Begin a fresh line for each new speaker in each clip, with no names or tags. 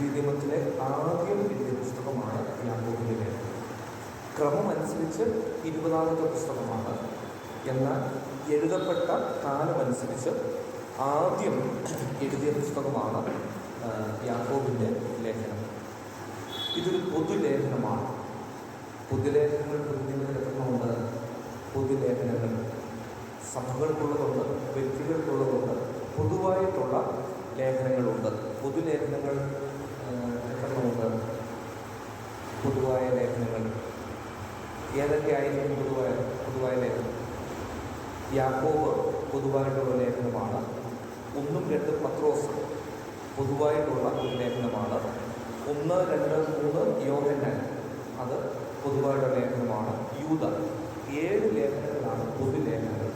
പുതിയ നിയമത്തിലെ ആദ്യം എഴുതിയ പുസ്തകമാണ് യാക്കോബിൻ്റെ ലേഖനം. ക്രമമനുസരിച്ച് 20ാമത്തെ പുസ്തകമാണ്. എന്നാൽ എഴുതപ്പെട്ട കാലമനുസരിച്ച് ആദ്യം എഴുതിയ പുസ്തകമാണ് യാക്കോബിൻ്റെ ലേഖനം. ഇതൊരു പൊതുലേഖനമാണ്. പൊതുലേഖനങ്ങൾ പൊതുനിയമത്തിലെത്തുന്നുണ്ട്. പൊതുലേഖനങ്ങൾ സഭകൾക്കുള്ളതുണ്ട്, വ്യക്തികൾക്കുള്ളതുണ്ട്, പൊതുവായിട്ടുള്ള ലേഖനങ്ങളുണ്ട്. പൊതുലേഖനങ്ങൾ എത്രണ്ണമുണ്ട്? പൊതുവായ ലേഖനങ്ങൾ ഏതൊക്കെ ആയിരിക്കും? പൊതുവായ ലേഖനം യാക്കോബ് പൊതുവായിട്ടുള്ള ലേഖനമാണ്. 1, 2 പത്രോസ് പൊതുവായിട്ടുള്ള ഒരു ലേഖനമാണ്. 1, 2, 3 യോഹന്നാൻ അത് പൊതുവായിട്ടുള്ള ലേഖനമാണ്. യൂദ 7 ലേഖനങ്ങളാണ് പൊതുലേഖനങ്ങൾ.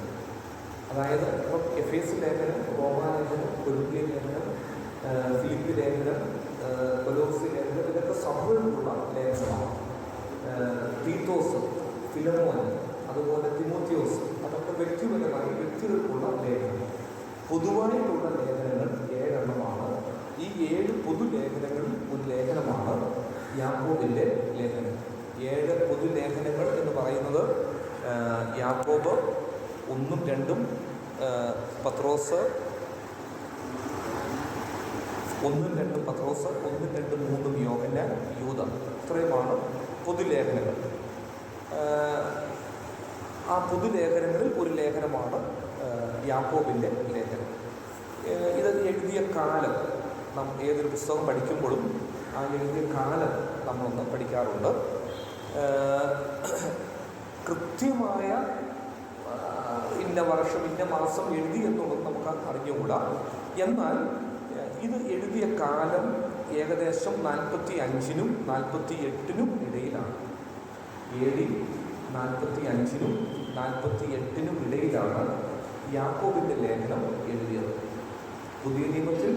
അതായത് ഇപ്പം എഫേസ് ലേഖനം, റോമാലേഖനം, കൊരിന്ത്യൻ ലേഖനം, ഫിലിപ്പി ലേഖനം, കൊലോസി ലേഖനം ഇതൊക്കെ സഭകൾക്കുള്ള ലേഖനമാണ്. തീത്തോസ്, ഫിലമോൻ, അതുപോലെ തിമോത്തിയോസ് അതൊക്കെ വ്യക്തികൾക്കുള്ള ലേഖനം. പൊതുവായിട്ടുള്ള ലേഖനങ്ങൾ 7 എണ്ണമാണ്. ഈ 7 പൊതുലേഖനങ്ങളിൽ ഒരു ലേഖനമാണ് യാക്കോബിൻ്റെ ലേഖനം. 7 പൊതുലേഖനങ്ങൾ എന്ന് പറയുന്നത് യാക്കോബ് 1, 2 പത്രോസ്, 1, 2 പത്രോസ്, 1, 2, 3 യോഹന്നാൻ, യൂദ ഇത്രയുമാണ് പൊതുലേഖനങ്ങൾ. ആ പൊതുലേഖനങ്ങളിൽ ഒരു ലേഖനമാണ് യാക്കോബിൻ്റെ ലേഖനം. ഇത് എഴുതിയ കാലം ഏതൊരു പുസ്തകം പഠിക്കുമ്പോഴും ആ എഴുതിയ കാലം നമ്മളൊന്ന് പഠിക്കാറുണ്ട്. കൃത്യമായ ഇന്ന വർഷം ഇന്ന മാസം എഴുതി എന്നുള്ളത് നമുക്ക് അറിഞ്ഞുകൂടാ. എന്നാൽ ഇത് എഴുതിയ കാലം ഏകദേശം 45-നും 48-നും ഇടയിലാണ്. AD 45-നും 48-നും ഇടയിലാണ് യാക്കോബിൻ്റെ ലേഖനം എഴുതിയത്. പുതിയ നിയമത്തിൽ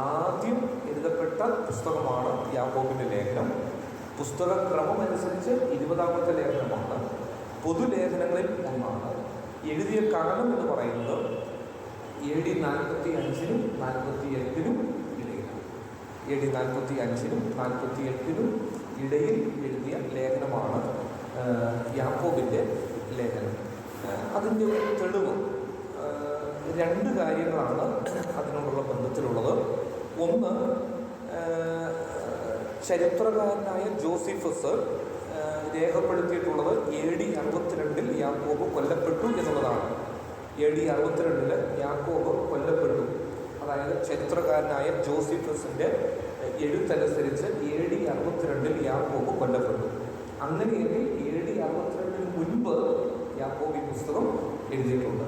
ആദ്യം എഴുതപ്പെട്ട പുസ്തകമാണ് യാക്കോബിൻ്റെ ലേഖനം. പുസ്തകക്രമമനുസരിച്ച് 20ാമത്തെ ലേഖനമാണ്. പൊതുലേഖനങ്ങളിൽ ഒന്നാണ്. എഴുതിയ കാലം എന്ന് പറയുന്നത് AD 45-നും 48-നും ഇടയിലാണ്. AD 45-നും 48-നും ഇടയിൽ എഴുതിയ ലേഖനമാണ് യാക്കോബിൻ്റെ ലേഖനം. അതിൻ്റെ ഒരു തെളിവ് 2 കാര്യങ്ങളാണ് അതിനോടുള്ള ബന്ധത്തിലുള്ളത്. ഒന്ന്, ചരിത്രകാരനായ ജോസിഫസ് രേഖപ്പെടുത്തിയിട്ടുള്ളത് AD 62-ൽ യാക്കോബ് കൊല്ലപ്പെട്ടു എന്നുള്ളതാണ്. AD 62-ൽ യാക്കോബ് കൊല്ലപ്പെട്ടു. അതായത് ചരിത്രകാരനായ ജോസിഫസിൻ്റെ എഴുത്തനുസരിച്ച് AD 62-ൽ യാക്കോബ് കൊല്ലപ്പെട്ടു. അങ്ങനെയെങ്കിൽ AD 62-ന് മുൻപ് യാക്കോബ് ഈ പുസ്തകം എഴുതിയിട്ടുണ്ട്.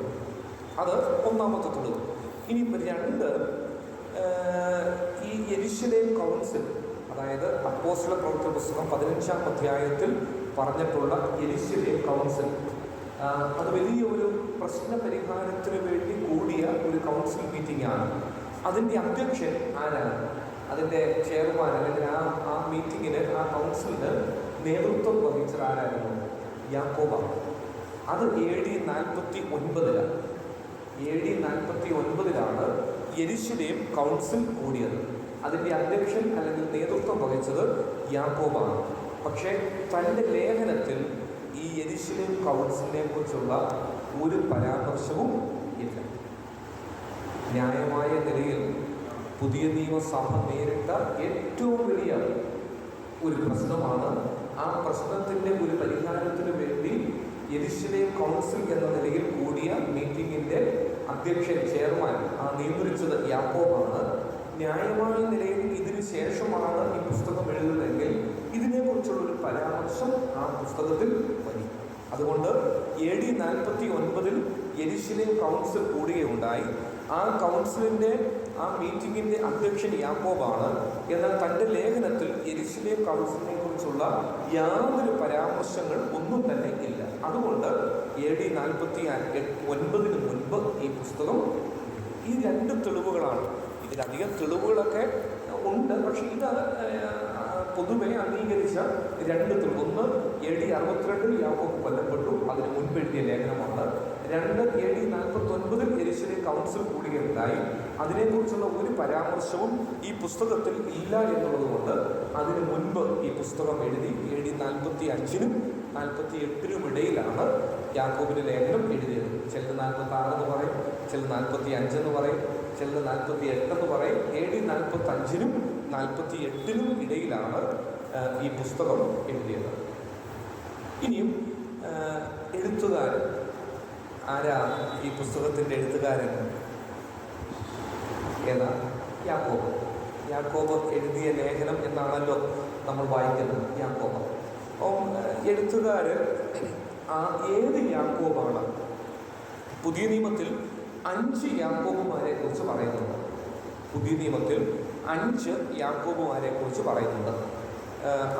അത് ഒന്നാമത്തെ തെളിവ്. ഇനിയിപ്പോൾ 2, ഈ യെരുശലേം കൗൺസിൽ, അതായത് അപ്പോസ്തല പ്രവൃത്തി പുസ്തകം 15-ാം അധ്യായത്തിൽ പറഞ്ഞിട്ടുള്ള യെരുശലേം കൗൺസിൽ, അത് വലിയ ഒരു പ്രശ്ന പരിഹാരത്തിന് വേണ്ടി കൂടിയ ഒരു കൗൺസിൽ മീറ്റിംഗ് ആണ്. അതിൻ്റെ അധ്യക്ഷൻ ആരാണ്? അതിൻ്റെ ചെയർമാൻ അല്ലെങ്കിൽ ആ മീറ്റിങ്ങിന്, ആ കൗൺസിലിന് നേതൃത്വം വഹിച്ചത് ആരായിരുന്നു? യാക്കോബാണ്. അത് AD 49-ലാണ്. AD 49-ലാണ് യെരുശലേം കൗൺസിൽ കൂടിയത്. അതിൻ്റെ അധ്യക്ഷൻ അല്ലെങ്കിൽ നേതൃത്വം വഹിച്ചത് യാക്കോബാണ്. പക്ഷേ തൻ്റെ ലേഖനത്തിൽ ഈ യെരുശലേം കൗൺസിലിനെ കുറിച്ചുള്ള ഒരു പരാമർശവും ഇല്ല. ന്യായമായ നിലയിൽ പുതിയ നിയമസഭ നേരിട്ട ഏറ്റവും വലിയ ഒരു പ്രശ്നമാണ്. ആ പ്രശ്നത്തിൻ്റെ ഒരു പരിഹാരത്തിന് വേണ്ടി യെരുശലേം കൗൺസിൽ എന്ന നിലയിൽ കൂടിയ മീറ്റിങ്ങിൻ്റെ അധ്യക്ഷൻ, ചെയർമാൻ, നിയന്ത്രിച്ചത് യാക്കോബാണ്. ന്യായമായ നിലയിൽ ഇതിന് ശേഷമാണ് ഈ പുസ്തകം എഴുതുന്നതെങ്കിൽ ഇതിനെക്കുറിച്ചുള്ളൊരു പരാമർശം ആ പുസ്തകത്തിൽ വരും. അതുകൊണ്ട് AD 49-ൽ യെരുശലേം കൗൺസിൽ കൂടുകയുണ്ടായി. ആ കൗൺസിലിൻ്റെ ആ മീറ്റിങ്ങിൻ്റെ അധ്യക്ഷൻ യാക്കോബാണ്. എന്നാൽ തൻ്റെ ലേഖനത്തിൽ യെരുശലേം കൗൺസിലിനെ കുറിച്ചുള്ള യാതൊരു പരാമർശങ്ങൾ ഒന്നും തന്നെ ഇല്ല. അതുകൊണ്ട് AD 49-ന് മുൻപ് ഈ പുസ്തകം. ഈ 2 തെളിവുകളാണ്. ഇതിലധികം തെളിവുകളൊക്കെ ഉണ്ട്. പക്ഷേ ഇത് പൊതുവെ അംഗീകരിച്ച 2 തെളിവ്. ഒന്ന്, AD 62-ൽ യാക്കോബ് കൊല്ലപ്പെട്ടു, അതിന് മുൻപ് എഴുതിയ ലേഖനമാണ്. 2, AD 49-ൽ യെരുശലേം കൗൺസിൽ കൂടുകയുണ്ടായി. അതിനെക്കുറിച്ചുള്ള ഒരു പരാമർശവും ഈ പുസ്തകത്തിൽ ഇല്ല എന്നുള്ളത് കൊണ്ട് അതിനു മുൻപ് ഈ പുസ്തകം എഴുതി AD 45-നും 48-നും ഇടയിലാണ് യാക്കോബിൻ്റെ ലേഖനം എഴുതിയത്. ചിലത് 46 എന്ന് പറയും, ചിലത് 45 എന്ന് പറയും, ചിലത് 48 എന്ന് പറയും. AD 45-നും 48-നും ഇടയിലാണ് ഈ പുസ്തകം എഴുതിയത്. ഇനിയും എഴുത്തുകാരൻ ആരാ? ഈ പുസ്തകത്തിൻ്റെ എഴുത്തുകാരൻ ഏതാ? യാക്കോബ്. യാക്കോബ് എഴുതിയ ലേഖനം എന്നാണല്ലോ നമ്മൾ വായിക്കുന്നത്, യാക്കോബ്. അപ്പം എഴുത്തുകാരൻ ഏത് യാക്കോബാണ്? പുതിയ നിയമത്തിൽ 5 യാക്കോബുമാരെ കുറിച്ച് പറയുന്നുണ്ട്. പുതിയ നിയമത്തിൽ 5 യാക്കോബുമാരെ കുറിച്ച് പറയുന്നുണ്ട്.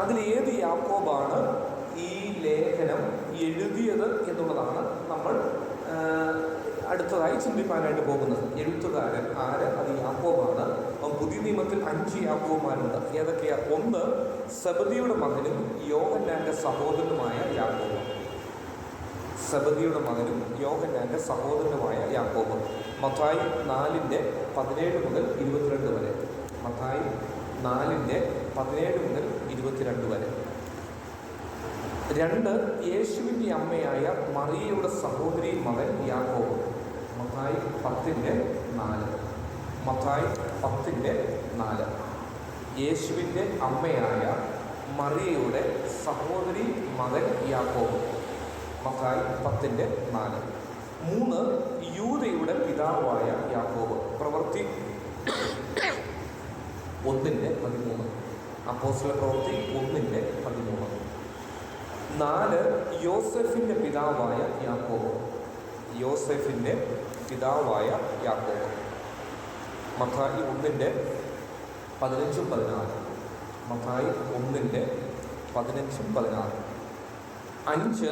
അതിൽ ഏത് യാക്കോബാണ് ഈ ലേഖനം എഴുതിയത് എന്നുള്ളതാണ് നമ്മൾ അടുത്തതായി ചിന്തിക്കാനായിട്ട് പോകുന്നത്. എഴുത്തുകാരൻ ആര്? അത് യാക്കോബാണ്. പുതിയ നിയമത്തിൽ 5 യാക്കോബുമാരുണ്ട്. ഏതൊക്കെയാ? ഒന്ന്, സെബദിയുടെ മകനും യോഹന്നാന്റെ സഹോദരനുമായ യാക്കോബ്. സെബദിയുടെ മകനും യോഹന്നാന്റെ സഹോദരനുമായ യാക്കോബ്. മത്തായി 4:17 മുതൽ 22 വരെ. മത്തായി 4:17 മുതൽ 22 വരെ. 2, യേശുവിൻ്റെ അമ്മയായ മറിയയുടെ സഹോദരി മകൻ യാക്കോബ്. മത്തായി 10:4. മത്തായി 10:4. യേശുവിൻ്റെ അമ്മയായ മറിയയുടെ സഹോദരി മകൻ യാക്കോബ്. മത്തായി 10:4. 3, യൂദയുടെ പിതാവായ യാക്കോബ്. പ്രവൃത്തി 1:13. അപ്പോസ്തല പ്രവൃത്തി 1:13. 4, യോസെഫിൻ്റെ പിതാവായ യാക്കോബ്. യോസെഫിൻ്റെ പിതാവായ യാക്കോബ്. മത്തായി 1:15-16. മത്തായി 1:15-16. 5,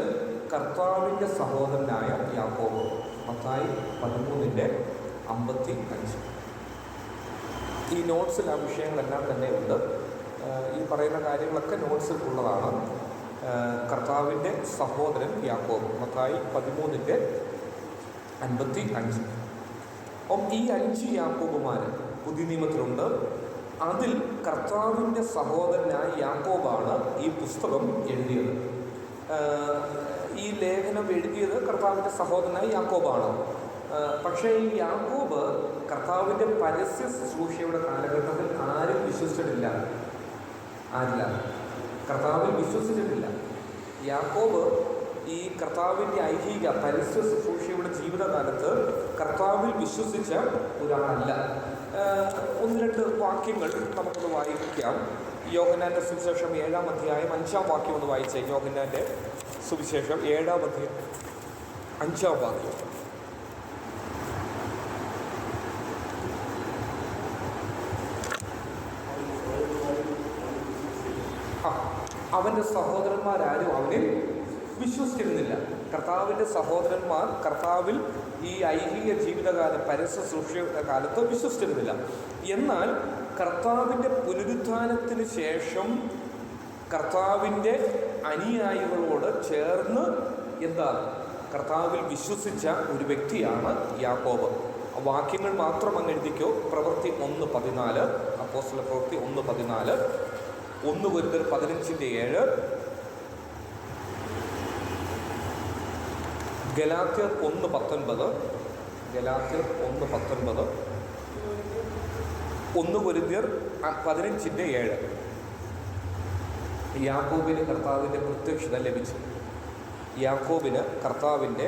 കർത്താവിൻ്റെ സഹോദരനായ യാക്കോബ്. മത്തായി 13:55. ഈ നോട്ട്സിൽ ആ വിഷയങ്ങളെല്ലാം തന്നെ ഉണ്ട്. ഈ പറയുന്ന കാര്യങ്ങളൊക്കെ നോട്ട്സിൽ ഉള്ളതാണ്. കർത്താവിൻ്റെ സഹോദരൻ യാക്കോബ്. മത്തായി 13:55. അപ്പം ഈ 5 യാക്കോബുമാർ പുതിയ നിയമത്തിലുണ്ട്. അതിൽ കർത്താവിൻ്റെ സഹോദരനായ യാക്കോബാണ് ഈ പുസ്തകം എഴുതിയത്. ഈ ലേഖനം എഴുതിയത് കർത്താവിൻ്റെ സഹോദരനായ യാക്കോബാണ്. പക്ഷേ ഈ യാക്കോബ് കർത്താവിൻ്റെ പരസ്യ ശുശ്രൂഷയുടെ കാലഘട്ടത്തിൽ ആരും വിശ്വസിച്ചിട്ടില്ല. ആരില്ല? കർത്താവിൽ വിശ്വസിച്ചിട്ടില്ല. യാക്കോബ് ഈ കർത്താവിൻ്റെ ഐഹിക പരസ്യ ശുശ്രൂഷയുടെ ജീവിതകാലത്ത് കർത്താവിൽ വിശ്വസിച്ച ഒരാളല്ല. 1-2 വാക്യങ്ങൾ നമുക്കൊന്ന് വായിക്കാം. യോഹന്നാൻ്റെ സുവിശേഷം 7-ാം അധ്യായം 5-ാം വാക്യം ഒന്ന് വായിച്ചേ. യോഹന്നാൻ്റെ സുവിശേഷം 7-ാം അധ്യായം 5-ാം വാക്യം. അവൻ്റെ സഹോദരന്മാരാരും അവനിൽ വിശ്വസിച്ചിരുന്നില്ല. കർത്താവിൻ്റെ സഹോദരന്മാർ കർത്താവിൽ ഈ ഐഹിക ജീവിതകാലം പരസ്യ ശുശ്രൂഷയുടെ കാലത്ത് വിശ്വസിച്ചിരുന്നില്ല. എന്നാൽ കർത്താവിൻ്റെ പുനരുത്ഥാനത്തിന് ശേഷം കർത്താവിൻ്റെ അനുയായികളോട് ചേർന്ന് കർത്താവിൽ വിശ്വസിച്ച ഒരു വ്യക്തിയാണ് യാക്കോബ്. വാക്യങ്ങൾ മാത്രം അങ്ങ് എഴുതിക്കോ. പ്രവൃത്തി 1:14. അപ്പോസ്തല പ്രവൃത്തി 1:14. 1 കൊരിന്ത്യർ 15:7. ഗലാത്യർ 1:19. ഗലാത്യർ 1:19. 1 കൊരിന്ത്യർ 15:7. യാക്കോബിന് കർത്താവിൻ്റെ പ്രത്യക്ഷത ലഭിച്ചു. യാക്കോബിന് കർത്താവിൻ്റെ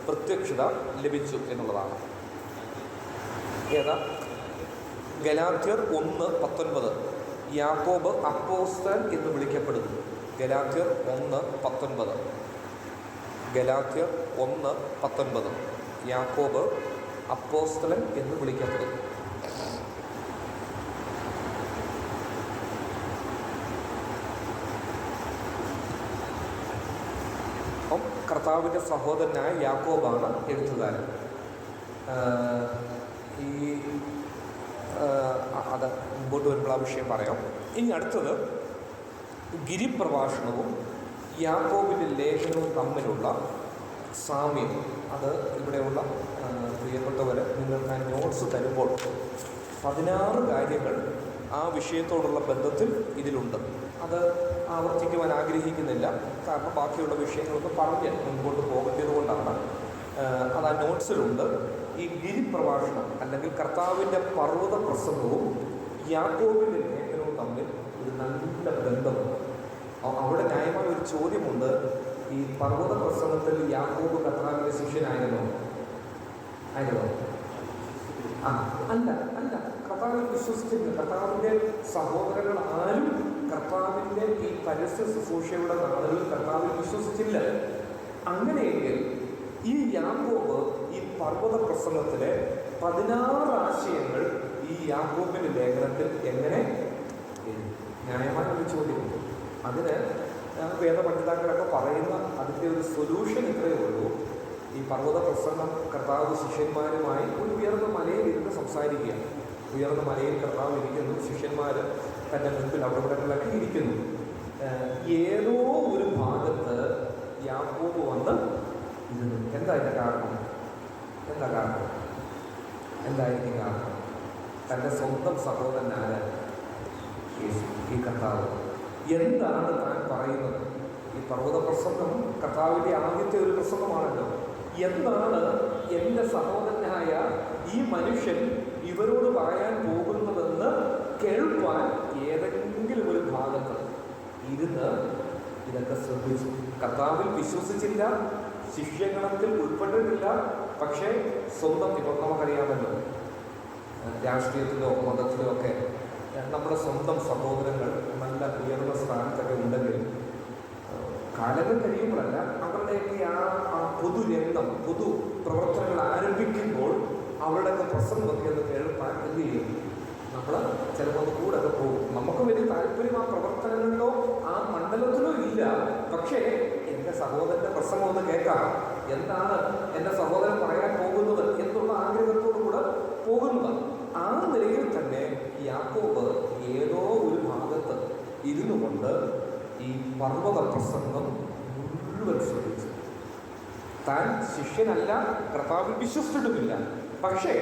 പ്രത്യക്ഷത ലഭിച്ചു എന്നുള്ളതാണ്. ഏതാ? ഗലാത്യർ 1:19. യാക്കോബ് അപ്പോസ്തലൻ എന്ന് വിളിക്കപ്പെടുന്നു. ഗലാത്യർ 1:19. ഗലാത്യർ 1:19. യാക്കോബ് അപ്പോസ്തലൻ എന്ന് വിളിക്കപ്പെടുന്നു. അപ്പം കർത്താവിൻ്റെ സഹോദരനായ യാക്കോബാണ് എഴുത്തുകാരൻ. അത് മുമ്പോട്ട് വരുമ്പോൾ ആ വിഷയം പറയാം. ഇനി അടുത്തത് ഗിരിപ്രഭാഷണവും യാക്കോബിൻ്റെ ലേഖനവും തമ്മിലുള്ള സാമ്യം. അത് ഇവിടെയുള്ള പ്രിയപ്പെട്ടവരെ, നിങ്ങൾക്ക് ആ നോട്ട്സ് തരുമ്പോൾ 16 കാര്യങ്ങൾ ആ വിഷയത്തോടുള്ള ബന്ധത്തിൽ ഇതിലുണ്ട്. അത് ആവർത്തിക്കുവാൻ ആഗ്രഹിക്കുന്നില്ല, കാരണം ബാക്കിയുള്ള വിഷയങ്ങളൊക്കെ പറഞ്ഞ് മുൻപോട്ട് പോകേണ്ടത് കൊണ്ടാണ്. അത് ആ നോട്ട്സിലുണ്ട്. ഈ ഗിരിപ്രഭാഷണം അല്ലെങ്കിൽ കർത്താവിൻ്റെ പർവ്വത പ്രസംഗവും യാക്കോബിൻ്റെ ലേഖനവും തമ്മിൽ ഒരു നല്ല ബന്ധമുണ്ട്. അവിടെ ന്യായമായ ഒരു ചോദ്യമുണ്ട്. ഈ പർവ്വത പ്രസംഗത്തിൽ യാക്കോബ് കർത്താവിൻ്റെ ശിഷ്യനായിരുന്നോ? അല്ല. കർത്താവിൽ വിശ്വസിച്ചില്ല. കർത്താവിൻ്റെ സഹോദരങ്ങൾ ആരും കർത്താവിൻ്റെ ഈ പരസ്യ ശുശ്രൂഷയുടെ നാളുകളിൽ കർത്താവിൽ വിശ്വസിച്ചില്ല. അങ്ങനെയെങ്കിൽ ഈ യാക്കോബ് ഈ പർവ്വത പ്രസംഗത്തിലെ 16 ആശയങ്ങൾ ഈ യാക്കോബിൻ്റെ ലേഖനത്തിൽ എങ്ങനെ? ന്യായമായ ഒരു ചോദ്യമുണ്ട്. അതിന് വേദപണ്ഡിതാക്കളൊക്കെ പറയുന്ന അതിൻ്റെ ഒരു സൊല്യൂഷൻ ഇത്രയേ ഉള്ളൂ. ഈ പർവ്വത പ്രസംഗം കർത്താവ് ശിഷ്യന്മാരുമായി ഒരു ഉയർന്ന മലയിൽ ഇരുന്ന് സംസാരിക്കുക. ഉയർന്ന മലയിൽ കർത്താവ് ഇരിക്കുന്നു, ശിഷ്യന്മാർ തൻ്റെ മുൻപിൽ അവിടങ്ങളിലൊക്കെ ഇരിക്കുന്നു. ഏതോ ഒരു ഭാഗത്ത് യാക്കോബ് വന്ന് ഇരുന്നു. എന്താ ഇതിൻ്റെ കാരണം? എന്തായിരിക്കും കാരണം? തൻ്റെ സ്വന്തം സഹോദരനായ ഈ കർത്താവ് എന്താണ് താൻ പറയുന്നത്? ഈ പർവ്വത പ്രസംഗം കർത്താവിൻ്റെ ആദ്യത്തെ ഒരു പ്രസംഗമാണല്ലോ. എന്താണ് എൻ്റെ സഹോദരനായ ഈ മനുഷ്യൻ ഇവരോട് പറയാൻ പോകുന്നതെന്ന് കേൾപ്പാൻ ഏതെങ്കിലും ഒരു ഭാഗത്ത് ഇരുന്ന് ഇതൊക്കെ ശ്രദ്ധിച്ചു. കർത്താവിൽ വിശ്വസിച്ചില്ല, ശിഷ്യഗണത്തിൽ ഉൾപ്പെട്ടിട്ടില്ല. പക്ഷേ സ്വന്തം, ഇപ്പോൾ നമുക്കറിയാമല്ലോ, രാഷ്ട്രീയത്തിലോ മതത്തിലോ ഒക്കെ നമ്മുടെ സ്വന്തം സഹോദരങ്ങൾ നല്ല ഉയർന്ന സ്ഥാനത്തൊക്കെ ഉണ്ടെങ്കിലും കാലങ്ങൾ കഴിയുമ്പോഴല്ല, അവരുടെയൊക്കെ ആ പൊതുരംഗം, പൊതു പ്രവർത്തനങ്ങൾ ആരംഭിക്കുമ്പോൾ അവരുടെയൊക്കെ പ്രസംഗമൊക്കെ ഒന്ന് കേൾപ്പാൻ എന്ത് ചെയ്യും? നമ്മൾ ചിലപ്പോൾ ഒന്ന് കൂടെയൊക്കെ പോകും. നമുക്ക് വലിയ താല്പര്യം ആ പ്രവർത്തനങ്ങളിലോ ആ മണ്ഡലത്തിലോ ഇല്ല. പക്ഷേ എൻ്റെ സഹോദരൻ്റെ പ്രസംഗം ഒന്ന് കേൾക്കാം, എന്താണ് എൻ്റെ സഹോദരൻ പറയാൻ പോകുന്നത് എന്നുള്ള ആഗ്രഹത്തോടു കൂടെ പോകുന്നതാണ്. ആ നിലയിൽ തന്നെ യാക്കോബ് ഏതോ ഒരു ഭാഗത്ത് ഇരുന്നു കൊണ്ട് ഈ പർവ്വത പ്രസംഗം മുഴുവൻ ശ്രദ്ധിച്ചു. താൻ ശിഷ്യനല്ല, കർത്താവിൽ വിശ്വസിച്ചിട്ടുമില്ല. പക്ഷേ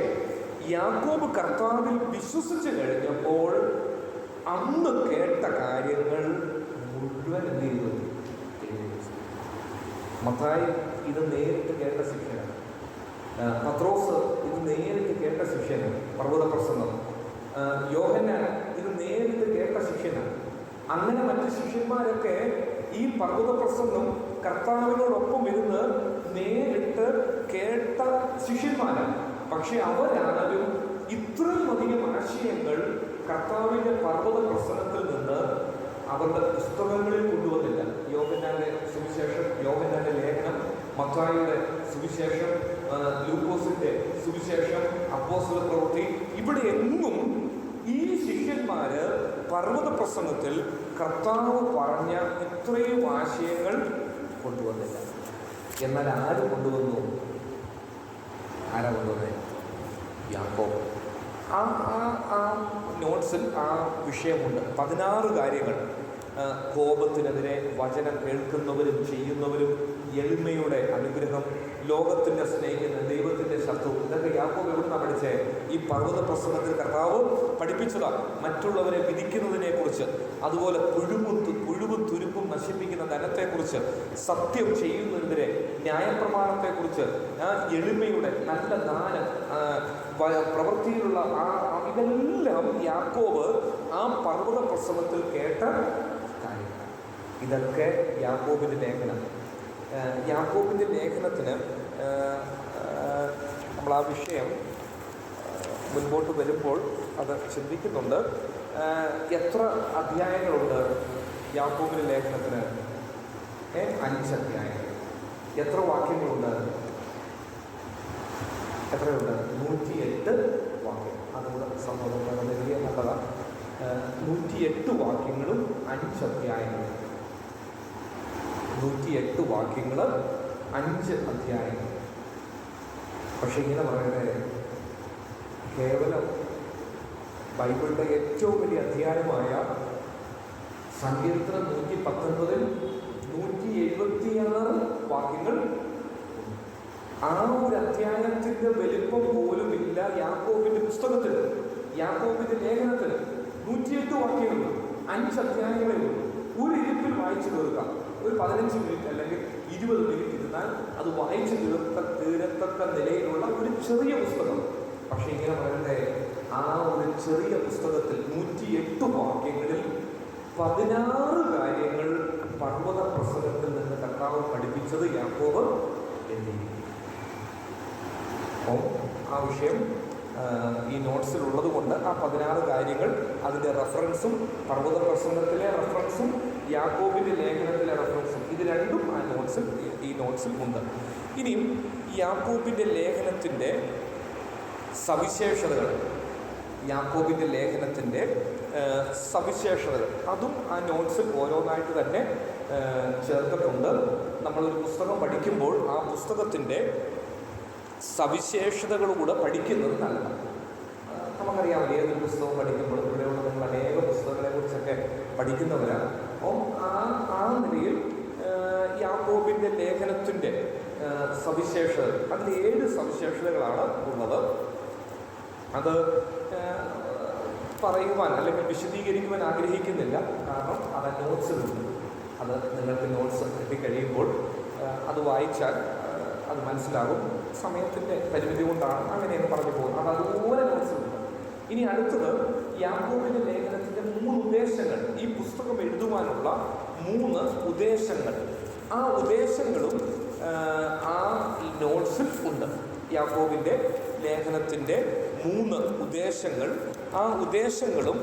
യാക്കോബ് കർത്താവിൽ വിശ്വസിച്ച് കഴിഞ്ഞപ്പോൾ അന്ന് കേട്ട കാര്യങ്ങൾ മുഴുവൻ എന്ത് ചെയ്തു? മത്തായി ഇത് നേരിട്ട് കേട്ട ശിഷ്യനാണ്. പത്രോസ് ഇത് നേരിട്ട് കേട്ട ശിഷ്യനാണ്. പർവ്വത പ്രസംഗം യോഹന്നാൻ ഇത് നേരിട്ട് കേട്ട ശിഷ്യനാണ്. അങ്ങനെ മറ്റ് ശിഷ്യന്മാരൊക്കെ ഈ പർവ്വത പ്രസംഗം കർത്താവിനോടൊപ്പം ഇരുന്ന് നേരിട്ട് കേട്ട ശിഷ്യന്മാരാണ്. പക്ഷെ അവരാരും ഇത്രയും അധികം ആശയങ്ങൾ കർത്താവിൻ്റെ പർവ്വത പ്രസംഗത്തിൽ നിന്ന് അവരുടെ പുസ്തകങ്ങളിൽ കൊണ്ടുവന്നില്ല. യോഹന്നാന്റെ സുവിശേഷം, യോഹന്നാന്റെ ലേഖനം, മത്തായിയുടെ സുവിശേഷം, ലൂക്കോസിന്റെ സുവിശേഷം, അപ്പോസ്തല പ്രവൃത്തി, ഇവിടെ എങ്ങും ഈ ശിഷ്യന്മാര് പർവ്വത പ്രസംഗത്തിൽ കർത്താവ് പറഞ്ഞ ഇത്രയും ആശയങ്ങൾ കൊണ്ടുവന്നില്ല. എന്നാൽ ആര് കൊണ്ടുവന്നു? ആരാ കൊണ്ടുവന്നേ? യാക്കോബ്. ആ നോട്ട്സിൽ ആ വിഷയമുണ്ട്. 16 കാര്യങ്ങൾ. കോപത്തിനെതിരെ വചനം കേൾക്കുന്നവരും ചെയ്യുന്നവരും, എളിമയുടെ അനുഗ്രഹം, ലോകത്തിൻ്റെ സ്നേഹിതൻ, ദൈവത്തിൻ്റെ ശത്രു, ഇതൊക്കെ യാക്കോബ് എവിടുന്നാണ് പഠിച്ചേ? ഈ പർവ്വത പ്രസംഗത്തിൽ കർത്താവ് പഠിപ്പിച്ചതാണ്. മറ്റുള്ളവരെ വിധിക്കുന്നതിനെ കുറിച്ച്, അതുപോലെ പുഴുവും തുരുമ്പും നശിപ്പിക്കുന്ന ധനത്തെക്കുറിച്ച്, സത്യം ചെയ്യുന്നതിനെതിരെ ന്യായപ്രമാണത്തെക്കുറിച്ച്, എളിമയുടെ നല്ല ദാനം, പ്രവൃത്തിയിലുള്ള ഇതെല്ലാം യാക്കോബ് ആ പർവ്വത പ്രസംഗത്തിൽ കേട്ട കാര്യങ്ങൾ. ഇതൊക്കെ യാക്കോബിൻ്റെ ലേഖനം. യാക്കോബിൻ്റെ ലേഖനത്തിന് നമ്മൾ ആ വിഷയം മുൻപോട്ട് വരുമ്പോൾ അത് ചിന്തിക്കുന്നുണ്ട്. എത്ര അധ്യായങ്ങളുണ്ട് യാക്കോബിൻ്റെ ലേഖനത്തിന്? 5 അധ്യായങ്ങൾ. എത്ര വാക്യങ്ങളുണ്ട്? എത്രയുണ്ട്? 108 വാക്യം. അതുകൂടെ സംഭവം വലിയ നല്ലതാണ്. 108 വാക്യങ്ങളും 5 അധ്യായങ്ങളും. 108 വാക്യങ്ങൾ, 5 അധ്യായങ്ങൾ. പക്ഷെ ഇങ്ങനെ പറയട്ടെ, കേവലം ബൈബിളിൻ്റെ ഏറ്റവും വലിയ അധ്യായമായ സങ്കീർത്തനം 119 176 വാക്യങ്ങൾ. ആ ഒരു അധ്യായത്തിന്റെ വലിപ്പം പോലുമില്ല യാക്കോബിന്റെ പുസ്തകത്തിൽ, യാക്കോബിന്റെ ലേഖനത്തിന്. 108 വാക്യങ്ങളുള്ളൂ, 5 അധ്യായങ്ങളേ ഉള്ളൂ. ഒരു ഇരിപ്പിൽ വായിച്ചു തീർക്കാം. ഒരു 15 മിനിറ്റ് അല്ലെങ്കിൽ 20 മിനിറ്റ് ഇരുന്നാൽ അത് വായിച്ചു തീരത്തക്ക നിലയിലുള്ള ഒരു ചെറിയ പുസ്തകം. പക്ഷെ ഇങ്ങനെ പറയട്ടെ, ആ ഒരു ചെറിയ പുസ്തകത്തിൽ 108 വാക്യങ്ങളിൽ 16 കാര്യങ്ങൾ പർവ്വത പ്രസംഗത്തിൽ നിന്ന് കർത്താവ് പഠിപ്പിച്ചത് യാക്കോബ് എഴുതിയിരിക്കുന്നു. അപ്പോൾ ആ വിഷയം ഈ നോട്ട്സിലുള്ളത് കൊണ്ട് ആ 16 കാര്യങ്ങൾ, അതിൻ്റെ റെഫറൻസും, പർവ്വത പ്രസംഗത്തിലെ റെഫറൻസും യാക്കോബിൻ്റെ ലേഖനത്തിലെ റെഫറൻസും, ഇത് രണ്ടും ഈ നോട്ട്സിൽ ഉണ്ട്. ഇനിയും യാക്കോബിൻ്റെ ലേഖനത്തിൻ്റെ സവിശേഷതകൾ, യാക്കോബിൻ്റെ ലേഖനത്തിൻ്റെ സവിശേഷതകൾ അതും ആ നോട്ട്സിൽ ഓരോന്നായിട്ട് തന്നെ ചേർത്തിട്ടുണ്ട്. നമ്മളൊരു പുസ്തകം പഠിക്കുമ്പോൾ ആ പുസ്തകത്തിൻ്റെ സവിശേഷതകളൂടെ പഠിക്കുന്നത് നല്ലതാണ്. നമുക്കറിയാമല്ലോ, ഏതൊരു പുസ്തകം പഠിക്കുമ്പോൾ ഇവിടെയുള്ള നിങ്ങൾ അനേക പുസ്തകങ്ങളെ കുറിച്ചൊക്കെ പഠിക്കുന്നവരാണ്. അപ്പം ആ നിലയിൽ യാക്കോബിൻ്റെ ലേഖനത്തിൻ്റെ സവിശേഷതകൾ, അതിൽ 7 സവിശേഷതകളാണ് ഉള്ളത്. അത് പറയുവാൻ അല്ലെങ്കിൽ വിശദീകരിക്കുവാൻ ആഗ്രഹിക്കുന്നില്ല, കാരണം അത് നോട്ട്സിലുണ്ട്. അത് നിങ്ങൾക്ക് നോട്ട്സ് കിട്ടിക്കഴിയുമ്പോൾ അത് വായിച്ചാൽ അത് മനസ്സിലാകും. സമയത്തിൻ്റെ പരിമിതി കൊണ്ടാണ് അങ്ങനെയൊക്കെ പറഞ്ഞു പോകുന്നത്. അത് അതുപോലെ നോട്ട്സിലുണ്ട്. ഇനി അടുത്തത് യാക്കോബിൻ്റെ ലേഖനത്തിൻ്റെ 3 ഉദ്ദേശങ്ങൾ, ഈ പുസ്തകം എഴുതുവാനുള്ള 3 ഉദ്ദേശങ്ങൾ. ആ ഉദ്ദേശങ്ങളും ആ നോട്ട്സിൽ ഉണ്ട്. യാക്കോബിൻ്റെ ലേഖനത്തിൻ്റെ 3 ഉദ്ദേശങ്ങൾ, ആ ഉദ്ദേശങ്ങളും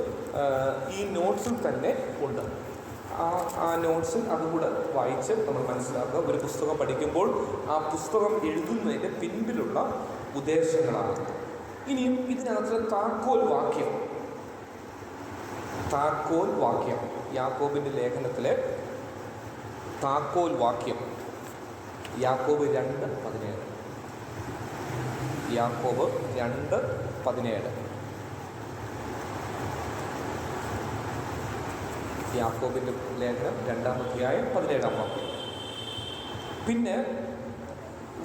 ഈ നോട്ട്സിൽ തന്നെ ഉണ്ട്. ആ നോട്ട്സിൽ അതുകൂടെ വായിച്ച് നമ്മൾ മനസ്സിലാക്കുക. ഒരു പുസ്തകം പഠിക്കുമ്പോൾ ആ പുസ്തകം എഴുതുന്നതിൻ്റെ പിൻപിലുള്ള ഉദ്ദേശങ്ങളാണ്. ഇനിയും ഇതിനകത്ത് താക്കോൽ വാക്യം, യാക്കോബിൻ്റെ ലേഖനത്തിലെ താക്കോൽ വാക്യം, യാക്കോബ് 2:17. യാക്കോബ് 2:17. യാക്കോബിൻ്റെ ലേഖനം 2-ാം അധ്യായം 17-ാം വാക്യം. പിന്നെ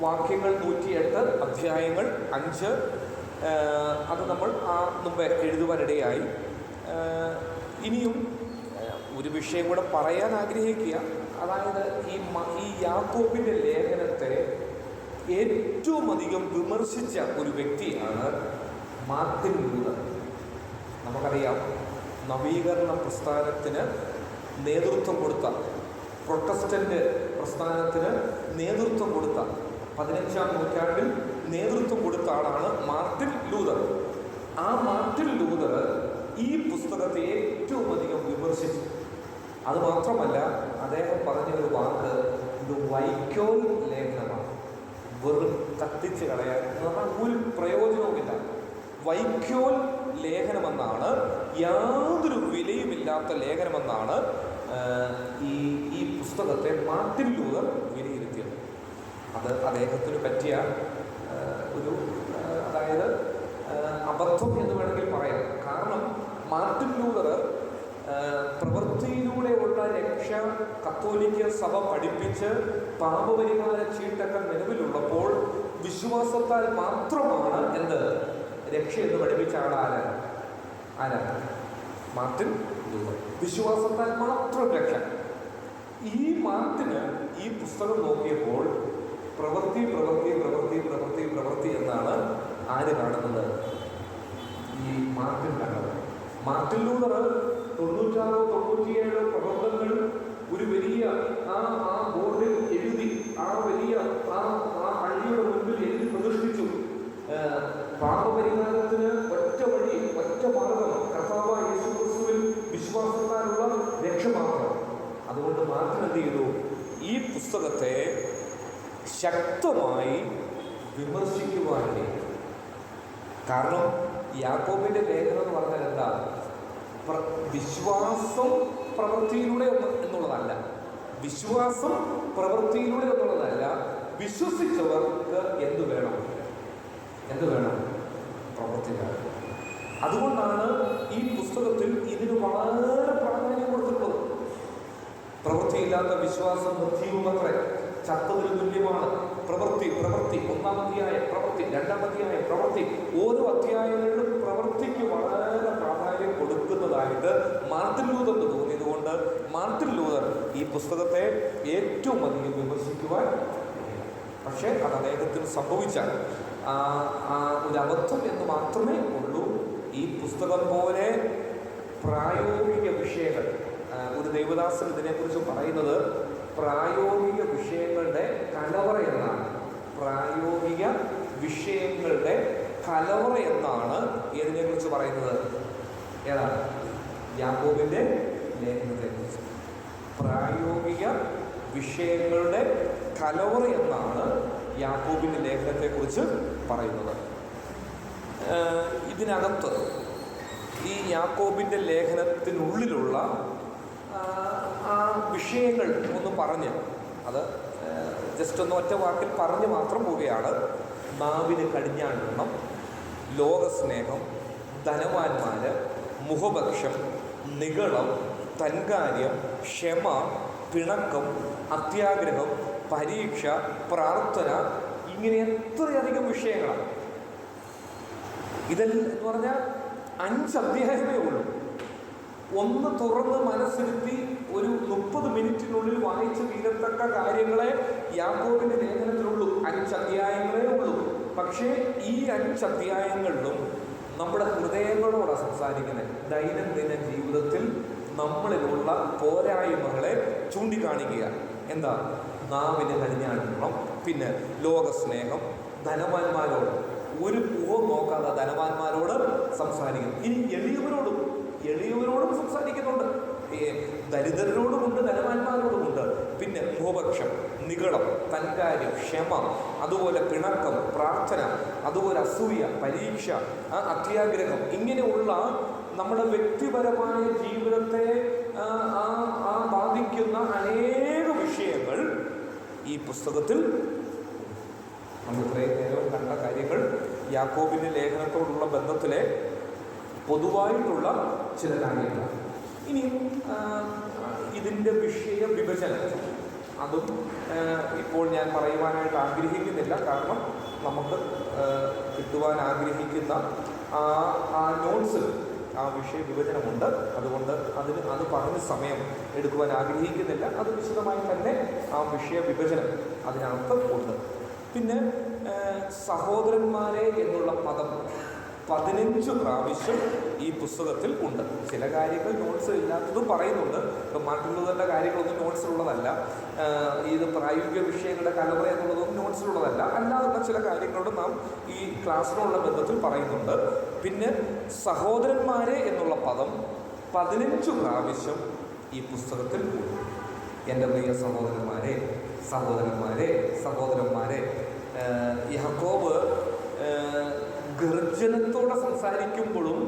വാക്യങ്ങൾ 108, അധ്യായങ്ങൾ 5. അത് നമ്മൾ മുമ്പ് എഴുതുവാനിടയായി. ഇനിയും ഒരു വിഷയം കൂടെ പറയാൻ ആഗ്രഹിക്കുക. അതായത് ഈ യാക്കോബിൻ്റെ ലേഖനത്തെ ഏറ്റവും അധികം വിമർശിച്ച ഒരു വ്യക്തിയാണ് മാർട്ടിൻ ലൂതർ. നമുക്കറിയാം, നവീകരണ പ്രസ്ഥാനത്തിന് നേതൃത്വം കൊടുത്ത, പ്രൊട്ടസ്റ്റൻ്റ് പ്രസ്ഥാനത്തിന് നേതൃത്വം കൊടുത്ത, 15-ാം നൂറ്റാണ്ടിൽ നേതൃത്വം കൊടുത്ത ആളാണ് മാർട്ടിൻ ലൂതർ. ആ മാർട്ടിൻ ലൂതർ ഈ പുസ്തകത്തെ ഏറ്റവും അധികം വിമർശിച്ചു. അതുമാത്രമല്ല, അദ്ദേഹം പറഞ്ഞൊരു വാക്ക്, ഇത് വൈക്കോൽ ലേഖനമാണ്, വെറും കത്തിച്ച് കളയാൻ ഒരു പ്രയോജനവുമില്ല. വൈക്കോൽ ലേഖനമെന്നാണ്, യാതൊരു വിലയുമില്ലാത്ത ലേഖനമെന്നാണ് ഈ പുസ്തകത്തെ മാർട്ടിൻ ലൂതർ വിലയിരുത്തിയത്. അത് അദ്ദേഹത്തിന് പറ്റിയ ഒരു അതായത് അബദ്ധം എന്ന് വേണമെങ്കിൽ പറയാം. കാരണം മാർട്ടിൻ ലൂതർ പ്രവൃത്തിയിലൂടെയുള്ള രക്ഷ കത്തോലിക്ക സഭ പഠിപ്പിച്ച് പാപപരിഹാര ചീട്ടൊക്കെ നിലവിലുള്ളപ്പോൾ വിശ്വാസത്താൽ മാത്രമാണ് രക്ഷ എന്ന് പഠിപ്പിച്ച ആരാണ് മാർട്ടിൻ ലൂതർ. വിശ്വാസത്താൽ മാത്രം രക്ഷ. ഈ മാർട്ടിന് ഈ പുസ്തകം നോക്കിയപ്പോൾ പ്രവൃത്തി പ്രവൃത്തി പ്രവൃത്തി പ്രവൃത്തി പ്രവൃത്തി എന്നാണ് ആര് കാണുന്നത്? ഈ മാർട്ടിൻ കാണുന്നത്. മാർട്ടിൻ ലൂതർ 96-97 പ്രബന്ധങ്ങൾ ഒരു വലിയ ആ ബോർഡിൽ എഴുതി, ആ വലിയ ആ പള്ളിയുടെ മുൻപിൽ എഴുതി പ്രതിഷ്ഠിച്ചു. പാപപരിഹാരത്തിന് ഒറ്റ വഴി, ഒറ്റ മാർഗം കർത്താവായ യേശു ക്രിസ്തുവിൽ വിശ്വാസത്താലുള്ള രക്ഷ മാത്രം. അതുകൊണ്ട് മാർട്ടിൻ എന്ത് ചെയ്തു? ഈ പുസ്തകത്തെ ശക്തമായി വിമർശിക്കുവാനിട. കാരണം യാക്കോബിൻ്റെ ലേഖനം എന്ന് പറഞ്ഞാൽ എന്താ? വിശ്വാസം പ്രവൃത്തിയിലൂടെ എന്നുള്ളതല്ല, വിശ്വാസം പ്രവൃത്തിയിലൂടെ എന്നുള്ളതല്ല. വിശ്വസിച്ചവർക്ക് എന്ത് വേണം? പ്രവൃത്തി വേണം. അതുകൊണ്ടാണ് ഈ പുസ്തകത്തിൽ ഇതിന് വളരെ പ്രാധാന്യം കൊടുത്തിട്ടുള്ളത്. പ്രവൃത്തിയില്ലാത്ത വിശ്വാസം നിർജീവമത്രേ, ചത്തതിന് തുല്യമാണ്. പ്രവൃത്തി, ഒന്നാം അധ്യായം പ്രവൃത്തി, രണ്ടാം അധ്യായം പ്രവൃത്തി, ഓരോ അധ്യായങ്ങളിലും പ്രവൃത്തിക്ക് വളരെ പ്രാധാന്യം കൊടുക്കുന്നതായിട്ട് മാർട്ടിൻ ലൂതറിന് തോന്നിയതുകൊണ്ട് മാർട്ടിൻ ലൂതർ ഈ പുസ്തകത്തെ ഏറ്റവും അധികം വിമർശിക്കുവാൻ, പക്ഷേ അത് അദ്ദേഹത്തിന് സംഭവിച്ച ഒരു അബദ്ധം എന്ന് മാത്രമേ ഉള്ളൂ. ഈ പുസ്തകം പോലെ പ്രായോഗിക വിഷയങ്ങൾ, ഒരു ദേവദാസൻ ഇതിനെക്കുറിച്ച് പറയുന്നത് പ്രായോഗിക വിഷയങ്ങളുടെ കലവറ എന്നാണ്. പ്രായോഗിക വിഷയങ്ങളുടെ കലവറ എന്നാണ് ഇതിനെക്കുറിച്ച് പറയുന്നത്. ഏതാണ്? യാക്കോബിൻ്റെ ലേഖനത്തെക്കുറിച്ച്. പ്രായോഗിക വിഷയങ്ങളുടെ കലവറ എന്നാണ് യാക്കോബിൻ്റെ ലേഖനത്തെക്കുറിച്ച് പറയുന്നത്. ഇതിനകത്ത് ഈ യാക്കോബിൻ്റെ ലേഖനത്തിനുള്ളിലുള്ള ആ വിഷയങ്ങൾ ഒന്ന് പറഞ്ഞ്, അത് ജസ്റ്റ് ഒന്ന് ഒറ്റ വാക്കിൽ പറഞ്ഞ് മാത്രം പോവുകയാണ്. നാവിന് കടിഞ്ഞാണിടണം, ലോകസ്നേഹം, ധനവാന്മാർ, മുഖപക്ഷം, നിഗളം, തൻകാര്യം, ക്ഷമ, പിണക്കം, അത്യാഗ്രഹം, പരീക്ഷ, പ്രാർത്ഥന, ഇങ്ങനെ എത്രയധികം വിഷയങ്ങളാണ്. ഇതെല്ലാം എന്ന് പറഞ്ഞാൽ 5 അധ്യായമേ ഉള്ളൂ. ഒന്ന് തുറന്ന് മനസ്സിരുത്തി ഒരു 30 മിനിറ്റിനുള്ളിൽ വായിച്ച് തീരത്തക്ക കാര്യങ്ങളെ യാക്കോബിൻ്റെ ലേഖനത്തിലുള്ളൂ. 5 അധ്യായങ്ങളേ ഉള്ളൂ. പക്ഷേ ഈ 5 അധ്യായങ്ങളിലും നമ്മുടെ ഹൃദയങ്ങളോടാണ് സംസാരിക്കുന്നത്. ദൈനംദിന ജീവിതത്തിൽ നമ്മളിലുള്ള പോരായ്മകളെ ചൂണ്ടിക്കാണിക്കുക. എന്താ? നാവിന് കടിഞ്ഞാണിടണം, പിന്നെ ലോകസ്നേഹം, ധനവാന്മാരോട് ഒരു മുഖം നോക്കാതെ ധനവാന്മാരോട് സംസാരിക്കുന്നു. ഇനി എളിയവരോടും സംസാരിക്കുന്നുണ്ട്. ദരിദ്രരോടുമുണ്ട്, ധനവാന്മാരോടുമുണ്ട്. പിന്നെ മുഖപക്ഷം, നിഗളം, തൻകാര്യം, ക്ഷമ, അതുപോലെ പിണക്കം, പ്രാർത്ഥന, അതുപോലെ അസൂയ, പരീക്ഷ, അത്യാഗ്രഹം, ഇങ്ങനെയുള്ള നമ്മുടെ വ്യക്തിപരമായ ജീവിതത്തെ ബാധിക്കുന്ന അനേക വിഷയങ്ങൾ ഈ പുസ്തകത്തിൽ നമ്മൾ ഇത്രയും നേരം കണ്ട കാര്യങ്ങൾ യാക്കോബിൻ്റെ ലേഖനത്തോടുള്ള ബന്ധത്തിലെ പൊതുവായിട്ടുള്ള ചില കാര്യങ്ങളാണ്. ഇനി ഇതിൻ്റെ വിഷയ വിഭജനം അതും ഇപ്പോൾ ഞാൻ പറയുവാനായിട്ട് ആഗ്രഹിക്കുന്നില്ല. കാരണം നമുക്ക് കിട്ടുവാൻ ആഗ്രഹിക്കുന്ന ആ നോട്ട്സിൽ ആ വിഷയ വിഭജനമുണ്ട്. അതുകൊണ്ട് അത് പറഞ്ഞ സമയം എടുക്കുവാൻ ആഗ്രഹിക്കുന്നില്ല. അത് വിശദമായി തന്നെ ആ വിഷയ വിഭജനം അതിനകത്ത് ഉണ്ട്. പിന്നെ സഹോദരന്മാരെ എന്നുള്ള പദം 15 പ്രാവശ്യം ഈ പുസ്തകത്തിൽ ഉണ്ട്. ചില കാര്യങ്ങൾ നോട്ട്സ് ഇല്ലാത്തതും പറയുന്നുണ്ട്. ഇപ്പം മാർട്ടിൻ ലൂതറിൻ്റെ കാര്യങ്ങളൊന്നും നോട്ട്സിലുള്ളതല്ല. ഇത് പ്രായോഗിക വിഷയങ്ങളുടെ കലവറ എന്നുള്ളതൊന്നും നോട്ട്സിലുള്ളതല്ല. അല്ലാതുള്ള ചില കാര്യങ്ങളോട് നാം ഈ ക്ലാസ്സിനുള്ള ബന്ധത്തിൽ പറയുന്നുണ്ട്. പിന്നെ സഹോദരന്മാരെ എന്നുള്ള പദം 15 പ്രാവശ്യം ഈ പുസ്തകത്തിൽ ഉണ്ട്. എൻ്റെ പ്രിയ സഹോദരന്മാരെ, യാക്കോബ് ഗർജനത്തോടെ സംസാരിക്കുമ്പോഴും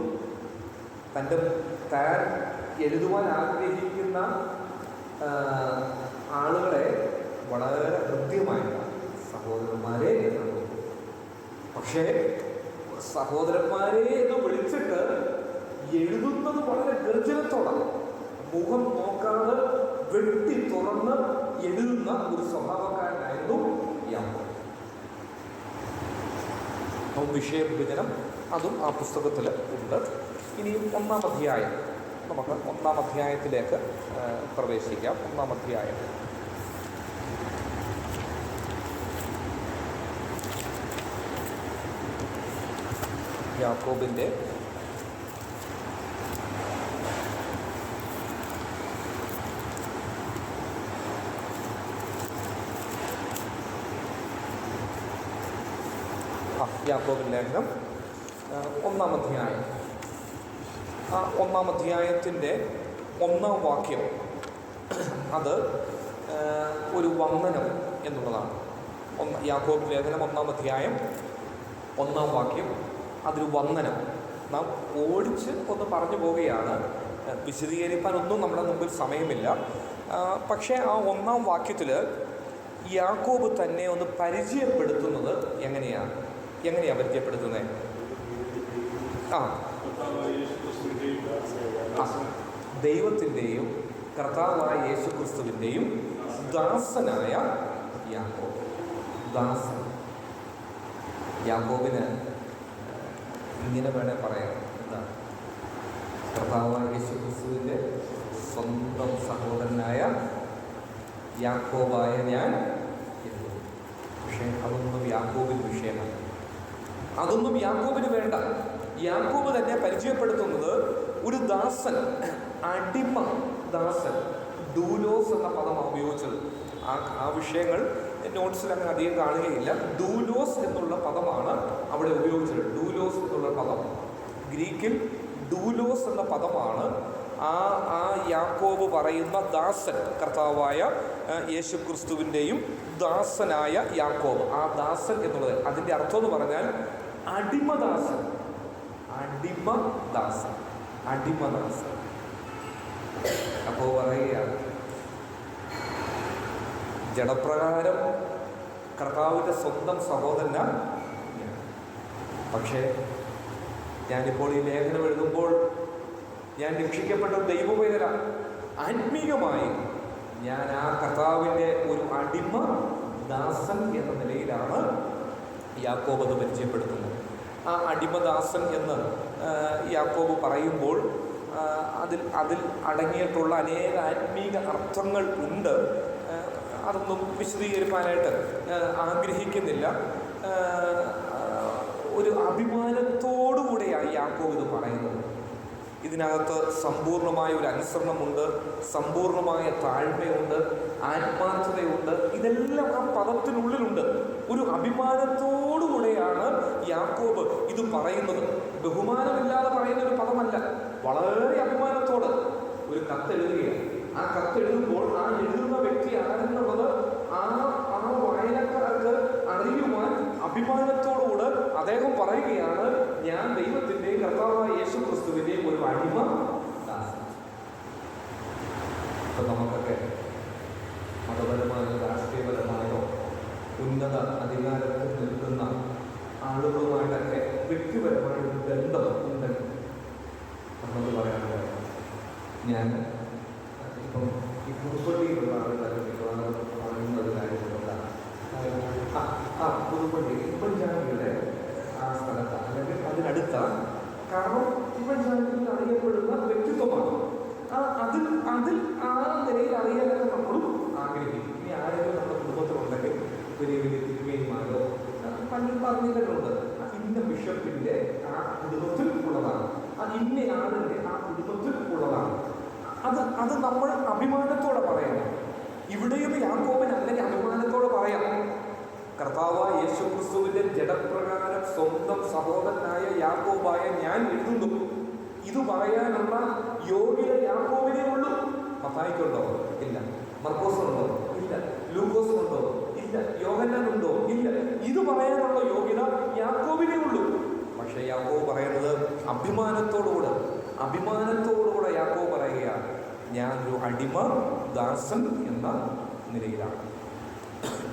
താൻ എഴുതുവാൻ ആഗ്രഹിക്കുന്ന ആളുകളെ വളരെ ഹൃദ്യമായിട്ടാണ് സഹോദരന്മാരെ എന്നുള്ളത്. പക്ഷേ സഹോദരന്മാരെ എന്ന് വിളിച്ചിട്ട് എഴുതുന്നത് വളരെ ഗർജനത്തോടാണ്. മുഖം നോക്കാതെ വെട്ടി തുറന്ന് എഴുതുന്ന ഒരു സ്വഭാവക്കാരനായിരുന്നു യാക്കോബ്. വിഷയ വിഭജനം അതും ആ പുസ്തകത്തിൽ ഉണ്ട്. ഇനി 1-ാം അധ്യായം, നമുക്ക് 1-ാം അധ്യായത്തിലേക്ക് പ്രവേശിക്കാം. 1-ാം അധ്യായം യാക്കോബിൻ്റെ യാക്കോബിൻ്റെ ലേഖനം 1-ാം അധ്യായം. ആ 1-ാം അധ്യായത്തിൻ്റെ 1-ാം വാക്യം അത് ഒരു വന്ദനം എന്നുള്ളതാണ്. യാക്കോബ് ലേഖനം 1-ാം അധ്യായം 1-ാം വാക്യം അതൊരു വന്ദനം. നാം ഓടിച്ച് ഒന്ന് പറഞ്ഞു പോവുകയാണ്, വിശദീകരിക്കാനൊന്നും നമ്മുടെ മുമ്പിൽ സമയമില്ല. പക്ഷേ ആ 1-ാം വാക്യത്തിൽ യാക്കോബ് തന്നെ ഒന്ന് പരിചയപ്പെടുത്തുന്നത് എങ്ങനെയാണ് പരിചയപ്പെടുത്തുന്നത്? ദൈവത്തിൻ്റെയും കർത്താവായ യേശുക്രിസ്തുവിൻ്റെയും ദാസനായ യാക്കോബ്. ദാസൻ. യാക്കോബിന് ഇങ്ങനെ വേണേൽ പറയാം, എന്താ, കർത്താവായ യേശു ക്രിസ്തുവിൻ്റെ സ്വന്തം സഹോദരനായ യാക്കോബായ ഞാൻ എന്ന്. പക്ഷേ അതൊന്നും യാക്കോബിന് വിഷയമല്ല, അതൊന്നും യാക്കോബിന് വേണ്ട. യാക്കോബ് തന്നെ പരിചയപ്പെടുത്തുന്നത് ഒരു ദാസൻ, അടിമ ദാസൻ, ഡൂലോസ് എന്ന പദമാണ് ഉപയോഗിച്ചത്. ആ വിഷയങ്ങൾ നോട്ട്സിൽ അങ്ങനെ അധികം കാണുകയില്ല. ഡൂലോസ് എന്നുള്ള പദമാണ് അവിടെ ഉപയോഗിച്ചത്. ഡൂലോസ് എന്നുള്ള പദം ഗ്രീക്കിൽ ഡൂലോസ് എന്ന പദമാണ് ആ യാക്കോബ് പറയുന്ന ദാസൻ, കർത്താവായ യേശു ക്രിസ്തുവിൻ്റെയും ദാസനായ യാക്കോബ്. ആ ദാസൻ എന്നുള്ളത് അതിൻ്റെ അർത്ഥം എന്ന് പറഞ്ഞാൽ അടിമദാസൻ, അടിമദാസൻ, അടിമദാസൻ. അപ്പോൾ പറയുകയാണ്, ജഡപ്രകാരം കർത്താവിൻ്റെ സ്വന്തം സഹോദരനാണ് ഞാൻ. പക്ഷേ ഞാനിപ്പോൾ ഈ ലേഖനം എഴുതുമ്പോൾ ഞാൻ രക്ഷിക്കപ്പെട്ട ദൈവവേദന, ആത്മീയമായി ഞാൻ ആ കർത്താവിൻ്റെ ഒരു അടിമ ദാസൻ എന്ന നിലയിലാണ് യാക്കോബ് അത് പരിചയപ്പെടുത്തുന്നത്. ആ അടിമദാസൻ എന്ന് യാക്കോബ് പറയുമ്പോൾ അതിൽ അടങ്ങിയിട്ടുള്ള അനേക ആത്മീക അർത്ഥങ്ങൾ ഉണ്ട്. അതൊന്നും വിശദീകരിക്കാനായിട്ട് ആഗ്രഹിക്കുന്നില്ല. ഒരു അഭിമാനത്തോടുകൂടെയാണ് യാക്കോബ് ഇത് പറയുന്നത്. ഇതിനകത്ത് സമ്പൂർണമായ ഒരു അനുസരണമുണ്ട്, സമ്പൂർണമായ താഴ്മയുണ്ട്, ആത്മാർത്ഥതയുണ്ട്. ഇതെല്ലാം ആ പദത്തിനുള്ളിലുണ്ട്. ഒരു അഭിമാനത്തോടുകൂടെയാണ് യാക്കോബ് ഇത് പറയുന്നത്. ബഹുമാനമില്ലാതെ പറയുന്ന ഒരു പദമല്ല, വളരെ അഭിമാനത്തോട് ഒരു കത്തെഴുതുകയാണ്. ആ കത്തെഴുതുമ്പോൾ ആ എഴുതുന്ന വ്യക്തി ആരെന്നുള്ളത് ആ വായനക്കാർക്ക് അറിയുവാൻ അഭിമാനത്തോടുകൂടെ അദ്ദേഹം പറയുകയാണ്, ഞാൻ ദൈവത്തിൻ്റെയും കർത്താവായ യേശു ക്രിസ്തുവിൻ്റെയും ഒരു അടിമ ദാസൻ. ഇപ്പം നമുക്കൊക്കെ മതപരമായോ രാഷ്ട്രീയപരമായോ ഉന്നത അധികാരത്തിൽ നിൽക്കുന്ന ആളുകളുമായിട്ടൊക്കെ വ്യക്തിപരമായ ഒരു ബന്ധം ഉണ്ടെങ്കിൽ നമുക്ക് പറയാനുള്ളത്, ഞാൻ ഇപ്പം ഈ പുതുപ്പള്ളിയിലുള്ള ആളുകളൊക്കെ മിക്കവാറും പറയുന്നത് കാര്യങ്ങളുണ്ടാണ്. പുതുപ്പള്ളി ഉമ്മൻചാണ്ടിയുടെ ആ സ്ഥലത്ത് അല്ലെങ്കിൽ അതിനടുത്ത, കാരണം ഉമ്മൻചാണ്ടിയിൽ അറിയപ്പെടുന്ന വ്യക്തിത്വമാണ്. അതിൽ ആ നിലയിൽ അറിയാനൊക്കെ നമ്മളും ആഗ്രഹിക്കും. ഇനി ആരെങ്കിലും നമ്മുടെ കുടുംബത്തിലുണ്ടെങ്കിൽ വലിയ വലിയ തിരുമേനിമാരോ പലരും പറഞ്ഞിട്ടുണ്ട്, ഇന്ന ബിഷപ്പിൻ്റെ ആ കുടുംബത്തിൽ ഉള്ളതാണ്, ഇന്ന ആളിൻ്റെ ആ കുടുംബത്തിൽ ഉള്ളതാണ്. അത് നമ്മൾ അഭിമാനത്തോടെ പറയണം. ഇവിടെയും യാക്കോബിന് അല്ലെങ്കിൽ അഭിമാനത്തോടെ പറയാം, കർത്താവായ യേശു ക്രിസ്തുവിൻ്റെ ജഡപ്രകാരം സ്വന്തം സഹോദരനായ യാക്കോബായ ഞാൻ എഴുതുന്നു. ഇത് പറയാനുള്ള യോഗ്യത യാക്കോബിനേ ഉള്ളൂ. മത്തായിക്കുണ്ടോ? ഇല്ല. മർക്കോസിനുണ്ടോ? ഇല്ല. ലൂക്കോസിനുണ്ടോ? ഇല്ല. യോഹന്നാനുണ്ടോ? ഇല്ല. ഇത് പറയാനുള്ള യോഗ്യത യാക്കോബിനേ ഉള്ളൂ. പക്ഷേ യാക്കോബ് പറയുന്നത് അഭിമാനത്തോടുകൂടെ യാക്കോബ് പറയുകയാണ്, ഞാൻ ഒരു അടിമ ദാസൻ എന്ന നിലയിലാണ്.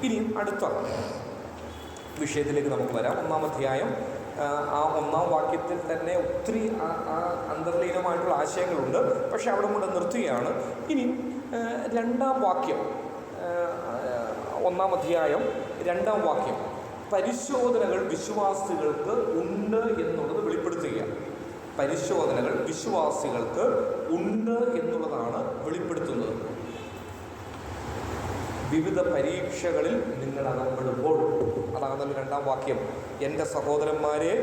ഇനി അടുത്ത വിഷയത്തിലേക്ക് നമുക്ക് വരാം. 1-ാം അധ്യായം, ആ 1-ാം വാക്യത്തിൽ തന്നെ ഒത്തിരി അന്തർലീനമായിട്ടുള്ള ആശയങ്ങളുണ്ട്. പക്ഷെ അവിടെ കൊണ്ട് നിർത്തുകയാണ്. ഇനി 2-ാം വാക്യം, 1-ാം അധ്യായം 2-ാം വാക്യം, പരിശോധനകൾ വിശ്വാസികൾക്ക് ഉണ്ട് എന്നുള്ളത് വെളിപ്പെടുത്തുകയാണ്. പരിശോധനകൾ വിശ്വാസികൾക്ക് ഉണ്ട് എന്നുള്ളതാണ് വെളിപ്പെടുത്തുന്നത്. വിവിധ പരീക്ഷകളിൽ നിങ്ങൾ അകപ്പെടുമ്പോൾ, അതാണ് 2-ാം വാക്യം. എൻ്റെ സഹോദരന്മാരെ,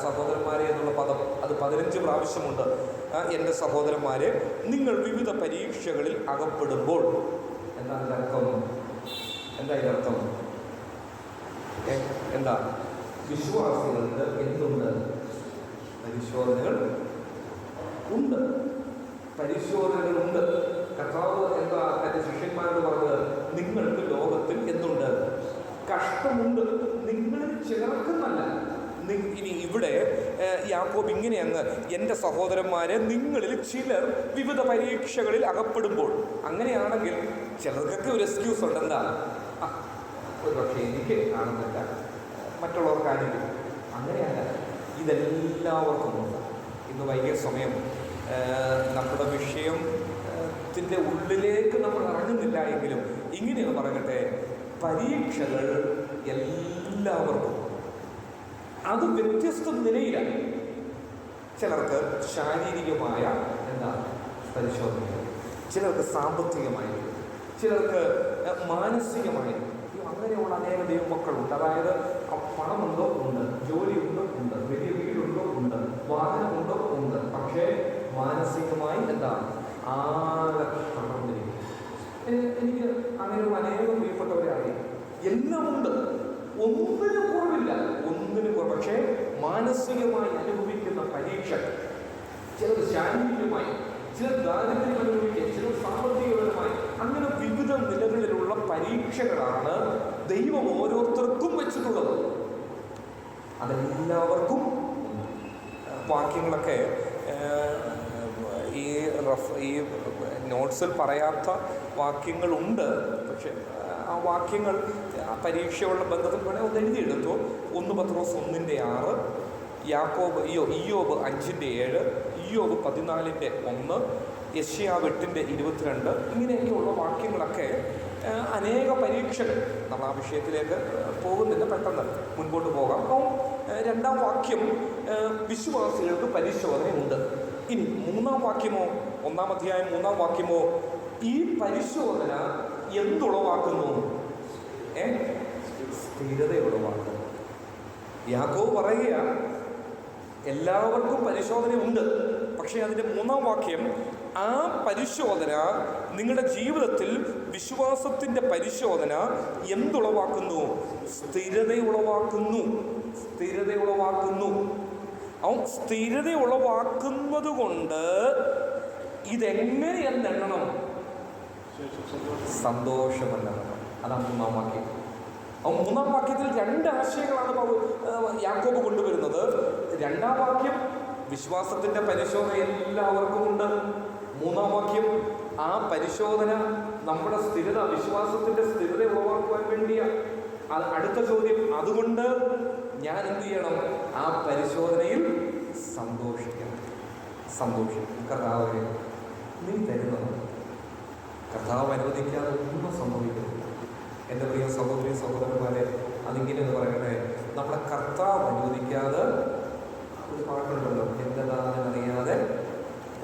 സഹോദരന്മാരെ എന്നുള്ള പദം അത് 15 പ്രാവശ്യമുണ്ട്. എൻ്റെ സഹോദരന്മാരെ, നിങ്ങൾ വിവിധ പരീക്ഷകളിൽ അകപ്പെടുമ്പോൾ. എന്താ ഇതിനർത്ഥം? എന്താ? വിശ്വാസികൾക്ക് എന്തുണ്ട്? പരിശോധനകൾ ഉണ്ട്. കർത്താവ് എന്താ തൻ്റെ ശിഷ്യന്മാരോട് പറഞ്ഞത്? നിങ്ങൾക്ക് ലോകത്തിൽ എന്തുണ്ട്? കഷ്ടമുണ്ട്. നിങ്ങളിൽ ചിലർക്കെന്നല്ല. ഇനി ഇവിടെ യാക്കോബ് ഇങ്ങനെ അങ്ങ്, എൻ്റെ സഹോദരന്മാരെ, നിങ്ങളിൽ ചിലർ വിവിധ പരീക്ഷകളിൽ അകപ്പെടുമ്പോൾ. അങ്ങനെയാണെങ്കിൽ ചിലർക്കൊക്കെ ഒരു എക്സ്ക്യൂസ് ഉണ്ട്. എന്താ? ഒരു പക്ഷേ എനിക്ക് കാണുന്നില്ല, മറ്റുള്ളവർക്കാണെങ്കിൽ. അങ്ങനെയല്ല, ഇതെല്ലാവർക്കും ഉണ്ട്. ഇന്ന് വൈകിയ സമയം നമ്മുടെ വിഷയത്തിൻ്റെ ഉള്ളിലേക്ക് നമ്മൾ ഇറങ്ങുന്നില്ല എങ്കിലും ഇങ്ങനെയൊന്ന് പറയട്ടെ, പരീക്ഷകൾ എല്ലാവർക്കും. അത് വ്യത്യസ്ത നിലയിലാണ്. ചിലർക്ക് ശാരീരികമായ പരിശോധന, ചിലർക്ക് സാമ്പത്തികമായി, ചിലർക്ക് മാനസികമായി. അങ്ങനെയുള്ള അനേക ദൈവമക്കളുണ്ട്. അതായത് പണമുണ്ടോ ഉണ്ട്, ജോലിയുണ്ടോ ഉണ്ട്, വലിയ വീടുണ്ടോ ഉണ്ട്, വാഹനമുണ്ടോ ഉണ്ട്, പക്ഷേ മാനസികമായി ആകെ തളർന്നിരിക്കും. എനിക്ക് അങ്ങനെയുള്ള അനേകം പ്രിയപ്പെട്ടവരെ അറിയാം. എല്ലാം ഉണ്ട്, ഒന്നിനും കുറവില്ല, ഒന്നിനും കുറവ്. പക്ഷേ മാനസികമായി അനുഭവിക്കുന്ന പരീക്ഷ, ചിലർ ശാരീരികമായി, ചിലർ ദാരിദ്ര്യം അനുഭവിക്കുക, ചിലർ സാമ്പത്തികപരമായി, അങ്ങനെ വിവിധ നിലകളിലുള്ള പരീക്ഷകളാണ് ദൈവം ഓരോരുത്തർക്കും വെച്ചിട്ടുള്ളത്. അതെല്ലാവർക്കും. വാക്യങ്ങളൊക്കെ ഈ നോട്ട്സിൽ പറയാത്ത വാക്യങ്ങളുണ്ട്. പക്ഷെ ആ വാക്യങ്ങൾ പരീക്ഷയുള്ള ബന്ധത്തിൽ വേണേൽ ഒന്ന് എഴുതിയെടുത്തു. 1 പത്രോസ് 1:6, ഇയ്യോബ് 5:7, ഇയ്യോബ് 14:1, യെശയ്യാവ് 8:22, ഇങ്ങനെയൊക്കെയുള്ള വാക്യങ്ങളൊക്കെ അനേക പരീക്ഷകൾ. നമ്മൾ ആ വിഷയത്തിലേക്ക് പോകുന്നില്ല, പെട്ടെന്ന് മുൻപോട്ട് പോകാം. അപ്പം 2-ാം വാക്യം വിശ്വാസികൾക്ക് പരിശോധനയുണ്ട്. ഇനി 3-ാം വാക്യമോ, 1-ാം അധ്യായം 3-ാം വാക്യമോ, ഈ പരിശോധന എന്തുളവാക്കുന്നു? സ്ഥിരത ഉളവാക്കുന്നു. യാക്കോബ് പറയുക, എല്ലാവർക്കും പരിശോധനയുണ്ട്. പക്ഷേ അതിൻ്റെ 3-ാം വാക്യം, ആ പരിശോധന നിങ്ങളുടെ ജീവിതത്തിൽ വിശ്വാസത്തിൻ്റെ പരിശോധന എന്തുളവാക്കുന്നു? സ്ഥിരതയുളവാക്കുന്നു. സ്ഥിരതയുളവാക്കുന്നു. അവൻ സ്ഥിരത ഉളവാക്കുന്നത് കൊണ്ട് ഇതെങ്ങനെയെന്നെണ്ണണം? സന്തോഷമെന്നെണ്ണണം. അതാണ് 3-ാം വാക്യം. 3-ാം വാക്യത്തിൽ 2 ആശയങ്ങളാണ് യാക്കോബ് കൊണ്ടുവരുന്നത്. 2-ാം വാക്യം വിശ്വാസത്തിൻ്റെ പരിശോധന എല്ലാവർക്കും ഉണ്ട്. 3-ാം വാക്യം ആ പരിശോധന നമ്മുടെ സ്ഥിരത, വിശ്വാസത്തിൻ്റെ സ്ഥിരത ഉളവാക്കുവാൻ വേണ്ടിയാണ്. അടുത്ത ചോദ്യം, അതുകൊണ്ട് ഞാൻ എന്ത് ചെയ്യണം? ആ പരിശോധനയിൽ സന്തോഷിക്കണം. കർത്താവേ, നീ തരുന്നത് കർത്താവ് അനുവദിക്കാതെ ഒന്നും സംഭവിക്കുന്നു. എൻ്റെ പ്രിയ സഹോദരി സഹോദരന്മാരെ, അതിങ്ങനെ എന്ന് പറയട്ടെ, നമ്മുടെ കർത്താവ് അനുവദിക്കാതെ, ഒരു പാട്ടുണ്ടല്ലോ, എന്റേതാണെന്നറിയാതെ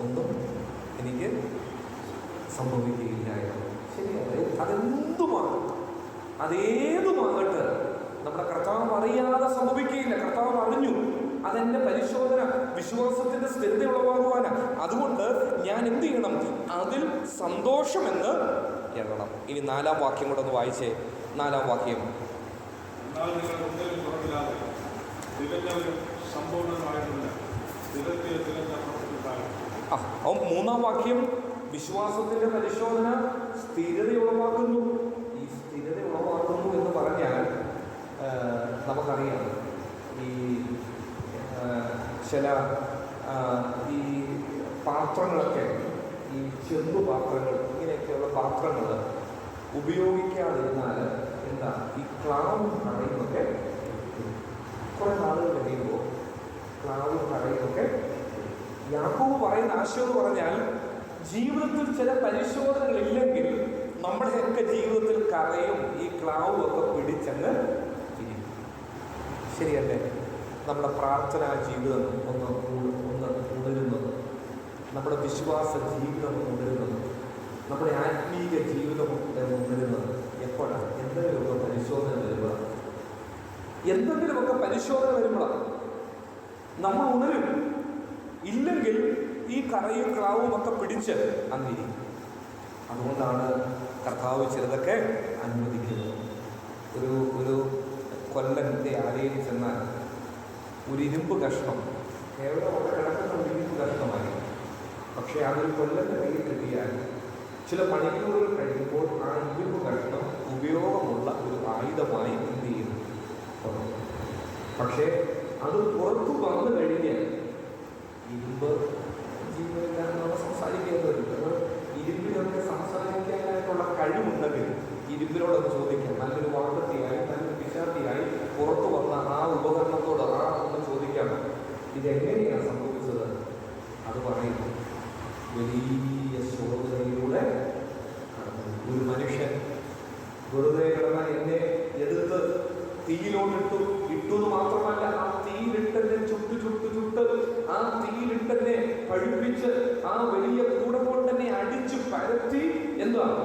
ഒന്നും എനിക്ക് സംഭവിക്കുകയില്ല. ശരിയാണ്. അതേതുമാകട്ടെ, നമ്മുടെ കർത്താവ് അറിയാതെ സംഭവിക്കുകയില്ല. കർത്താവ് അറിഞ്ഞു. അതെൻ്റെ പരിശോധന വിശ്വാസത്തിൻ്റെ സ്ഥിരത ഉളവാകുവാനാണ്. അതുകൊണ്ട് ഞാൻ എന്ത് ചെയ്യണം? അതിൽ സന്തോഷമെന്ന് എണ്ണണം. ഇനി 4-ാം വാക്യം കൂടെ ഒന്ന് വായിച്ചേ. 4-ാം വാക്യം, അവൻ 3-ാം വാക്യം വിശ്വാസത്തിൻ്റെ പരിശോധന സ്ഥിരത ഉളവാക്കുന്നു. ഈ സ്ഥിരത ഉളവാക്കുന്നു എന്ന് പറഞ്ഞാൽ നമുക്കറിയാം, ഈ ചില ഈ പാത്രങ്ങളൊക്കെ, ഈ ചെമ്പ് പാത്രങ്ങൾ, ഇങ്ങനെയൊക്കെയുള്ള പാത്രങ്ങൾ ഉപയോഗിക്കാതിരുന്നാൽ ഈ ക്ലാവും കടയുമൊക്കെ കുറേ നാളുകൾ കഴിയുമ്പോൾ ക്ലാവും കടയുമൊക്കെ. യാക്കോബ് പറയുന്ന ആശയം എന്ന് പറഞ്ഞാൽ, ജീവിതത്തിൽ ചില പരിശോധനകളില്ലെങ്കിൽ നമ്മുടെയൊക്കെ ജീവിതത്തിൽ കറയും ഈ ക്ലാവും ഒക്കെ പിടിച്ചങ്ങ് ഇരിക്കും. ശരിയല്ലേ? നമ്മുടെ പ്രാർത്ഥനാ ജീവിതം ഒന്ന് ഉണരുന്നത്, നമ്മുടെ വിശ്വാസ ജീവിതം ഉണരുന്നത്, നമ്മുടെ ആത്മീക ജീവിതം ഉണരുന്നത് എപ്പോഴാണ്? എന്തെങ്കിലുമൊക്കെ പരിശോധന വരുമ്പോഴാണ്. നമ്മൾ ഉണരും. ഇല്ലെങ്കിൽ ഈ കറയും ക്ലാവും ഒക്കെ പിടിച്ച് അങ്ങിരിക്കും. അതുകൊണ്ടാണ് കർത്താവ് ചിലതൊക്കെ അനുവദിക്കുന്നത്. ഒരു കൊല്ലൻ്റെ ആലയിൽ ചെന്നാൽ ഒരു ഇരുമ്പ് കഷ്ണം, കേവലം അവിടെ കിടക്കുന്ന ഒരു ഇരുമ്പ് കഷ്ണമായി, പക്ഷേ അതൊരു കൊല്ലൻ്റെ കയ്യിൽ കിട്ടിയാൽ ചില മണിക്കൂറുകൾ കഴിയുമ്പോൾ ആ ഇരുമ്പ് കഷ്ണം ഉപയോഗമുള്ള ഒരു ആയുധമായി എന്ത് ചെയ്യുന്നു? പക്ഷേ അത് പുറത്തു വന്നു കഴിഞ്ഞാൽ ഇരുമ്പ് ജീവനില്ലാതെ നമ്മൾ സംസാരിക്കേണ്ടതുണ്ട്. ഇരുമ്പിലൊക്കെ സംസാരിക്കാനായിട്ടുള്ള കഴിവുണ്ടെങ്കിൽ ഇരുമ്പിനോടൊന്ന് ചോദിക്കാം. നല്ലൊരു വാർത്തയായി, നല്ലൊരു വിശാന്തിയായി പുറത്തു വന്ന ആ ഉപകരണത്തോട് ഒന്ന് ചോദിക്കാം, ഇതെങ്ങനെയാണ് സംഭവിച്ചത്? അത് പറയും. വലിയ ശോധനയിലൂടെ ഒരു മനുഷ്യൻ വെറുതെ കിടന്നാൽ എന്നെ തീയിലോട്ടിട്ടു. ഇട്ടു മാത്രമല്ല, ആ തീയിലിട്ടെന്നെ ചുട്ട് ആ തീയിലിട്ടെന്നെ പഴുപ്പിച്ച് ആ വലിയ കൂട കൊണ്ട് തന്നെ അടിച്ചു പരത്തി എന്താണ്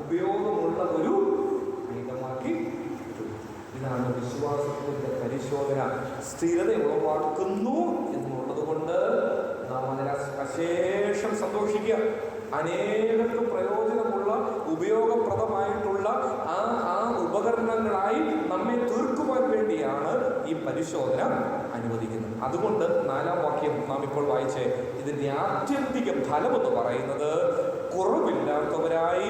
ഉപയോഗമുള്ള ഒരു ആയുധമാക്കി. ഇതാണ് വിശ്വാസത്തിന്റെ പരിശോധന. സ്ഥിരത ഉളവാക്കുന്നു എന്നുള്ളത് കൊണ്ട് നാം അതിനെ അശേഷം സന്തോഷിക്കുക. അനേകർക്ക് പ്രയോജനമുള്ള ഉപയോഗപ്രദമായിട്ടുള്ള ആ ഉപകരണങ്ങളായി നമ്മെ തീർക്കുവാൻ വേണ്ടിയാണ് ഈ പരിശോധന അനുവദിക്കുന്നത്. അതുകൊണ്ട് 4-ാം വാക്യം നാം ഇപ്പോൾ വായിച്ചേ, ഇതിന്റെ ആത്യന്തിക ഫലം എന്ന് പറയുന്നത് കുറവില്ലാത്തവരായി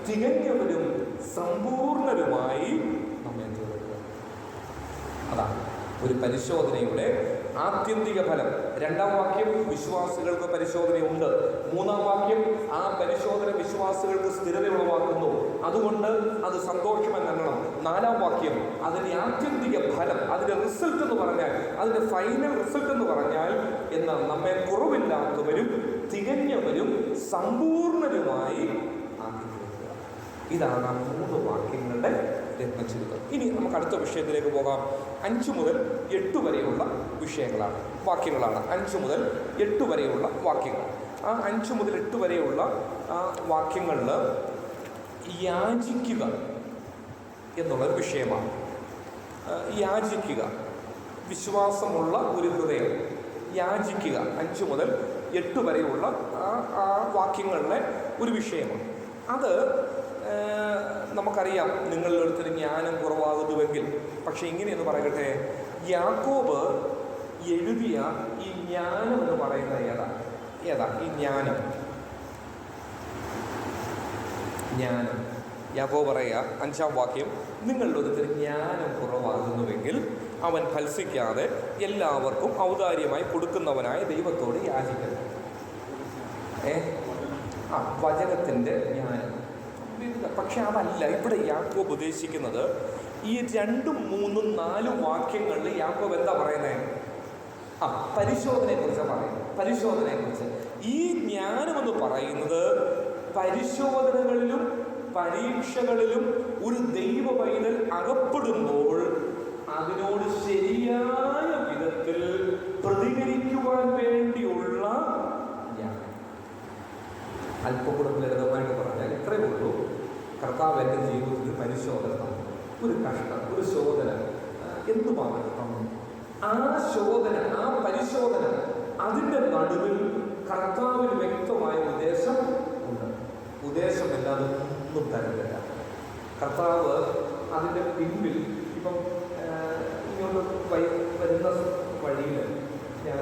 തികഞ്ഞവരും സമ്പൂർണരുമായി നമ്മെ തീർക്കുക. അതാണ് ഒരു പരിശോധനയുടെ ആത്യന്തിക ഫലം. 2-ാം വാക്യം വിശ്വാസികൾക്ക് പരിശോധനയുണ്ട്. 3-ാം വാക്യം ആ പരിശോധന വിശ്വാസികൾക്ക് സ്ഥിരത ഉളവാക്കുന്നു, അതുകൊണ്ട് അത് സന്തോഷമെന്നെണ്ണണം. 4-ാം വാക്യം അതിൻ്റെ ആത്യന്തിക ഫലം, അതിൻ്റെ റിസൾട്ട് എന്ന് പറഞ്ഞാൽ, അതിൻ്റെ ഫൈനൽ റിസൾട്ട് എന്ന് പറഞ്ഞാൽ എന്നാൽ നമ്മെ കുറവില്ലാത്തവരും തികഞ്ഞവരും സമ്പൂർണരുമായി ആക്കി തീർക്കുക. ഇതാണ് ആ 3 വാക്യങ്ങളുടെ രത്നചുരുക്കം. ഇനി നമുക്ക് അടുത്ത വിഷയത്തിലേക്ക് പോകാം. 5 മുതൽ 8 വരെയുള്ള വാക്യങ്ങളാണ്. 5 മുതൽ 8 വരെയുള്ള വാക്യങ്ങൾ. ആ 5 മുതൽ 8 വരെയുള്ള വാക്യങ്ങളിൽ യാചിക്കുക എന്നുള്ളൊരു വിഷയമാണ്. യാചിക്കുക, വിശ്വാസമുള്ള ഒരു ഹൃദയം, യാചിക്കുക 5 മുതൽ 8 വരെയുള്ള ആ വാക്യങ്ങളിലെ ഒരു വിഷയമാണ്. അത് നമുക്കറിയാം, നിങ്ങളിൽ ഒരുത്തരും ജ്ഞാനം കുറവാകുന്നുവെങ്കിൽ. പക്ഷെ ഇങ്ങനെയെന്ന് പറയട്ടെ, യാക്കോബ് എഴുതിയ ഈ ജ്ഞാനം എന്ന് പറയുന്നത് ഏതാ ഈ ജ്ഞാനം? യാക്കോബ് പറയുക 5-ാം വാക്യം, നിങ്ങളിൽ ഒരുത്തരും ജ്ഞാനം കുറവാകുന്നുവെങ്കിൽ അവൻ ഫൽസിക്കാതെ എല്ലാവർക്കും ഔദാര്യമായി കൊടുക്കുന്നവനായ ദൈവത്തോട് യാചിക്കണം. വചനത്തിൻ്റെ ജ്ഞാനം. പക്ഷെ അതല്ല ഇവിടെ യാക്കോബ് ഉദ്ദേശിക്കുന്നത്. ഈ 2, 3, 4 വാക്യങ്ങളിൽ യാക്കോബ് എന്താ പറയുന്നത്? പരിശോധനയെക്കുറിച്ചാണ് പറയുന്നത്. പരിശോധനയെക്കുറിച്ച്. ഈ ജ്ഞാനമെന്ന് പറയുന്നത് പരിശോധനകളിലും പരീക്ഷകളിലും ഒരു ദൈവ പൈതൽ അകപ്പെടുമ്പോൾ അതിനോട് ശരിയായ വിധത്തിൽ പ്രതികരിക്കുവാൻ വേണ്ടിയുള്ള ജ്ഞാനം. അല്പം കൂടെ ലളിതമായിട്ട് പറഞ്ഞാൽ ഇത്രയേ ഉള്ളൂ. കർത്താവ് എൻ്റെ ജീവിതത്തിൽ പരിശോധന തന്നു, ഒരു കഷ്ടം, ഒരു ശോധന, എന്തുമാകട്ടെ തന്നു. ആ ശോധന, ആ പരിശോധന, അതിൻ്റെ നടുവിൽ കർത്താവിന് വ്യക്തമായ ഉദ്ദേശം ഉണ്ട്. ഉദ്ദേശമില്ലാതെ ഒന്നും തരുന്നില്ല കർത്താവ്. അതിൻ്റെ പിന്നിൽ ഇപ്പം ഇങ്ങോട്ട് വരുന്ന വഴിയിൽ ഞാൻ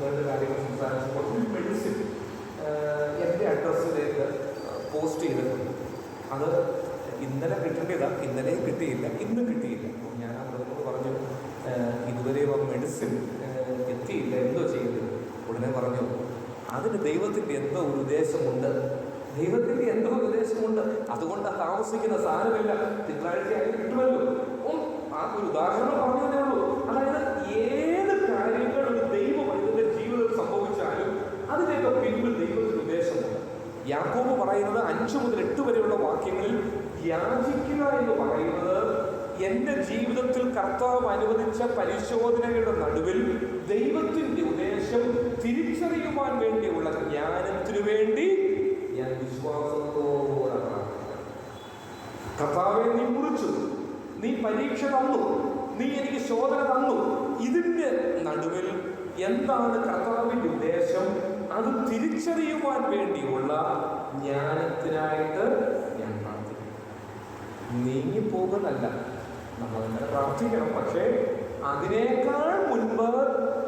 രണ്ട് കാര്യങ്ങൾ സംസാരിച്ചപ്പോൾ ഒരു മെഡിസിൻ എൻ്റെ അഡ്രസ്സിലേക്ക് പോസ്റ്റ് ചെയ്തിട്ടുണ്ട്. അത് ഇന്നലെ കിട്ടേണ്ടതാണ്, ഇന്നലെയും കിട്ടിയില്ല, ഇന്നും കിട്ടിയില്ല. അപ്പോൾ ഞാൻ അവരോട് പറഞ്ഞു, ഇതുവരെയും ആ മെഡിസിൻ എത്തിയില്ല, എന്തോ ചെയ്യുന്നത്? ഉടനെ പറഞ്ഞു, അതിന് ദൈവത്തിൻ്റെ എന്തോ ഒരു ഉദ്ദേശമുണ്ട്, ദൈവത്തിൻ്റെ എന്തോ ഒരു ഉദ്ദേശമുണ്ട്, അതുകൊണ്ട് താമസിക്കുന്ന സാരമില്ല, തിങ്കളാഴ്ചയായി കിട്ടുമല്ലോ. ആ ഒരു ഉദാഹരണം പറഞ്ഞതേ ഉള്ളൂ. അതായത് ഏത് കാര്യങ്ങൾ ഒരു ദൈവമനുഷ്യന്റെ ജീവിതത്തിൽ സംഭവിച്ചാലും അതിനൊക്കെ പിന്നിൽ ദൈവത്തിന് ഉദ്ദേശമുണ്ട്. യാക്കോബ് പറയുന്നത് 5 മുതൽ 8 വരെയുള്ള വാക്യങ്ങളിൽ യാചിക്കുക എന്ന് പറയുന്നത് എൻ്റെ ജീവിതത്തിൽ കർത്താവ് അനുവദിച്ച പരിശോധനകളുടെ നടുവിൽ ദൈവത്തിൻ്റെ ഉദ്ദേശം തിരിച്ചറിയുവാൻ വേണ്ടിയുള്ള ജ്ഞാനത്തിനു വേണ്ടി ഞാൻ വിശ്വാസത്തോടെ കർത്താവെ നീ മുറിച്ചു, നീ പരീക്ഷ തന്നു, നീ എനിക്ക് ശോധന തന്നു. ഇതിൻ്റെ നടുവിൽ എന്താണ് കർത്താവിൻ്റെ ഉദ്ദേശം, അത് തിരിച്ചറിയുവാൻ വേണ്ടിയുള്ള ജ്ഞാനത്തിനായിട്ട് ഞാൻ പ്രാർത്ഥിക്കണം. നീങ്ങിപ്പോകുന്നല്ല, നമ്മളങ്ങനെ പ്രാർത്ഥിക്കണം. പക്ഷേ അതിനേക്കാൾ മുൻപ്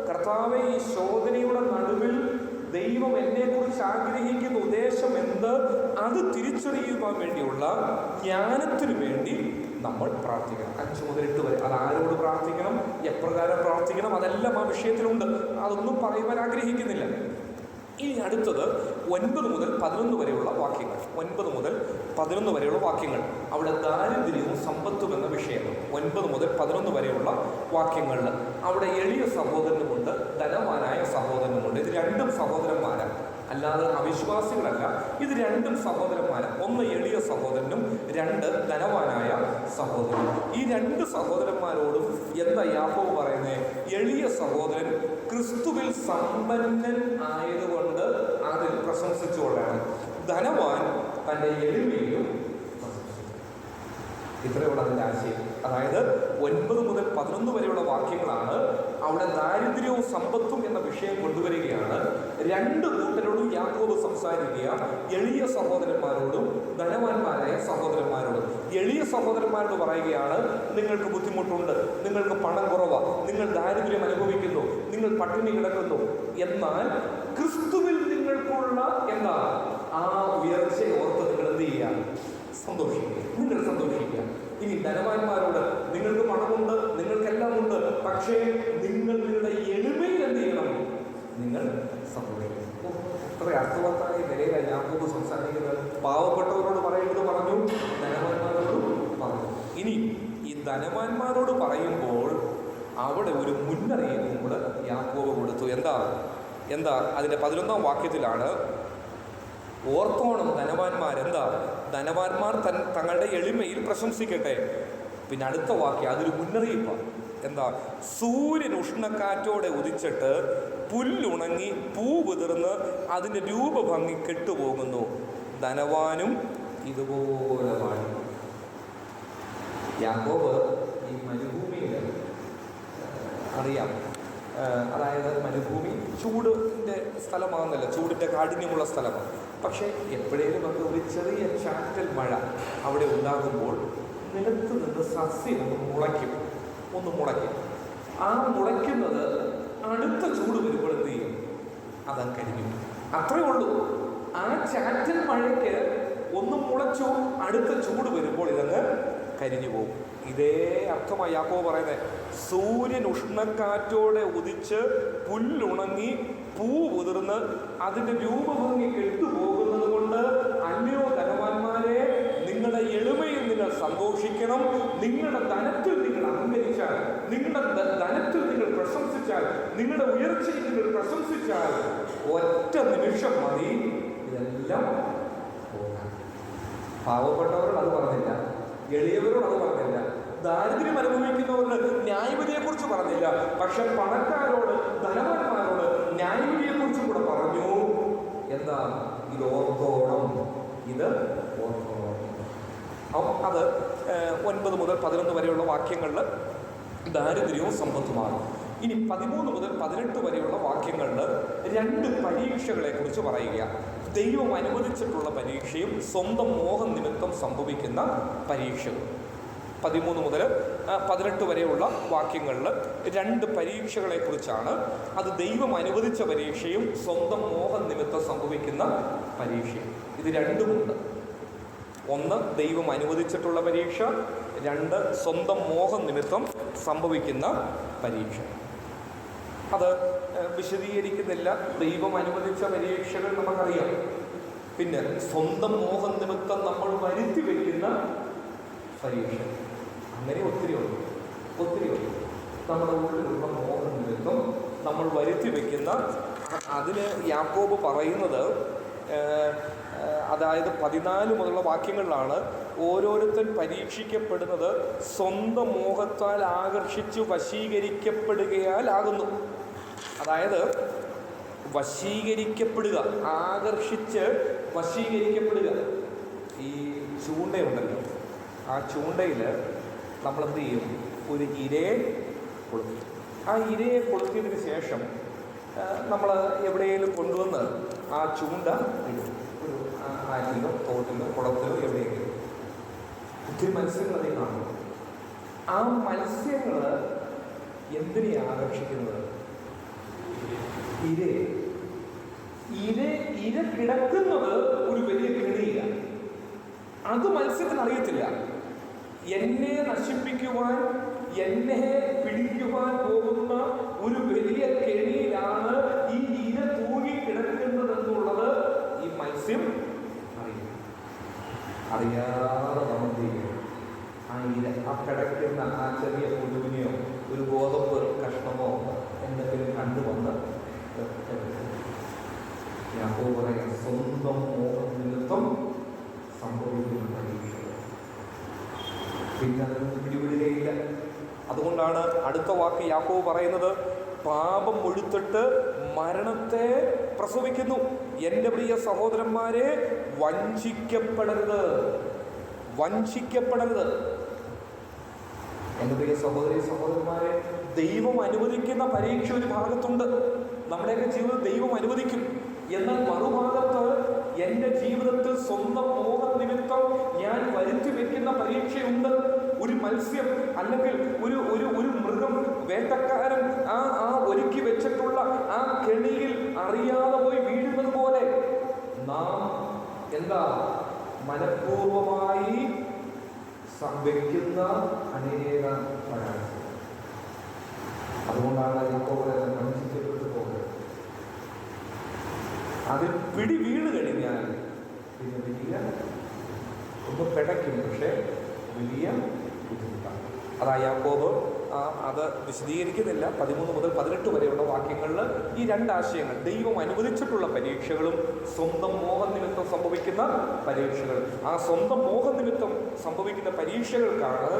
കർത്താവെ ഈ ശോധനയുടെ നടുവിൽ ദൈവം എന്നെക്കുറിച്ച് ആഗ്രഹിക്കുന്ന ഉദ്ദേശം എന്ത്, അത് തിരിച്ചറിയുവാൻ വേണ്ടിയുള്ള ജ്ഞാനത്തിനു വേണ്ടി നമ്മൾ പ്രാർത്ഥിക്കണം. 5 മുതൽ 8 വരെ. അത് ആരോട് പ്രാർത്ഥിക്കണം, എപ്രകാരം പ്രാർത്ഥിക്കണം, അതെല്ലാം ആ വിഷയത്തിലുണ്ട്. അതൊന്നും പറയുവാൻ ആഗ്രഹിക്കുന്നില്ല. ഇനി അടുത്തത് 9 മുതൽ 11 വരെയുള്ള വാക്യങ്ങൾ. 9 മുതൽ 11 വരെയുള്ള വാക്യങ്ങൾ. അവിടെ ദാരിദ്ര്യവും സമ്പത്തും എന്ന വിഷയം. 9 മുതൽ 11 വരെയുള്ള വാക്യങ്ങളിൽ അവിടെ എളിയ സഹോദരനുമുണ്ട്, ധനവാനായ സഹോദരനുമുണ്ട്. ഇത് രണ്ടും സഹോദരന്മാരാണ്. അല്ലാതെ അവിശ്വാസികളല്ല. ഇത് രണ്ടും സഹോദരന്മാർ, ഒന്ന് എളിയ സഹോദരനും രണ്ട് ധനവാനായ സഹോദരനും. ഈ രണ്ട് സഹോദരന്മാരോടും എന്താ യാക്കോബ് പറയുന്നത്? എളിയ സഹോദരൻ ക്രിസ്തുവിൽ സമ്പന്നൻ ആയതുകൊണ്ട് അതിൽ പ്രശംസിച്ചുകൊള്ളണം, ധനവാൻ തൻ്റെ എളിമയിലും. ഇത്രയുള്ള അതിൻ്റെ ആശയം. അതായത് 9 മുതൽ 11 വരെയുള്ള വാക്യങ്ങളാണ് അവിടെ ദാരിദ്ര്യവും സമ്പത്തും എന്ന വിഷയം കൊണ്ടുവരികയാണ്. രണ്ട് കൂട്ടരോടും യാക്കോബ് സംസാരിക്കുക, എളിയ സഹോദരന്മാരോടും ധനവാന്മാരായ സഹോദരന്മാരോടും. എളിയ സഹോദരന്മാരോട് പറയുകയാണ്, നിങ്ങൾക്ക് ബുദ്ധിമുട്ടുണ്ട്, നിങ്ങൾക്ക് പണം കുറവാണ്, നിങ്ങൾ ദാരിദ്ര്യം അനുഭവിക്കുന്നു, നിങ്ങൾ പട്ടിണി കിടക്കുന്നു. എന്നാൽ ക്രിസ്തുവിൽ നിങ്ങൾക്കുള്ള എന്താ ആ ഉയർച്ചയെ ഓർത്ത് നിങ്ങൾ എന്ത് ചെയ്യുക? സന്തോഷിക്കുക, നിങ്ങൾ സന്തോഷിക്കുക. ഇനി ധനവാന്മാരോട്, നിങ്ങൾക്ക് പണമുണ്ട്, നിങ്ങൾക്കെല്ലാം ഉണ്ട്, പക്ഷേ നിങ്ങൾ നിങ്ങളുടെ എളിമയിൽ എന്ത് ചെയ്യണം? നിങ്ങൾ സന്തോഷിക്കണം. അത്ര അർത്ഥവത്തായ നിലയിലാണ് യാക്കോബ് സംസാരിക്കുന്നത്. പാവപ്പെട്ടവരോട് പറയുന്നത് പറഞ്ഞു, ധനവാന്മാരോടും പറഞ്ഞു. ഇനി ഈ ധനവാന്മാരോട് പറയുമ്പോൾ അവിടെ ഒരു മുന്നറിയിപ്പും കൂടെ യാക്കോബ് കൊടുത്തു. എന്താ അതിൻ്റെ 11-ാം വാക്യത്തിലാണ്, ഓർത്തോണം ധനവാന്മാർ. ധനവാന്മാർ തങ്ങളുടെ എളിമയിൽ പ്രശംസിക്കട്ടെ. പിന്നെ അടുത്ത വാക്യം അതൊരു മുന്നറിയിപ്പാണ്. സൂര്യൻ ഉഷ്ണക്കാറ്റോടെ ഉദിച്ചിട്ട് പുല്ലുണങ്ങി പൂ വിതിർന്ന് അതിൻ്റെ രൂപഭംഗി കെട്ടുപോകുന്നു, ധനവാനും ഇതുപോലെ വാഴും. യാക്കോബ് ഈ മരുഭൂമിയിൽ അറിയാം, അതായത് മരുഭൂമി ചൂടിൻ്റെ സ്ഥലമാണെന്നല്ല, ചൂടിൻ്റെ കാഠിന്യമുള്ള സ്ഥലമാണ്. പക്ഷേ എപ്പോഴേലും ഒക്കെ ഒരു ചെറിയ ചാറ്റൽ മഴ അവിടെ ഉണ്ടാകുമ്പോൾ നിലത്ത് നിന്ന് സസ്യം ഒന്ന് മുളയ്ക്കും. ആ മുളയ്ക്കുന്നത് അടുത്ത ചൂട് വരുമ്പോൾ എന്ത് ചെയ്യും? അതങ്ങ് കരിഞ്ഞു. അത്രേ ഉള്ളൂ. ആ ചാറ്റൽ മഴയ്ക്ക് ഒന്ന് മുളച്ചു, അടുത്ത ചൂട് വരുമ്പോൾ ഇതങ്ങ് കരിഞ്ഞു പോകും. ഇതേ അർത്ഥമായി യാക്കോബ് പറയുന്നത്. സൂര്യൻ ഉഷ്ണക്കാറ്റോടെ ഉദിച്ച് പുല്ലുണങ്ങി പൂ ഉതിർന്ന് അതിൻ്റെ രൂപഭംഗി കെട്ടുപോകുന്നത് കൊണ്ട് അന്യോ ധനവാന്മാരെ, നിങ്ങളുടെ എളിമയിൽ നിങ്ങൾ സന്തോഷിക്കണം. നിങ്ങളുടെ ധനത്തിൽ നിങ്ങൾ അഹങ്കരിച്ചാൽ, നിങ്ങളുടെ ധനത്തിൽ നിങ്ങൾ പ്രശംസിച്ചാൽ, നിങ്ങളുടെ ഉയർച്ചയിൽ നിങ്ങൾ പ്രശംസിച്ചാൽ ഒറ്റ നിമിഷം മതി ഇതെല്ലാം പോകാൻ. പാവപ്പെട്ടവരോട് അത് പറഞ്ഞില്ല, എളിയവരോട് അത് പറഞ്ഞില്ല, ദാരിദ്ര്യം അനുഭവിക്കുന്നവരോട് ന്യായവിധിയെക്കുറിച്ച് പറഞ്ഞില്ല. പക്ഷെ പണക്കാരോട്, ധനവാന്മാരോട് ന്യായവിധിയെക്കുറിച്ചും കൂടെ പറഞ്ഞു. ഇത് ഓർത്തോണം, ഇത് ഓർത്തോണം. അത് 9 മുതൽ 11 വരെയുള്ള വാക്യങ്ങളിൽ ദാരിദ്ര്യവും സമ്പത്തുമാണ്. ഇനി 13 മുതൽ 18 വരെയുള്ള വാക്യങ്ങളിൽ 2 പരീക്ഷകളെ കുറിച്ച് പറയുക. ദൈവം അനുവദിച്ചിട്ടുള്ള പരീക്ഷയും സ്വന്തം മോഹം നിമിത്തം സംഭവിക്കുന്ന പരീക്ഷകൾ. 13 മുതൽ 18 വരെയുള്ള വാക്യങ്ങളിൽ 2 പരീക്ഷകളെ കുറിച്ചാണ്. അത് ദൈവം അനുവദിച്ച പരീക്ഷയും സ്വന്തം മോഹം നിമിത്തം സംഭവിക്കുന്ന പരീക്ഷയും. ഇത് രണ്ടുമുണ്ട്. ഒന്ന് ദൈവം അനുവദിച്ചിട്ടുള്ള പരീക്ഷ, 2 സ്വന്തം മോഹം നിമിത്തം സംഭവിക്കുന്ന പരീക്ഷ. അത് വിശദീകരിക്കുന്നില്ല. ദൈവം അനുവദിച്ച പരീക്ഷകൾ നമുക്കറിയാം. പിന്നെ സ്വന്തം മോഹം നിമിത്തം നമ്മൾ വരുത്തി വയ്ക്കുന്ന പരീക്ഷ, അങ്ങനെ ഒത്തിരി ഉണ്ട്. നമ്മുടെ ഉള്ളിലുള്ള മോഹം നിമിത്തം നമ്മൾ വരുത്തി വയ്ക്കുന്ന, അതിന് യാക്കോബ് പറയുന്നത്, അതായത് 14 മുതലുള്ള വാക്യങ്ങളിലാണ്, ഓരോരുത്തൻ പരീക്ഷിക്കപ്പെടുന്നത് സ്വന്തം മോഹത്താൽ ആകർഷിച്ച് വശീകരിക്കപ്പെടുകയാലാകുന്നു. അതായത് വശീകരിക്കപ്പെടുക, ആകർഷിച്ച് വശീകരിക്കപ്പെടുക. ഈ ചൂണ്ടയുണ്ടല്ലോ, ആ ചൂണ്ടയിൽ നമ്മളെന്ത് ചെയ്യും? ഒരു ഇരയെ കൊളുത്തും. ആ ഇരയെ കൊളുത്തിയതിന് ശേഷം നമ്മൾ എവിടെയെങ്കിലും കൊണ്ടുവന്ന് ആ ചൂണ്ട ഇടും. ഒരു ആറ്റിലോ തോട്ടിലോ കുളത്തിലോ എവിടെയെങ്കിലും. ഒത്തിരി മത്സ്യങ്ങൾ അതേ കാണും. ആ മത്സ്യങ്ങൾ എന്തിനെ ആകർഷിക്കുന്നത്? ഇര കിടക്കുന്നത് ഒരു വലിയ കെണിയില്ല. അത് മത്സ്യത്തിന് അറിയത്തില്ല. എന്നെ നശിപ്പിക്കുവാൻ, എന്നെ പിടിക്കുവാൻ പോകുന്ന ഒരു വലിയ കെണിയിലാണ് ഈ ഇര തൂങ്ങി കിടക്കുന്നതെന്നുള്ളത് ഈ മത്സ്യം അറിയാതെ നമ്മൾ ചെയ്യും. ആ ഇര, ആ കിടക്കുന്ന ആ ചെറിയ പുഴുവിനെയോ ഒരു ഗോതമ്പ് കഷ്ണമോ എന്തെങ്കിലും കണ്ടുവന്ന് യാക്കോബ് പറയാം, സ്വന്തം മോഹനിമിത്തം സംഭവിക്കുന്ന പരീക്ഷകൾ. പിന്നെ അതൊന്നും പിടിവിടുകയില്ല. അതുകൊണ്ടാണ് അടുത്ത വാക്ക് യാക്കോബ് പറയുന്നത്, പാപം മുഴുത്തിട്ട് മരണത്തെ പ്രസവിക്കുന്നു. എൻ്റെ പ്രിയ സഹോദരന്മാരെ, വഞ്ചിക്കപ്പെടരുത്, വഞ്ചിക്കപ്പെടരുത്. എൻ്റെ പ്രിയ സഹോദരി സഹോദരന്മാരെ, ദൈവം അനുവദിക്കുന്ന പരീക്ഷ ഒരു ഭാഗത്തുണ്ട്, നമ്മുടെയൊക്കെ ജീവിതം ദൈവം അനുവദിക്കും. എന്നാൽ മറുഭാഗത്ത് എൻ്റെ ജീവിതത്തിൽ സ്വന്തം മോഹ നിമിത്തം ഞാൻ വരുത്തി വെക്കുന്ന പരീക്ഷയുണ്ട്. ഒരു മത്സ്യം അല്ലെങ്കിൽ ഒരു മൃഗം, വേട്ടക്കാരൻ ആ ഒരുക്കി വെച്ചിട്ടുള്ള ആ കെണിയിൽ അറിയാതെ പോയി വീഴുന്നത് പോലെ നാം മനഃപൂർവമായി വെക്കുന്ന അനേക പരാജയം. അതുകൊണ്ടാണ് യാക്കോബ് വഞ്ചിക്കപ്പെട്ടു പോകുന്നത്. അതിൽ പിടി വീണ് കഴിഞ്ഞാൽ പിന്നെ വലിയ ഒന്ന് പിടയ്ക്കും, പക്ഷേ വലിയ ബുദ്ധിമുട്ടാണ്. അതാ യാക്കോബ് അത് വിശദീകരിക്കുന്നില്ല. 13 മുതൽ 18 വരെയുള്ള വാക്യങ്ങളിൽ ഈ രണ്ടാശയങ്ങൾ, ദൈവം അനുവദിച്ചിട്ടുള്ള പരീക്ഷകളും സ്വന്തം മോഹനിമിത്തം സംഭവിക്കുന്ന പരീക്ഷകൾ. ആ സ്വന്തം മോഹനിമിത്തം സംഭവിക്കുന്ന പരീക്ഷകൾക്കാണ്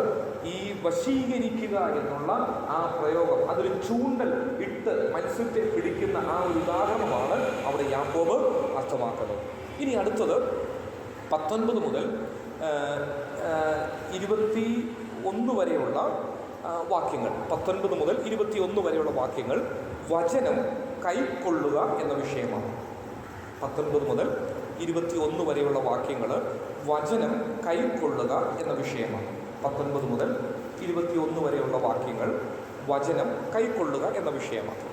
ഈ വശീകരിക്കുക എന്നുള്ള ആ പ്രയോഗം. അതൊരു ചൂണ്ടൽ ഇട്ട് മത്സ്യത്തെ പിടിക്കുന്ന ആ ഒരു ഉദാഹരണമാണ് അവിടെ യാക്കോബ് അർത്ഥമാക്കുന്നത്. ഇനി അടുത്തത് 19 മുതൽ 21 വരെയുള്ള വാക്യങ്ങൾ. 19 മുതൽ 21 വരെയുള്ള വാക്യങ്ങൾ വചനം കൈക്കൊള്ളുക എന്ന വിഷയമാണ്. 19 മുതൽ 21 വരെയുള്ള വാക്യങ്ങൾ വചനം കൈക്കൊള്ളുക എന്ന വിഷയമാണ്. 19 മുതൽ 21 വരെയുള്ള വാക്യങ്ങൾ വചനം കൈക്കൊള്ളുക എന്ന വിഷയമാണ്.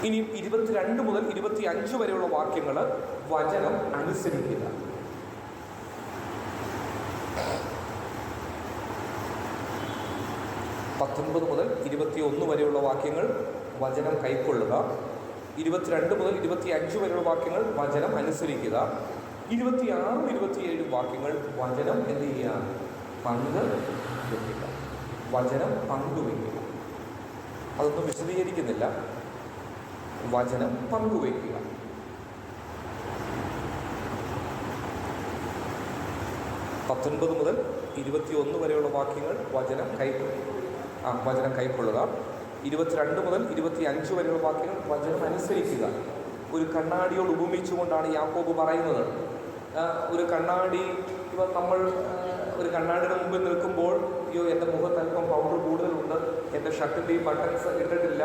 ഇനി 22 മുതൽ 25 വരെയുള്ള വാക്യങ്ങൾ വചനം അനുസരിക്കുക. 19 മുതൽ 21 വരെയുള്ള വാക്യങ്ങൾ വചനം കൈക്കൊള്ളുക. 22 മുതൽ 25 വരെയുള്ള വാക്യങ്ങൾ വചനം അനുസരിക്കുക. 26, 27 വാക്യങ്ങൾ വചനം എന്ത് ചെയ്യുക? പങ്കുവയ്ക്കുക. വചനം പങ്കുവയ്ക്കുക. അതൊന്നും വിശദീകരിക്കുന്നില്ല. വചനം പങ്കുവയ്ക്കുക. 19 മുതൽ 21 വരെയുള്ള വാക്യങ്ങൾ വചനം കൈക്കൊള്ളുക. 22 മുതൽ 25 വരെയുള്ള വാക്യങ്ങൾ വചനം അനുസരിക്കുക. ഒരു കണ്ണാടിയോട് ഉപമിച്ചുകൊണ്ടാണ് യാക്കോബ് പറയുന്നത്. ഒരു കണ്ണാടി, ഇപ്പം നമ്മൾ ഒരു കണ്ണാടിയുടെ മുമ്പിൽ നിൽക്കുമ്പോൾ, അയ്യോ എൻ്റെ മുഖത്ത് അല്പം പൗഡർ കൂടുതലുണ്ട്, എൻ്റെ ഷർട്ടിൻ്റെ ഈ ബട്ടൺസ് ഇട്ടിട്ടില്ല,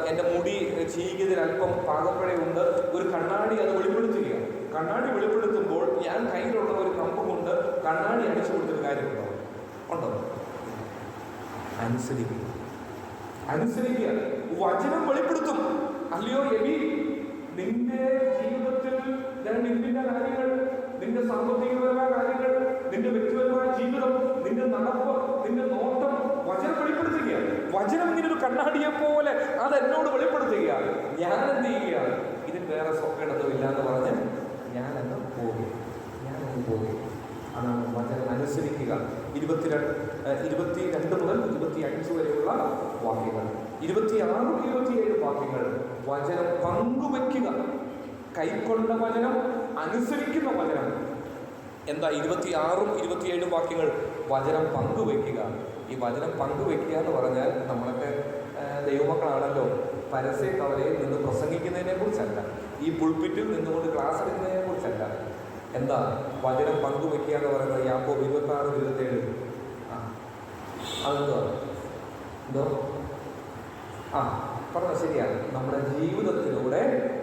എൻ്റെ മുടി ചീകിയതിൽ അല്പം പാകപ്പഴയുണ്ട്, ഒരു കണ്ണാടി അത് വെളിപ്പെടുത്തുകയാണ്. കണ്ണാടി വെളിപ്പെടുത്തുമ്പോൾ ഞാൻ കയ്യിലുള്ള ഒരു കമ്പ് കൊണ്ട് കണ്ണാടി അടിച്ചു കൊടുത്തൊരു കാര്യമുണ്ടോ? ഉണ്ടോ? അനുസരിക്കുക. വചനം വെളിപ്പെടുത്തും. അല്ലയോ എബി, നിന്റെ ജീവിതത്തിൽ നിന്റെ കാര്യങ്ങൾ, നിന്റെ സാമ്പത്തികപരമായ കാര്യങ്ങൾ, നിന്റെ വ്യക്തിപരമായ ജീവിതം, നിന്റെ നടപ്പ്, നിന്റെ നോട്ടം വചനം വെളിപ്പെടുത്തുകയാണ്. വചനം ഇങ്ങനെ ഒരു കണ്ണാടിയെ പോലെ അത് എന്നോട് വെളിപ്പെടുത്തുകയാണ്. ഞാൻ എന്ത് ചെയ്യുകയാണ്? ഇതിന് വേറെ സ്വപ്നമില്ല എന്ന് പറഞ്ഞ് ഞാനങ്ങ് പോകും. അതാണ് വചനം അനുസരിക്കുക. 22 മുതൽ 25 വരെയുള്ള വാക്യങ്ങൾ. 26, 27 വാക്യങ്ങൾ വചനം പങ്കുവയ്ക്കുക. കൈക്കൊണ്ട വചനം, അനുസരിക്കുന്ന വചനം. എന്താ 26, 27 വാക്യങ്ങൾ? വചനം പങ്കുവയ്ക്കുക. ഈ വചനം പങ്കുവയ്ക്കുക എന്ന് പറഞ്ഞാൽ നമ്മളൊക്കെ ദൈവമക്കളാണല്ലോ. പരസ്യ കവലയിൽ നിന്ന് പ്രസംഗിക്കുന്നതിനെ കുറിച്ചല്ല, ഈ പുൾപിറ്റിൽ നിന്നുകൊണ്ട് ക്ലാസ് എടുക്കുന്നതിനെ കുറിച്ചല്ല. എന്താ വചനം പങ്കുവയ്ക്കുക എന്ന് പറയുന്നത്? യാക്കോബ് 26, 27. അതെന്തോ പറഞ്ഞ ശരിയാണ്. നമ്മുടെ ജീവിതത്തിലൂടെ,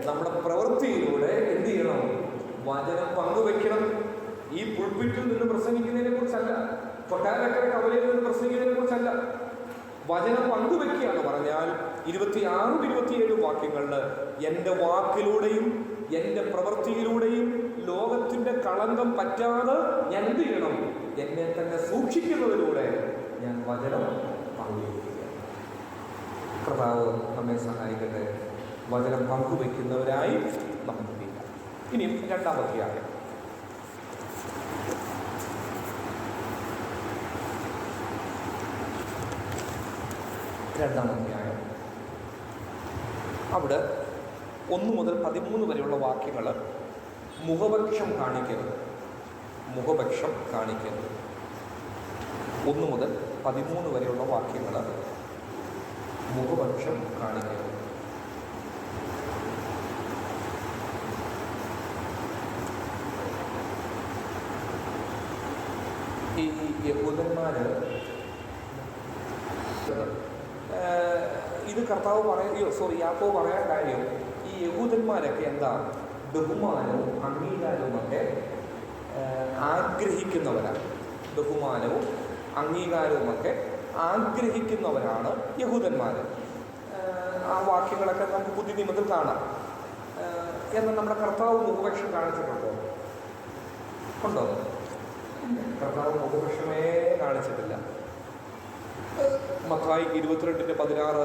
നമ്മുടെ പ്രവൃത്തിയിലൂടെ എന്ത് ചെയ്യണം? വചനം പങ്കുവെക്കണം. ഈ പുൾപിറ്റിൽ നിന്ന് പ്രസംഗിക്കുന്നതിനെ കുറിച്ചല്ല, കൊട്ടാരക്കര കവലയിൽ നിന്ന് പ്രസംഗിക്കുന്നതിനെ കുറിച്ചല്ല. വചനം പങ്കുവെക്കുക എന്ന് പറഞ്ഞാൽ 26, 27 വാക്യങ്ങളിൽ എൻ്റെ വാക്കിലൂടെയും എൻ്റെ പ്രവൃത്തിയിലൂടെയും ലോകത്തിൻ്റെ കളങ്കം പറ്റാതെ ഞാൻ എന്ത് ചെയ്യണം? എന്നെ തന്നെ സൂക്ഷിക്കുന്നതിലൂടെ ഞാൻ വചനം പങ്കുവയ്ക്കുക. കർത്താവ് നമ്മെ സഹായിക്കട്ടെ. വചനം പങ്കുവയ്ക്കുന്നവരായി നമുക്ക് തീരാം. ഇനിയും രണ്ടാമത്തെ ആയം. അവിടെ 1 മുതൽ 13 വരെയുള്ള വാക്യങ്ങൾ മുഖപക്ഷം കാണിക്കരുത്. മുഖപക്ഷം കാണിക്കരുത്. 1 മുതൽ 13 വരെയുള്ള വാക്യങ്ങൾ മുഖപക്ഷം കാണിക്കരുത്. ഈ യഹൂദന്മാര് ഇത് യാക്കോബ് പറയാൻ കാര്യം, ഈ യഹൂദന്മാരൊക്കെ എന്താ ബഹുമാനവും അംഗീകാരവും ഒക്കെ ആഗ്രഹിക്കുന്നവരാണ്. ബഹുമാനവും അംഗീകാരവും ഒക്കെ ആഗ്രഹിക്കുന്നവരാണ് യഹൂദന്മാർ. ആ വാക്യങ്ങളൊക്കെ നമുക്ക് പുതിയ നിയമത്തിൽ കാണാം. എന്നാൽ നമ്മുടെ കർത്താവ് മുഖപക്ഷം കാണിച്ചിട്ടുണ്ടോ? ഉണ്ടോ? കർത്താവ് മുഖപക്ഷമേ കാണിച്ചിട്ടില്ല. മത്തായി 22:16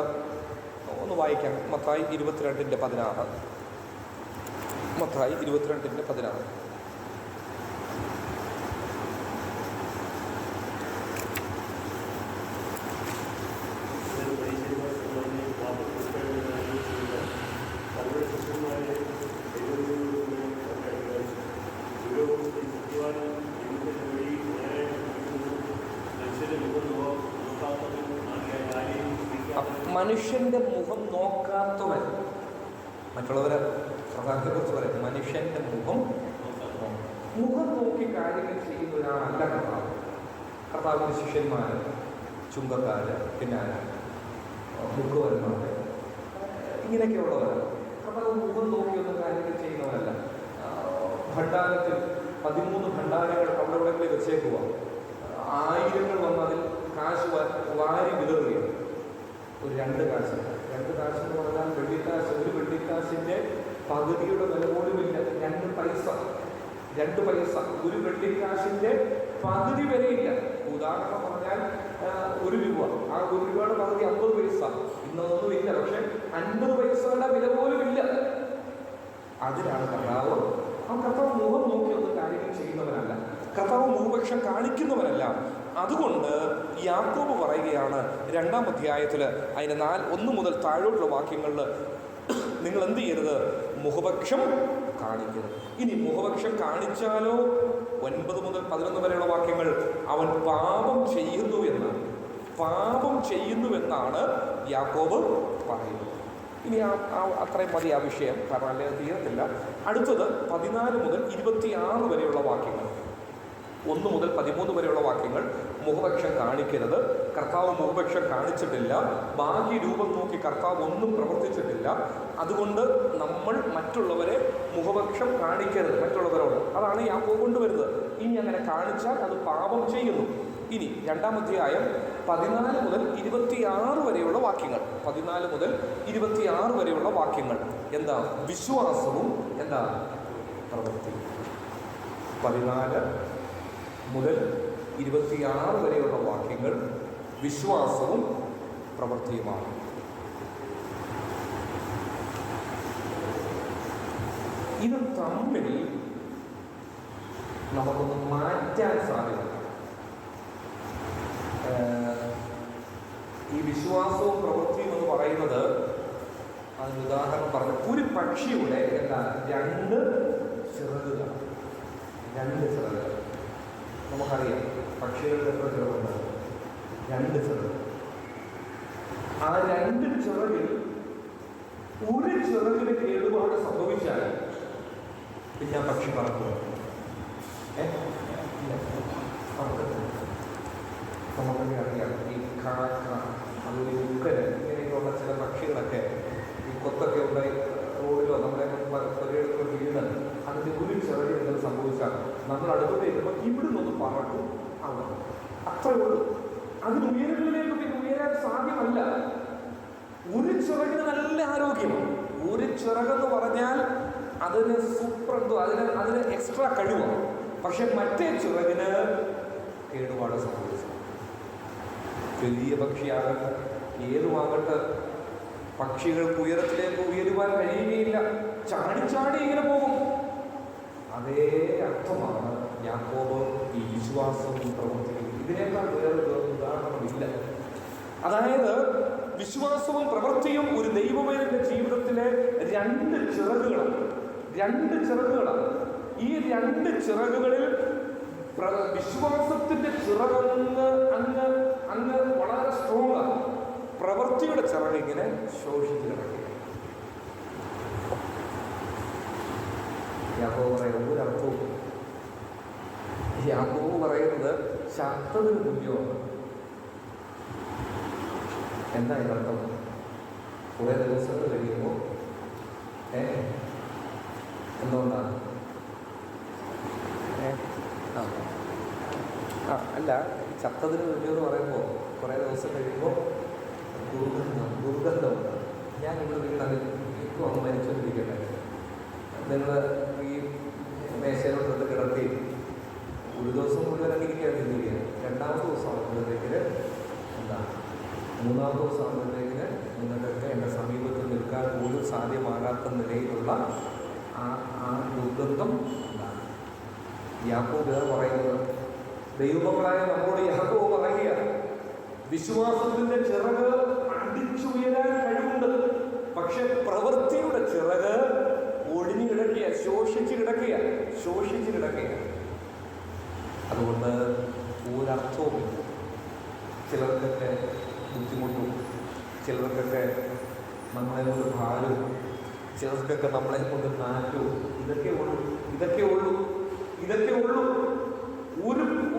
ഒന്ന് വായിക്കാം. മത്തായി 22:16. മത്തായി 22:16. മനുഷ്യൻ്റെ മുഖം നോക്കാത്തവൻ, മറ്റുള്ളവരെ പ്രധാനത്തെക്കുറിച്ച് പറയും, മനുഷ്യൻ്റെ മുഖം നോക്കി കാര്യങ്ങൾ ചെയ്യുന്ന ഒരാളല്ല കർത്താവ്. കർത്താവിൻ്റെ ശിഷ്യന്മാർ, ചുങ്കക്കാർ, പിന്നെ മുക്കുവന്മാർ, ഇങ്ങനെയൊക്കെയുള്ളവരാണ്. കർത്താവ് മുഖം നോക്കിയൊന്നും കാര്യങ്ങൾ ചെയ്യുന്നവരല്ല. ഭണ്ഡാരത്തിൽ 13 ഭണ്ഡാരങ്ങൾ അവിടെ ഇവിടെ വെച്ചേക്കുക. 1000 വന്നതിൽ കാശ് വാരി വിതറുകയാണ്. ഒരു 2 കാശ്. 2 കാശ് എന്ന് പറഞ്ഞാൽ വെള്ളിക്കാശ്. ഒരു വെള്ളിക്കാശിൻ്റെ പകുതിയുടെ വില പോലുമില്ല. 2 പൈസ. ഒരു വെള്ളിക്കാശിൻ്റെ പകുതി വരെയില്ല. ഉദാഹരണം പറഞ്ഞാൽ 1 രൂപ. ആ 1 രൂപയുടെ പകുതി 50 പൈസ. ഇന്നൊന്നും ഇല്ല. പക്ഷെ 50 പൈസയുടെ വില പോലും ഇല്ല. അതിനാണ് കർത്താവ്. ആ കർത്താവ് മുഖം നോക്കി ഒന്നും കാര്യങ്ങൾ ചെയ്യുന്നവനല്ല. കർത്താവ് മുഖപക്ഷം കാണിക്കുന്നവനല്ല. അതുകൊണ്ട് യാക്കോബ് പറയുകയാണ് 2-ാം അധ്യായത്തിൽ അതിൻ്റെ 1 മുതൽ താഴോട്ടുള്ള വാക്യങ്ങളിൽ നിങ്ങൾ എന്ത് ചെയ്യരുത്? മുഖപക്ഷം കാണിക്കരുത്. ഇനി മുഖപക്ഷം കാണിച്ചാലോ 9 മുതൽ 11 വരെയുള്ള വാക്യങ്ങൾ അവൻ പാപം ചെയ്യുന്നുവെന്നാണ് യാക്കോബ് പറയുന്നത്. ഇനി അത്രയും മതി ആ വിഷയം, കാരണം അല്ലെങ്കിൽ തീരത്തില്ല. അടുത്തത് 14 മുതൽ 26 വരെയുള്ള വാക്യങ്ങൾ. 1 മുതൽ 13 വരെയുള്ള വാക്യങ്ങൾ മുഖപക്ഷം കാണിക്കരുത്. കർത്താവ് മുഖപക്ഷം കാണിച്ചിട്ടില്ല. ബാഹ്യ രൂപം നോക്കി കർത്താവ് ഒന്നും പ്രവർത്തിച്ചിട്ടില്ല. അതുകൊണ്ട് നമ്മൾ മറ്റുള്ളവരെ മുഖപക്ഷം കാണിക്കരുത്, മറ്റുള്ളവരോട്. അതാണ് യാക്കോബ് കൊണ്ടുവരുന്നത്. ഇനി അങ്ങനെ കാണിച്ചാൽ അത് പാപം ചെയ്യുന്നു. ഇനി 2-ാം അധ്യായം 14 മുതൽ 26 വരെയുള്ള വാക്യങ്ങൾ. 14 മുതൽ 26 വരെയുള്ള വാക്യങ്ങൾ എന്താ? വിശ്വാസവും എന്താ? പ്രവൃത്തി. 14 മുതൽ 26 വരെയുള്ള വാക്യങ്ങൾ വിശ്വാസവും പ്രവൃത്തിയുമാണ്. ഇത് തമ്മിൽ നമുക്കൊന്ന് മാറ്റാൻ സാധിക്കും. ഈ വിശ്വാസവും പ്രവൃത്തിയും എന്ന് പറയുന്നത്, അതിന് ഉദാഹരണം പറഞ്ഞു, ഒരു പക്ഷിയുടെ എന്താ 2 ചിറകുകളാണ്. 2 ചിറകുകൾ നമുക്കറിയാം. പക്ഷികളുടെ എത്ര ചിറകുണ്ട്? 2 ചിറക്. ആ 2 ചിറകിൽ ഒരു ചിറകിന് കേടുപാട് സംഭവിച്ചാൽ പിന്നെ ആ പക്ഷി പറക്കുക. നമുക്കൊക്കെ അറിയാം. ഈ കാക്ക, അതുപോലെ ഉക്കര്, ഇങ്ങനെയൊക്കെയുള്ള ചില പക്ഷികളൊക്കെ ഈ കൊത്തൊക്കെ ഉണ്ടായി റോഡിലോ നമ്മുടെ പരിയിടത്തോ വീണ് അതിൻ്റെ ഒരു ചിറകിൽ എന്തെങ്കിലും സംഭവിച്ചാൽ നമ്മൾ അടുത്തോട്ട് എത്തുമ്പോൾ ഇവിടെ നിന്ന് പറക്കും. അവിടെ അത്രേ ഉള്ളൂ. അതിന് ഉയരങ്ങളിലേക്ക് പിന്നെ ഉയരാൻ സാധ്യമല്ല. ഒരു ചിറകിന് നല്ല ആരോഗ്യമാണ്. ഒരു ചിറകെന്ന് പറഞ്ഞാൽ അതിന് സൂപ്രന്തോ, അതിന് എക്സ്ട്രാ കഴിവാണ്. പക്ഷെ മറ്റേ ചിറകിന് കേടുപാട് സംഭവിച്ചു. വലിയ പക്ഷിയാകട്ടെ, ഏതുമാകട്ടെ, പക്ഷികൾക്ക് ഉയരത്തിലേക്ക് ഉയരുവാൻ കഴിയുകയില്ല. ചാടി ഇങ്ങനെ പോകും. അതേ അർത്ഥമാണ് യാക്കോബ് ഈ വിശ്വാസവും പ്രവർത്തിക്കും. ഇതിനേക്കാൾ വേറെ ഉദാഹരണമില്ല. അതായത് വിശ്വാസവും പ്രവൃത്തിയും ഒരു ദൈവവേദന്റെ ജീവിതത്തിലെ രണ്ട് ചിറകുകളാണ്. ഈ രണ്ട് ചിറകുകളിൽ വിശ്വാസത്തിന്റെ ചിറകങ്ങ് അങ്ങ് വളരെ സ്ട്രോങ് ആണ്. പ്രവൃത്തിയുടെ ചിറക് ഇങ്ങനെ ശോഷിച്ച് കിടക്കുക. യാക്കോബ് പറയുന്നത് ഒരർത്ഥവും. യാക്കോബ് പറയുന്നത് ശബ്ദത്തിന് തുല്യമാണ്. എന്താ ഇതിനർത്ഥം? കുറേ ദിവസങ്ങൾ കഴിയുമ്പോൾ എന്തുകൊണ്ടാണ് അല്ല, ചത്തതിന് തുല്യം പറയുമ്പോൾ കുറേ ദിവസം കഴിയുമ്പോൾ ദുർഗന്ധമുണ്ട്. ഞാൻ ഇവിടെ വീട്ടിൽ ഇപ്പോൾ ഒന്ന് മരിച്ചുകൊണ്ടിരിക്കട്ടെ, നിങ്ങൾ ഈ മേശയിലോട്ട് കിടത്തി ഒരു ദിവസം മുഴുവൻ ഇരിക്കാൻ ചിന്തിക്കുക. രണ്ടാമത്തെ ദിവസം ആകുമ്പോഴത്തേക്കിന് മൂന്നാമത്തെ ദിവസം ആകുമ്പോഴത്തേക്കിന് നിങ്ങൾക്കൊക്കെ എൻ്റെ സമീപത്ത് നിൽക്കാൻ പോലും സാധ്യമാകാത്ത നിലയിലുള്ള ആ ദുർഗന്ധം എന്താണ് യാക്കോബ് പറയുന്നത്. ദൈവമക്കളായ നമ്മോട് യാക്കോബ് പറയുക, വിശ്വാസത്തിന്റെ ചിറക് അടിച്ചുയരാൻ കഴിവുണ്ട്, പക്ഷെ പ്രവൃത്തിയുടെ ചിറക് ഒഴിഞ്ഞു കിടക്കുക, ശോഷിച്ച് കിടക്കുക. അതുകൊണ്ട് ഒരർത്ഥവും. ചിലർക്കൊക്കെ ബുദ്ധിമുട്ടും, ചിലർക്കൊക്കെ നമ്മളെ കൊണ്ട് ഭാരവും, ചിലർക്കൊക്കെ നമ്മളെ കൊണ്ട് നാറ്റവും. ഇതൊക്കെ ഉള്ളൂ.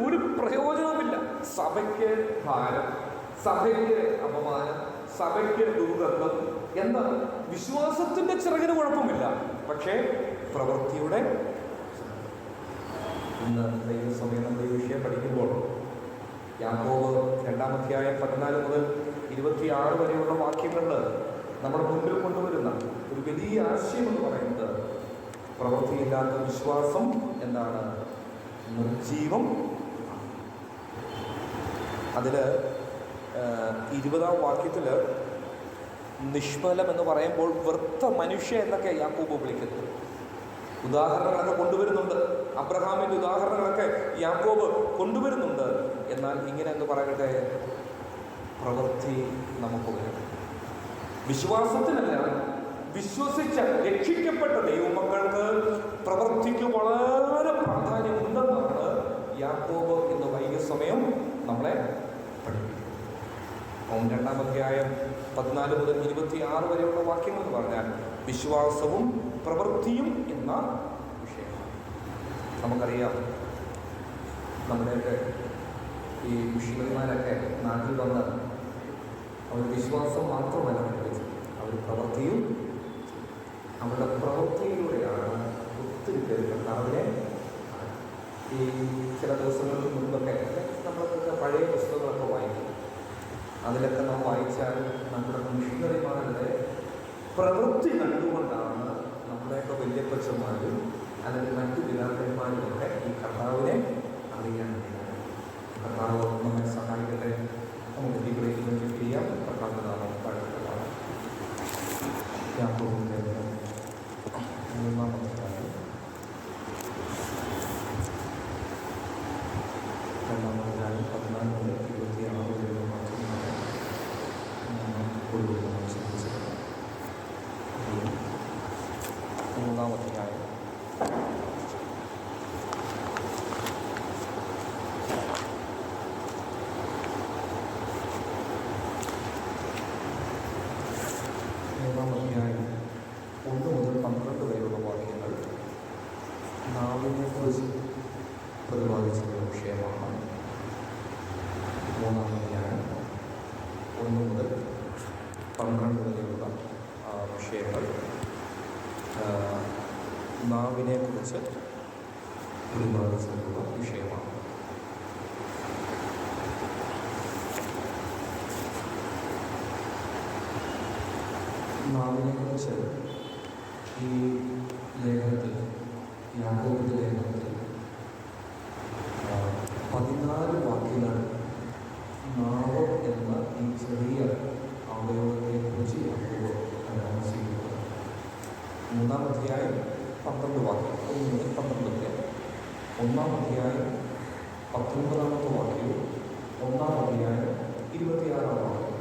ഒരു പ്രയോജനവുമില്ല. സഭയ്ക്ക് ഭാരം, സഭയ്ക്ക് അപമാനം, സഭയ്ക്ക് ദുർഗന്ധം. എന്താണ്? വിശ്വാസത്തിന്റെ ചിറകിന് കുഴപ്പമില്ല, പക്ഷേ പ്രവൃത്തിയുടെ. ഇന്ന് ദൈവസമയം നമ്മൾ ഈ വിഷയം പഠിക്കുമ്പോൾ യാക്കോബ് 2-ാം അധ്യായം 14 മുതൽ 26 വരെയുള്ള വാക്യങ്ങളിൽ നമ്മുടെ മുൻപിൽ കൊണ്ടുവരുന്ന ഒരു വലിയ ആശയം എന്ന് പറയുന്നത്, പ്രവൃത്തിയില്ലാത്ത വിശ്വാസം എന്താണ്? നിർജീവം. അതിൽ 20-ാം വാക്യത്തിൽ നിഷ്ഫലം എന്ന് പറയുമ്പോൾ വൃത്ത മനുഷ്യ എന്നൊക്കെ യാക്കോബ് വിളിക്കുന്നത്. ഉദാഹരണങ്ങളൊക്കെ കൊണ്ടുവരുന്നുണ്ട്, അബ്രഹാമിൻ്റെ ഉദാഹരണങ്ങളൊക്കെ യാക്കോബ് കൊണ്ടുവരുന്നുണ്ട്. എന്നാൽ ഇങ്ങനെ എന്ന് പറയട്ടെ, പ്രവൃത്തി നമുക്ക് വരും. വിശ്വാസത്തിനല്ല, വിശ്വസിച്ച രക്ഷിക്കപ്പെട്ട ദൈവമക്കൾക്ക് പ്രവൃത്തിക്ക് വളരെ പ്രാധാന്യമുണ്ടെന്നാണ് യാക്കോബ് ഇന്ന് വൈകിയ സമയം നമ്മളെ പഠിപ്പിക്കുന്നത്. 2-ാം അധ്യായം 14 മുതൽ 26 വരെയുള്ള വാക്യങ്ങൾ എന്ന് പറഞ്ഞാൽ വിശ്വാസവും പ്രവൃത്തിയും എന്ന വിഷയമാണ്. നമുക്കറിയാം, നമ്മുടെയൊക്കെ ഈ മിഷണറിമാരൊക്കെ നാട്ടിൽ വന്ന് അവർ വിശ്വാസം മാത്രമല്ല പഠിപ്പിച്ചത്, അവർ പ്രവൃത്തിയും. അവരുടെ പ്രവൃത്തിയിലൂടെയാണ് ഒത്തിരി പേര് കർത്താവിനെ. ഈ ചില ദിവസങ്ങൾക്ക് മുൻപൊക്കെ നമ്മളൊക്കെ പഴയ പുസ്തകങ്ങളൊക്കെ വായിക്കും. അതിലൊക്കെ നാം വായിച്ചാൽ നമ്മുടെ മിഷണറിമാരുടെ പ്രവൃത്തി കണ്ടുകൊണ്ടാണ് നമ്മുടെയൊക്കെ വല്യപ്പച്ചന്മാരും അല്ലെങ്കിൽ മറ്റു പിതാക്കന്മാരുമൊക്കെ ഈ കർത്താവിനെ അറിയാൻ കഴിയും. കർത്താവ് നമ്മെ സഹായിക്കട്ടെ. നമുക്ക് ദീപിലേക്ക് ചെയ്യാം. കർത്താവിൻ്റെ നാമം വാഴ്ത്തപ്പെട്ടതാണ്. യാക്കോബിന്റെ 3-ാം അധ്യായം 2-ാം അധ്യായം 14 മുതൽ 26 വരെയുള്ള വാക്യങ്ങളാണ് കൂടുതൽ നമ്മൾ ചിന്തിച്ചത്. 3-ാം അധ്യായം 1 മുതൽ 12 വരെയുള്ള വാക്യങ്ങൾ നാവിനെക്കുറിച്ച് പ്രതിപാദിച്ചിട്ടുള്ള വിഷയമാണ്. 3-ാം അധ്യായം 1 മുതൽ 12 വരെയുള്ള വിഷയങ്ങൾ നാവിനെക്കുറിച്ച് പ്രതിപാദിച്ചിട്ടുള്ള വിഷയമാണ്. നാവിനെക്കുറിച്ച് ഈ ലേഖനത്തിൽ, യാക്കോബിന്റെ ലേഖനത്തിൽ 14 വാക്യങ്ങൾ നാവ് എന്ന ഈ ചെറിയ അവയവത്തെക്കുറിച്ച് യാക്കോബ് പരാമർശിക്കുന്നത്. 3-ാം അധ്യായം 12 വാക്യം, 1 മുതൽ 12 വരെ. 1-ാം അധ്യായം 19-ാമത്തെ വാക്യവും 1-ാം അധ്യായം 26-ാം വാക്യം.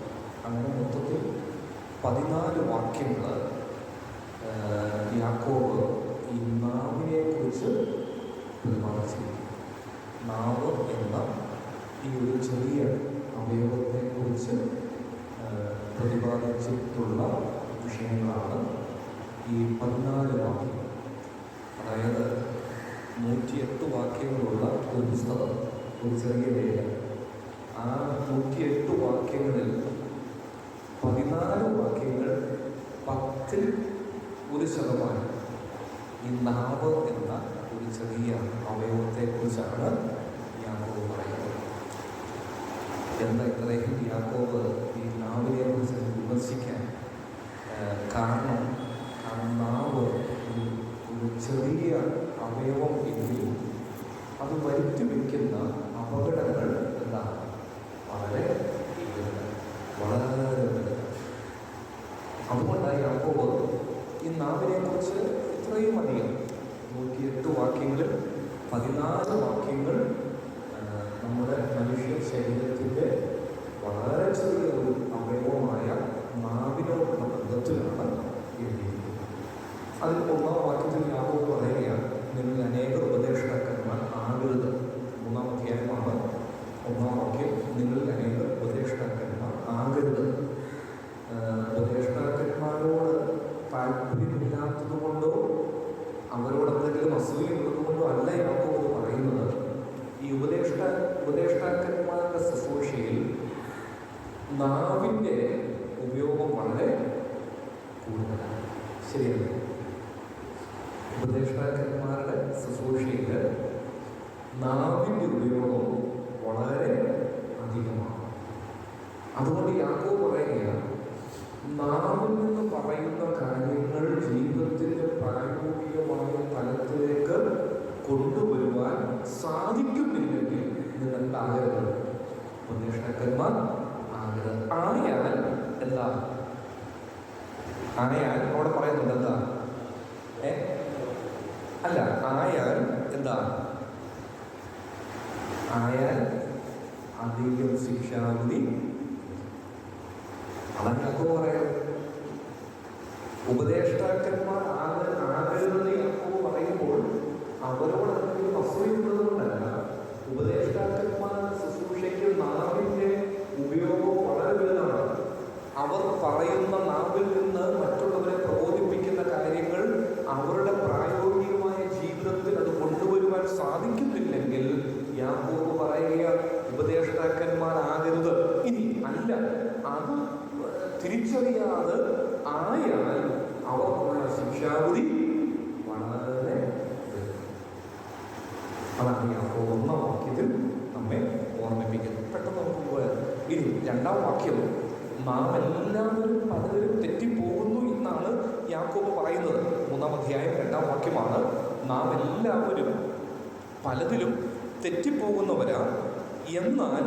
അങ്ങനെ മൊത്തത്തിൽ 14 വാക്യങ്ങൾ യാക്കോബ് ഈ നാവിനെ കുറിച്ച് പ്രതിപാദിച്ചിരിക്കുന്നു. നാവ് എന്ന ഈ ഒരു ചെറിയ അവയവത്തെ കുറിച്ച് പ്രതിപാദിച്ചിട്ടുള്ള വിഷയങ്ങളാണ് ഈ 14 വാക്യം. അതായത് 108 വാക്യങ്ങളുള്ള ഒരു പുസ്തകം, ഒരു ചെറിയ രേഖ. ആ 108 വാക്യങ്ങളിൽ 14 വാക്യങ്ങൾ 10% ഈ നാവ് എന്ന ഒരു ചെറിയ അവയവത്തെക്കുറിച്ചാണ് യാക്കോബ് പറയുന്നത്. എന്താ ഇത്രയും യാക്കോബ് ഈ നാവിനെ കുറിച്ച് വിമർശിക്കാൻ കാരണം നാവ് ഒരു ചെറിയ അവയവം എങ്കിലും അത് വരുത്തി വയ്ക്കുന്ന അപകടങ്ങൾ എന്താണ് വളരെ വലുതാണ്. അതുകൊണ്ടാണ് യാക്കോബ് ഈ നാവിനെ കുറിച്ച് ഇത്രയും അധികം 108 വാക്യങ്ങളിൽ 14 വാക്യങ്ങൾ നമ്മുടെ മനുഷ്യ ശരീരത്തിൻ്റെ വളരെ ചെറിയ ഒരു അവയവമായ നാവിനോടുള്ള ബന്ധത്തിലാണ് എഴുതിയിരിക്കുന്നത്. അതിൽ 1-ാം വാക്യത്തിൽ യാക്കോബ് പറയുകയാണ്, നിങ്ങൾ അനേക ഉപദേഷ്ടാക്കന്മാർ ആകരുത്. 3-ാം അധ്യായമാണ് 1-ാം വാക്യം. നിങ്ങൾ അനേക ഉപദേഷ്ടാക്കന്മാർ ആകരുത്. ഉപദേഷ്ടാക്കന്മാരോട് താല്പര്യമില്ലാത്തത് കൊണ്ടോ അവരോട് എന്തെങ്കിലും അസൂയുള്ളത് കൊണ്ടോ അല്ല യാക്കോബ് പറയുന്നത്. ഈ ഉപദേഷ്ടാക്കന്മാരുടെ ശുശ്രൂഷയിൽ നാവിൻ്റെ ഉപയോഗം വളരെ കൂടുതലാണ്. ശരിയല്ലേ? ഉപദേഷ്ടാക്കന്മാരുടെ ശുശ്രൂഷയിൽ നാവിൻ്റെ ഉപയോഗം വളരെ അധികമാണ്. അതുകൊണ്ട് യാക്കോബ് പറയുകയാണ്, നാവിൽ നിന്ന് പറയുന്ന കാര്യങ്ങൾ ജീവിതത്തിൻ്റെ പ്രായോഗികമായ തലത്തിലേക്ക് കൊണ്ടുവരുവാൻ സാധിക്കുന്നില്ലെങ്കിൽ നിങ്ങൾ ആകരുത്, ഉപദേഷ്ടാക്കന്മാർ ആകരുത്. ആയാൽ എന്താ? ആയാൽ അവിടെ പറയുന്നുണ്ട് എന്താ? അല്ല, ആയാൽ എന്താ? ആയാൽ അധികം ശിക്ഷാവിധി. അതാണ് യാക്കോബ് പറയുന്നത്. ഉപദേഷ്ടാക്കന്മാർ ആകരുതെന്ന് യാക്കോബ് പറയുമ്പോൾ അവരോട് എന്തെങ്കിലും അസൂയുള്ളത് കൊണ്ടല്ല. ഉപദേഷ്ടാക്കന്മാരുടെ ശുശ്രൂഷയ്ക്ക് നാവിൻ്റെ ഉപയോഗം വളരെ വലുതാണ്. അവർ പറയുന്ന നാവിൽ നിന്ന് മറ്റുള്ളവരെ പ്രബോധിപ്പിക്കുന്ന കാര്യങ്ങൾ അവരുടെ പ്രായോഗികമായ ജീവിതത്തിൽ അത് കൊണ്ടുവരുവാൻ സാധിക്കുന്നില്ലെങ്കിൽ യാക്കോബ് പറയുക ഉപദേഷ്ടാക്കന്മാരാകരുത്. ഇനി അല്ല, അത് തിരിച്ചറിയാതെ ആയാൽ അവർക്കുള്ള ശിക്ഷാവിധി വളരെ. അതാണ് യാക്കോബ് 1-ാം വാക്യത്തിൽ നമ്മെ ഓർമ്മിപ്പിക്കുന്നത്. പെട്ടെന്ന് നമുക്ക് ഇനി 2-ാം വാക്യം, നാം എല്ലാവരും പലരും തെറ്റിപ്പോകുന്നു എന്നാണ് യാക്കോബ് പറയുന്നത്. 3-ാം അധ്യായം 2-ാം വാക്യമാണ്. നാം എല്ലാവരും പലതിലും തെറ്റിപ്പോകുന്നവരാ, എന്നാൽ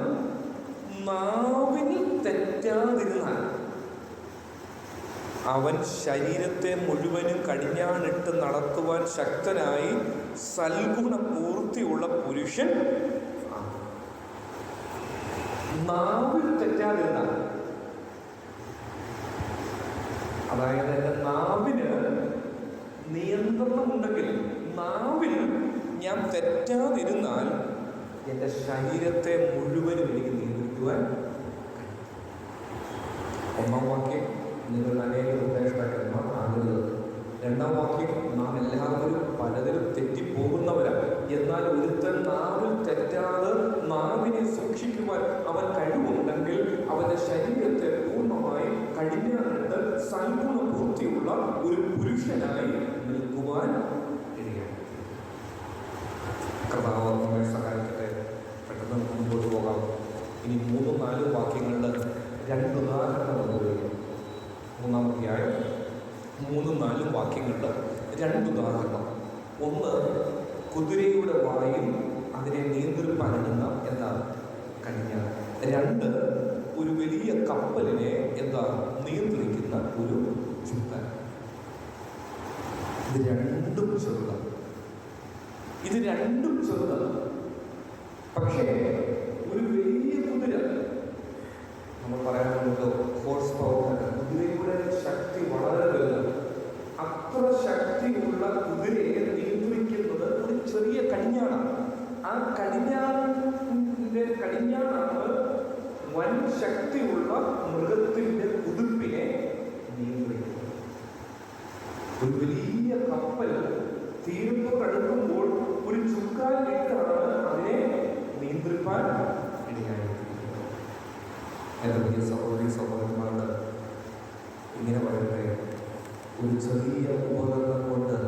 നാവിൽ തെറ്റാതിരുന്നാൽ അവൻ ശരീരത്തെ മുഴുവനും കടിഞ്ഞാണിട്ട് നടത്തുവാൻ ശക്തനായി സൽഗുണപൂർത്തിയുള്ള പുരുഷൻ. നാവിൽ തെറ്റാതിരുന്നാൽ, അതായത് എൻ്റെ നാവിന് നിയന്ത്രണമുണ്ടെങ്കിൽ, നാവിൽ ഞാൻ തെറ്റാതിരുന്നാൽ എൻ്റെ ശരീരത്തെ മുഴുവനും എനിക്ക് നിയന്ത്രിക്കുവാൻ. 1-ാം വാക്യം, നിങ്ങൾ അനേക ഉപദേഷ്ടാക്കന്മാർ ആകരുത്. 2-ാം വാക്യം, നാം എല്ലാവരും പലതിലും തെറ്റിപ്പോകുന്നവരാണ്, എന്നാൽ ഒരുത്തൻ നാവിൽ തെറ്റാതെ നാവിനെ സൂക്ഷിക്കുവാൻ അവൻ കഴിവുണ്ടെങ്കിൽ അവൻ്റെ ശരീരത്തെ പൂർണ്ണമായി കടിഞ്ഞാണിട്ട് സൽഗുണപൂർത്തിയുള്ള ഒരു പുരുഷനായി നിൽക്കുവാൻ കഴിയും. കർത്താവ് നമ്മെ സഹായിക്കട്ടെ. പെട്ടെന്ന് മുമ്പോട്ട് പോകാം. ഇനി 3-4 വാക്യങ്ങളുടെ 2 ഉദാഹരണങ്ങൾ ഉപയോഗിക്കും. 3-ാം അധ്യായം 3-4 വാക്യങ്ങളുടെ 2 ഉദാഹരണം. ഒന്ന്, കുതിരയുടെ വായിൽ അതിനെ നിയന്ത്രിപ്പാനുള്ള എന്താ കടിഞ്ഞാൺ. 2, ഒരു വലിയ കപ്പലിനെ എന്താ നിയന്ത്രിക്കുന്ന ഒരു ചുക്കാൻ. ഇത് രണ്ടും ചെറുതാണ്. പക്ഷേ ഒരു വലിയ കുതിര, നമ്മൾ പറയാറുണ്ടല്ലോ ഹോഴ്സ് പവർ, കുതിരയുടെ ശക്തി വളരെ വലുതാണ്. അത്ര ശക്തിയുള്ള കുതിരയെ നിയന്ത്രിക്കുന്നത് ഒരു ചെറിയ കടിഞ്ഞാണാണ്. ആ കടിഞ്ഞാണാണ് വൻ ശക്തിയുള്ള മൃഗത്തിന്റെ കുതിപ്പിനെ നിയന്ത്രിക്കുന്നത്. ഒരു വലിയ കപ്പൽ തീരത്തോടടുക്കുമ്പോൾ ഒരു ചുക്കാലിട്ടാണ് അതിനെ നിയന്ത്രിക്കാൻ ഇടയായിരിക്കുന്നത്. എൻ്റെ വലിയ സഹോദരി സഹോദരന്മാരുടെ ഇങ്ങനെ പറയട്ടെ, ഒരു ചെറിയ ഉപകരണം കൊണ്ട്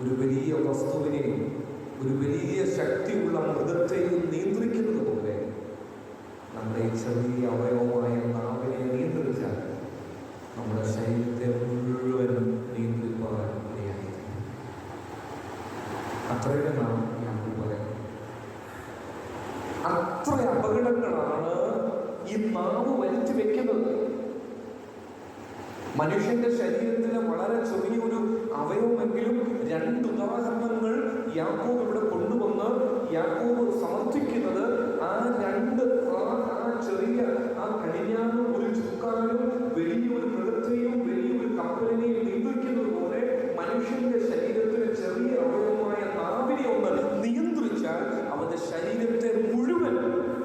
ഒരു വലിയ വസ്തുവിനെയും ഒരു വലിയ ശക്തിയുള്ള മൃഗത്തെയും നിയന്ത്രിക്കുന്നത് പോലെ നമ്മുടെ ഈ ചെറിയ അവയവമായ നാവിനെ നിയന്ത്രിച്ചാൽ നമ്മുടെ ശരീരത്തെ മുഴുവൻ നിയന്ത്രിക്കാൻ ഇടയായിരിക്കും. അത്രയും നാം ഞാൻ പറയുന്നത്. അത്ര അപകടങ്ങളാണ് ഈ നാവ് വരുത്തി വെക്കുന്നത്. മനുഷ്യന്റെ ശരീരത്തിലെ വളരെ ചെറിയൊരു അവയവമെങ്കിലും 2 ഉദാഹരണങ്ങൾ യാക്കോബ് ഇവിടെ കൊണ്ടുവന്ന് യാക്കോബ് സമർത്ഥിക്കുന്നത് ആ ചെറിയ കടിഞ്ഞാനും ഒരു ചുക്കാനും വലിയൊരു മൃഗത്തെയും വലിയൊരു കപ്പലിനെയും നിയന്ത്രിക്കുന്നത് പോലെ മനുഷ്യന്റെ ശരീരത്തിലെ ചെറിയ അവയവമായ നാവിനെ ഒന്ന് നിയന്ത്രിച്ചാൽ അവന്റെ ശരീരത്തെ മുഴുവൻ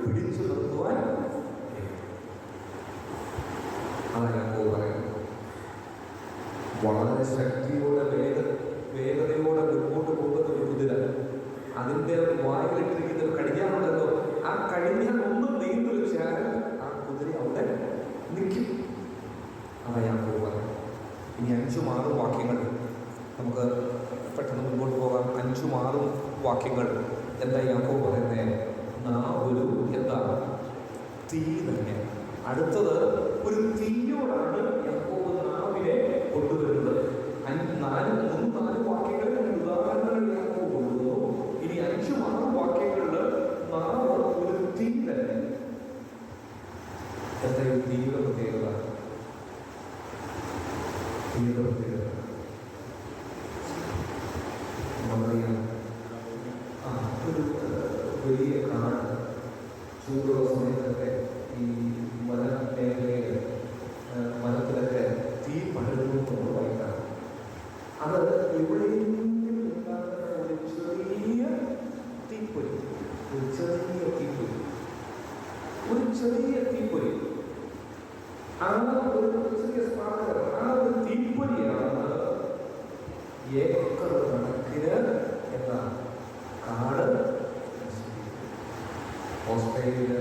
പിടിച്ചു നിർത്തുവാൻ അതാണ് യാക്കോബ് പറയുന്നത്. വളരെ ശക്തിയോടെ വേഗതയോടെ മുൻപോട്ട് പോകുന്ന ഒരു കുതിര, അതിൻ്റെ വായിലിട്ടിരിക്കുന്ന ഒരു കടിഞ്ഞാണുണ്ടല്ലോ, ആ കടിഞ്ഞാൻ ഒന്ന് നിയന്ത്രിച്ചാൽ ആ കുതിര അവിടെ നിൽക്കും. അതാ ഞാൻ പോകുന്നത്. ഇനി 5-6 വാക്യങ്ങൾ നമുക്ക് പെട്ടെന്ന് മുൻപോട്ട് പോകാം. 5-6 വാക്യങ്ങൾ എന്താ യാക്കോബ് പറയുന്നത്? ഒരു എന്താ തീ തന്നെ. അടുത്തത് ഒരു തീയോടാണ് യാക്കോബ് നാവിനെ കൊണ്ടുവരുന്നത്. 4 വാക്യങ്ങളിൽ ഉദാഹരണങ്ങൾ യാക്കോബ് കൊണ്ടുവന്നു. ഇനി 5-6 വാക്യങ്ങളിൽ നാവ് ഒരു തീ തന്നെ. എന്താ ഈ തീയുടെ പ്രത്യേകത? നമുക്കറിയാം, ഒരു വലിയ കാട് ചൂടുള്ള സമയത്തൊക്കെ ഈ മേഖലയിൽ മരത്തിലൊക്കെ തീ പടരുന്നു വായിക്കാം. അത് എവിടെയെങ്കിലും ഉണ്ടാകുന്ന ഒരു ചെറിയ തീപ്പൊരി, ഒരു ചെറിയ തീപ്പൊരി, ആ ഒരു ചെറിയ സ്പാർക്കർ, ആ ഒരു തീപ്പൊരിയാണ് ഏക്കർ കണക്കിന് എന്താ കാട്. ഓസ്ട്രേലിയയിൽ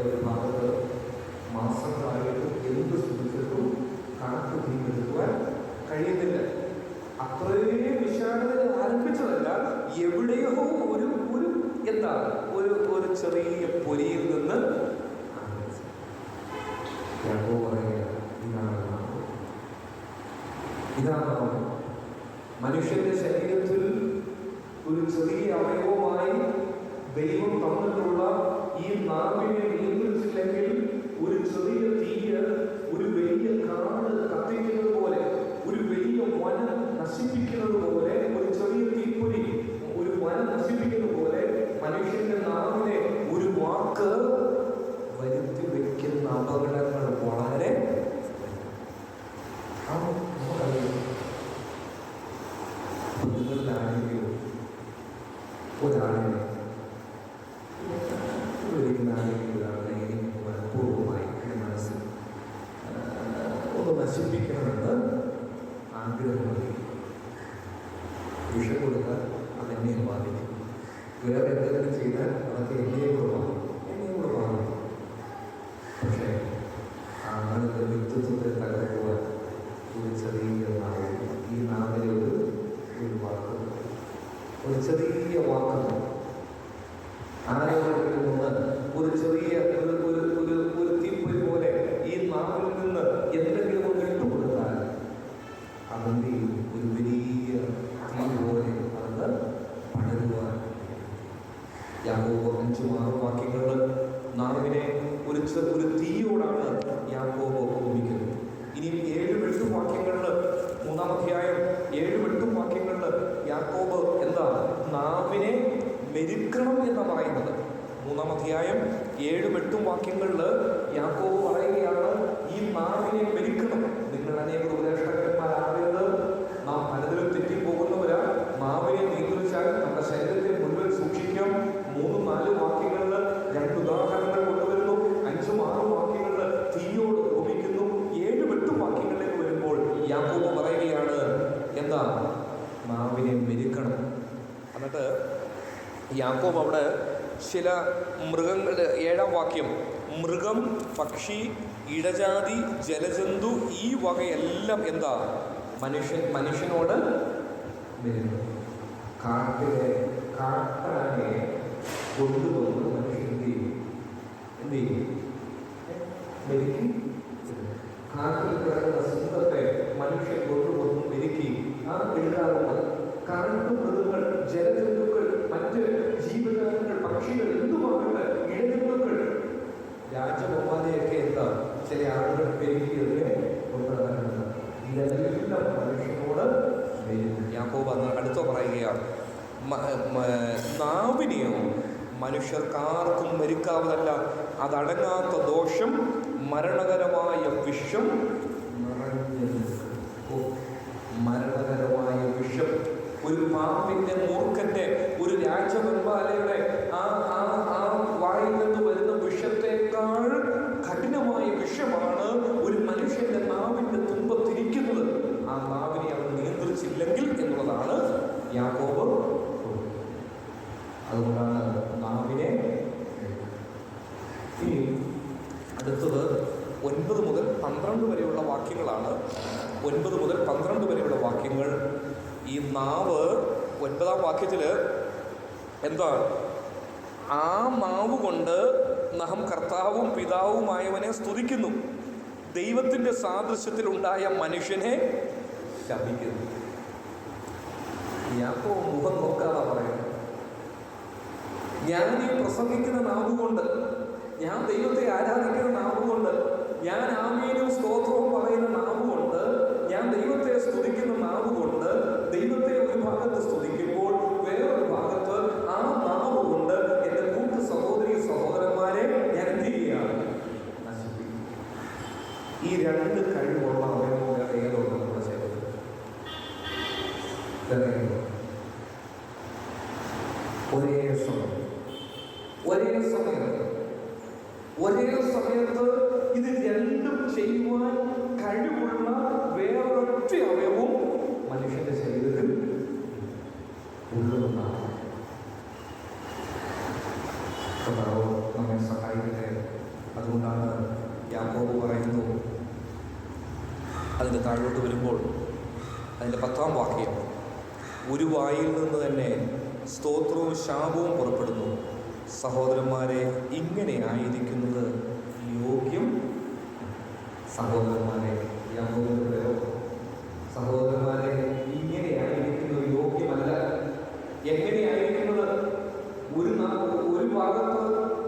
ഒരു ഭാഗത്ത് മാസങ്ങളായിട്ട് എന്ത് ശ്രദ്ധിച്ചിട്ടും കണക്ക് തീരുവാൻ കഴിയുന്നില്ല. അത്രയും വിശാലതയിൽ ആരംഭിച്ചതല്ല, എവിടെയോ ഒരു എന്താ ഒരു ചെറിയ പൊരിയിൽ നിന്ന് ഇതാണ് മനുഷ്യന്റെ ശരീരത്തിൽ ഒരു ചെറിയ അവയവമായി ദൈവം തന്നിട്ടുള്ള ഈ നാവിനെ നിയന്ത്രിച്ചില്ലെങ്കിൽ ഒരു ചെറിയ തീയ് ഒരു വലിയ കാട് കത്തിക്കുന്നത് പോലെ, ഒരു വലിയ വനം നശിപ്പിക്കുന്നത് പോലെ, ഒരു ചെറിയ തീപ്പൊരി ഒരു വനം നശിപ്പിക്കുന്നത് പോലെ മനുഷ്യന്റെ നാവിനെ ഒരു വാക്ക് വരുത്തി വയ്ക്കുന്ന അപകടങ്ങൾ വളരെ നിങ്ങളിലാണെങ്കിലും ഒരാളെ മനഃപൂർവ്വമായി മനസ്സിൽ ഒന്ന് നശിപ്പിക്കണമെന്ന് ആഗ്രഹമുണ്ട്. വിഷം കൊടുത്താൽ അതെന്നെ ബാധിക്കും. വേറെ എന്തെങ്കിലും ചെയ്താൽ അതൊക്കെ എന്നെയും കൂടെ ബാധിക്കും. പക്ഷേ ആളുകളുടെ വ്യക്തിത്വത്തെ തകർക്കുവാൻ ഒരു ചെറിയ നാവ്, ഈ നാവിലെ ഒരു വാക്ക്, ഒരു ചെറിയ വാക്ക് ആരെങ്കിലും നിന്ന് ഒരു ചെറിയ ഒരു തീപ്പൊരി പോലെ ഈ നാവിൽ നിന്ന് എന്തെങ്കിലും ഒന്ന് ഇട്ടുകൊടുത്താൽ അതിൻ്റെ ഒരു വലിയ തീ പോലെ അത് പടരുവാൻ. യാക്കോബ് 5-6 വാക്യങ്ങളിൽ നാവിനെ ഒരു തീയോടാണ് യാക്കോബ് ഉപമിക്കുന്നത്. ഇനി 7-8 വാക്യങ്ങളിൽ 3-ാം അധ്യായം 7-8 വാക്യങ്ങളിൽ യാക്കോബ് എന്താ നാവിനെ മെരുക്കണം എന്ന് പറയുന്നത്. 3-ാം അധ്യായം 7ഉം 8ഉം വാക്യങ്ങളിൽ യാക്കോബ് പറയുകയാണ്, ഈ നാവിനെ മെരുക്കണം. നിങ്ങൾ അനേക ഉപദേഷ്ടാക്കന്മാരാകരുത്, നാം പലതിലും തെറ്റിപ്പോകുന്നവരാ. നാവിനെ നിയന്ത്രിച്ചാൽ നമ്മുടെ ശരീരത്തെ മുഴുവൻ സൂക്ഷിക്കാം. 3-4 വാക്യങ്ങളിൽ 2 ഉദാഹരണങ്ങൾ കൊണ്ടുവരുന്നു. 5-6 വാക്യങ്ങളിൽ തീയോട് ഉപമിക്കുന്നു. 7-8 വാക്യങ്ങളിലേക്ക് വരുമ്പോൾ യാക്കോബ് പറയുകയാണ്, എന്താ? നാവിനെ മെരുക്കണം. എന്നിട്ട് യാക്കോബ് അവിടെ ചില മൃഗങ്ങൾ, 7-ാം വാക്യം, മൃഗം, പക്ഷി, ഇഴജാതി, ജലജന്തു, ഈ വകയെല്ലാം എന്താ? മനുഷ്യനോട് മെരുക്കും. കാട്ടിലെ കാട്ടാനെ കൊണ്ടുവന്ന് മനുഷ്യൻ എന്ത് ചെയ്യും? മെരുക്കി. കാട്ടിൽ കിടക്കുന്ന സിംഹത്തെ മനുഷ്യൻ കൊണ്ടുവന്ന് മെരുക്കി എഴുതാറുണ്ട്. കാട്ടുമൃഗങ്ങൾ, ജലജന്തുക്കൾ, മറ്റ് ജീവജാലങ്ങൾ, പക്ഷികൾ, എന്തുമാകട്ടെ, ഇഴജന്തുക്കൾ, രാജകുമാരിയൊക്കെ എന്താ ചില ആളുകൾ പെരുകിയതിനെ കൊണ്ടുവരുന്നത്. ഇതെല്ലാം മനുഷ്യനോട് യാക്കോബ് അടുത്ത പറയുകയാണ്, നാവിനെയോ മനുഷ്യർക്കാർക്കും മരിക്കാവതല്ല, അതടങ്ങാത്ത ദോഷം, മരണകരമായ വിഷം മരണകരമായ വിഷം. ഒരു പാമ്പിന്റെ, മൂർഖന്റെ, ഒരു രാജവെമ്പാലയുടെ വായിൽ നിന്ന് വരുന്ന വിഷത്തെക്കാൾ കഠിനമായ വിഷമാണ് ഒരു മനുഷ്യന്റെ നാവിന്റെ തുമ്പത്തിരിക്കുന്നത്. ആ നാവിനെ അവൻ നിയന്ത്രിച്ചില്ലെങ്കിൽ എന്നുള്ളതാണ് യാക്കോബ്. അതുകൊണ്ടാണ് നാവിനെ. ഇനി അടുത്തത് 9 മുതൽ 12 വരെയുള്ള വാക്യങ്ങളാണ്. 9 മുതൽ 12 വരെയുള്ള വാക്യങ്ങൾ. ഈ നാവ് 9-ാം വാക്യത്തിൽ എന്താ? ആ നാവ് കൊണ്ട് നാം കർത്താവും പിതാവുമായവനെ സ്തുതിക്കുന്നു, ദൈവത്തിൻ്റെ സാദൃശ്യത്തിൽ ഉണ്ടായ മനുഷ്യനെ ശപിക്കുന്നു. യാക്കോബ് മുഖം നോക്കാതെ പറയുന്നത്, ഞാൻ ഈ പ്രസംഗിക്കുന്ന നാവുകൊണ്ട്, ഞാൻ ദൈവത്തെ ആരാധിക്കുന്ന നാവുകൊണ്ട്, ഞാൻ ആമേനും സ്തോത്രവും പറയുന്ന നാവുകൊണ്ട്, ഞാൻ ദൈവത്തെ സ്തുതിക്കുന്ന നാവുകൊണ്ട്, ദൈവത്തെ ഒരു ഭാഗത്ത് സ്തുതിക്കുമ്പോൾ വേറൊരു ഭാഗത്ത് ആ നാവ് കൊണ്ട് എൻ്റെ കൂട്ടു സഹോദരി സഹോദരന്മാരെ ഞാൻ എന്ത് ചെയ്യുകയാണ്? നശിപ്പിക്കും. ഈ 2 കഴിവുള്ള അവയവങ്ങൾ ഏതുണ്ട് നമ്മുടെ ശരീരത്തിൽ? ഒരേ സമയത്ത് ഇത് 2ഉം ചെയ്യുവാൻ കഴിവുള്ള വേറൊരൊറ്റ അവയവവും മനുഷ്യന്റെ ശരീരത്തിൽ ഉള്ളതാണ്. നമ്മെ സഹായിക്കട്ടെ. അതുകൊണ്ടാണ് യാക്കോബ് പറയുന്നു, അതിൻ്റെ താഴോട്ട് വരുമ്പോൾ അതിൻ്റെ 10-ാം വാക്യം, ഒരു വായിൽ നിന്ന് തന്നെ സ്തോത്രവും ശാപവും പുറപ്പെടുന്നു. സഹോദരന്മാരെ, ഇങ്ങനെ ആയിരിക്കുന്നത് യോഗ്യം. സഹോദരന്മാരെ, സഹോദരന്മാരെ, ഇങ്ങനെ ആയിരിക്കുന്നത് യോഗ്യമല്ല. എങ്ങനെയായിരിക്കുന്നത്? ഒരു ഭാഗത്ത്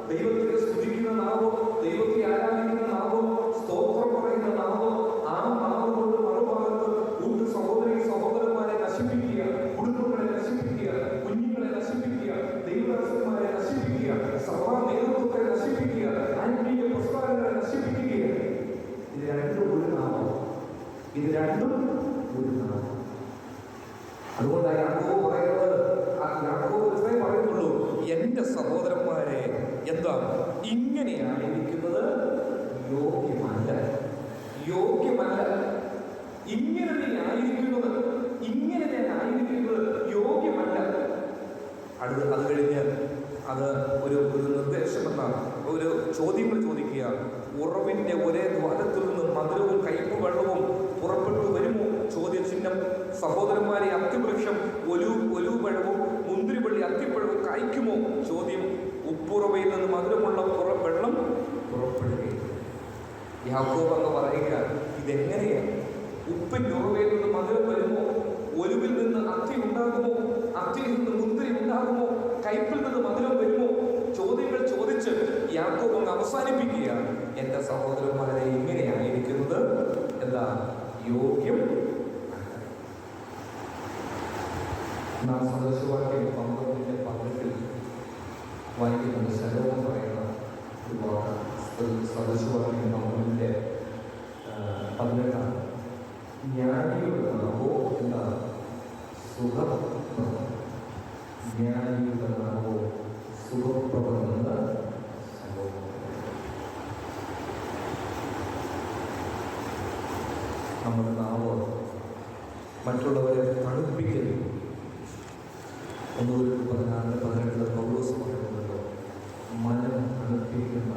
ദൈവത്തെ സ്തുതിക്കുന്ന നാവോ, ദൈവത്തെ ആരാധിക്കുന്ന നാവോ, സ്തോത്രം പറയുന്ന നാവോ, ആ നാവ് കൊണ്ട് മറുഭാഗത്ത് കൂട്ടു സഹോദരി സഹോദരന്മാരെ നശിപ്പിക്കുക, കുടുംബങ്ങളെ നശിപ്പിക്കുക, കുഞ്ഞുങ്ങളെ നശിപ്പിക്കുക, ദൈവദാസന്മാരെ നശിപ്പിക്കുക, സഭാ നേതൃത്വത്തെ നശിപ്പിക്കുക, ആത്മീയ പ്രസ്ഥാനങ്ങളെ നശിപ്പിക്കുക. ഇത് 2 ഒരു നാമം. ഇത് 2 ഒരു നാമം. അതുകൊണ്ടാണ് യാക്കോബ് പറയുന്നത്, യാക്കോബ് ഇത്രേ പറയുന്നുള്ളൂ, എൻ്റെ സഹോദരന്മാരെ, എന്താ ഇങ്ങനെയായിരിക്കുന്നത് യോഗ്യമല്ല. യോഗ്യമല്ല. ഇങ്ങനെ നീ ആയിരിക്കുന്നത്, ഇങ്ങനെ ഞാൻ ആയിരിക്കുന്നത് യോഗ്യമല്ല. അത് കഴിഞ്ഞ് അത് ഒരു നിർദ്ദേശമെന്നാണ്, ഒരു ചോദ്യങ്ങൾ ചോദിക്കുക. ഉറവിൻ്റെ ഒരേ ദ്വാരത്തിൽ നിന്ന് മധുരവും കയ്പ് വെള്ളവും പുറപ്പെട്ടു വരുമോ? ചോദ്യചിഹ്നം. സഹോദരന്മാരെ, അത്തിവൃക്ഷം ഒലുവഴവും മുന്തിരിവള്ളി അത്തിപ്പഴവും കായ്ക്കുമോ? ചോദ്യം. ഉപ്പുറവയിൽ നിന്ന് മധുരമുള്ള വെള്ളം പുറപ്പെടുകയും. യാക്കോബ് എന്ന് പറയുക, ഇതെങ്ങനെയാണ്? ഉപ്പിൻ്റെ ഉറവയിൽ നിന്ന് മധുരം വരുമോ? ഒലുവിൽ നിന്ന് അത്തി ഉണ്ടാകുമോ? അത്തിയിൽ നിന്ന് മുന്തിരി ഉണ്ടാകുമോ? കയ്പിൽ നിന്ന് മധുരം വരുമോ? ചോദ്യങ്ങൾ ചോദിച്ച് യാക്കോബ് അങ്ങ് അവസാനിപ്പിക്കുക. എൻ്റെ സഹോദരന്മാരെ, ഇങ്ങനെയായിരിക്കുന്നത് എന്താ യോഗ്യം. നാം സദൃശവാക്യം 19:18 വായിക്കുന്നത് ശലോമോൻ പറയുന്ന ഒരു വാക്ക് സദസ്യവാക്യം 18 ജ്ഞാനിയുടെ നാമോ എന്താണ്? സുഖപ്രദം. ജ്ഞാനിയുടെ നാമോ സുഖപ്രദം എന്ന സംഭവം. നമ്മുടെ നാമം മറ്റുള്ളവരെ തണുപ്പിക്കരുത്. 1-14-18 പൗലോസ് പറയുന്നുണ്ടല്ലോ, മനം തണുപ്പിക്കുന്ന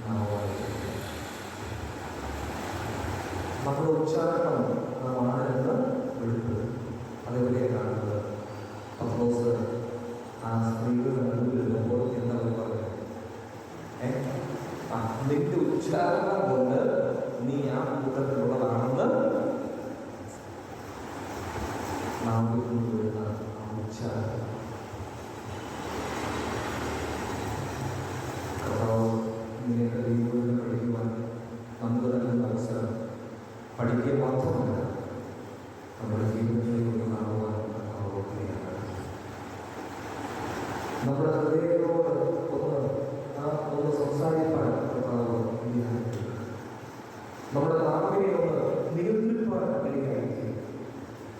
നാവായിരിക്കും. നമ്മുടെ ഉച്ചാരണം നാം ആരെന്ന് വെളിപ്പെടും. അതെവിടെയാണ് കാണുന്നത്? പൗലോസ് ആ സ്ത്രീകളുടെ നടുവിൽ വരുമ്പോൾ എന്താണ് പറഞ്ഞത്? നിന്റെ ഉച്ചാരണം കൊണ്ട് നീ ആ കൂട്ടത്തിലുള്ളതാണെന്ന് നാം കൊണ്ടുവരുന്ന ആ ഉച്ചാരണം. ഇങ്ങനെയൊക്കെ ദൈവത്തിൽ പഠിക്കുവാൻ നമുക്ക് നൽകുന്ന അവസരം പഠിക്കുക മാത്രമല്ല, നമ്മുടെ ജീവിതത്തിലേക്ക് കാണുവാൻ ഓർക്കുകയാണ്. നമ്മുടെ ഹൃദയത്തോട് ഒന്ന് സംസാരിപ്പാൻ നമ്മുടെ നാവിനെ ഒന്ന് നിയന്ത്രിപ്പാൻ കഴിയായിരിക്കും.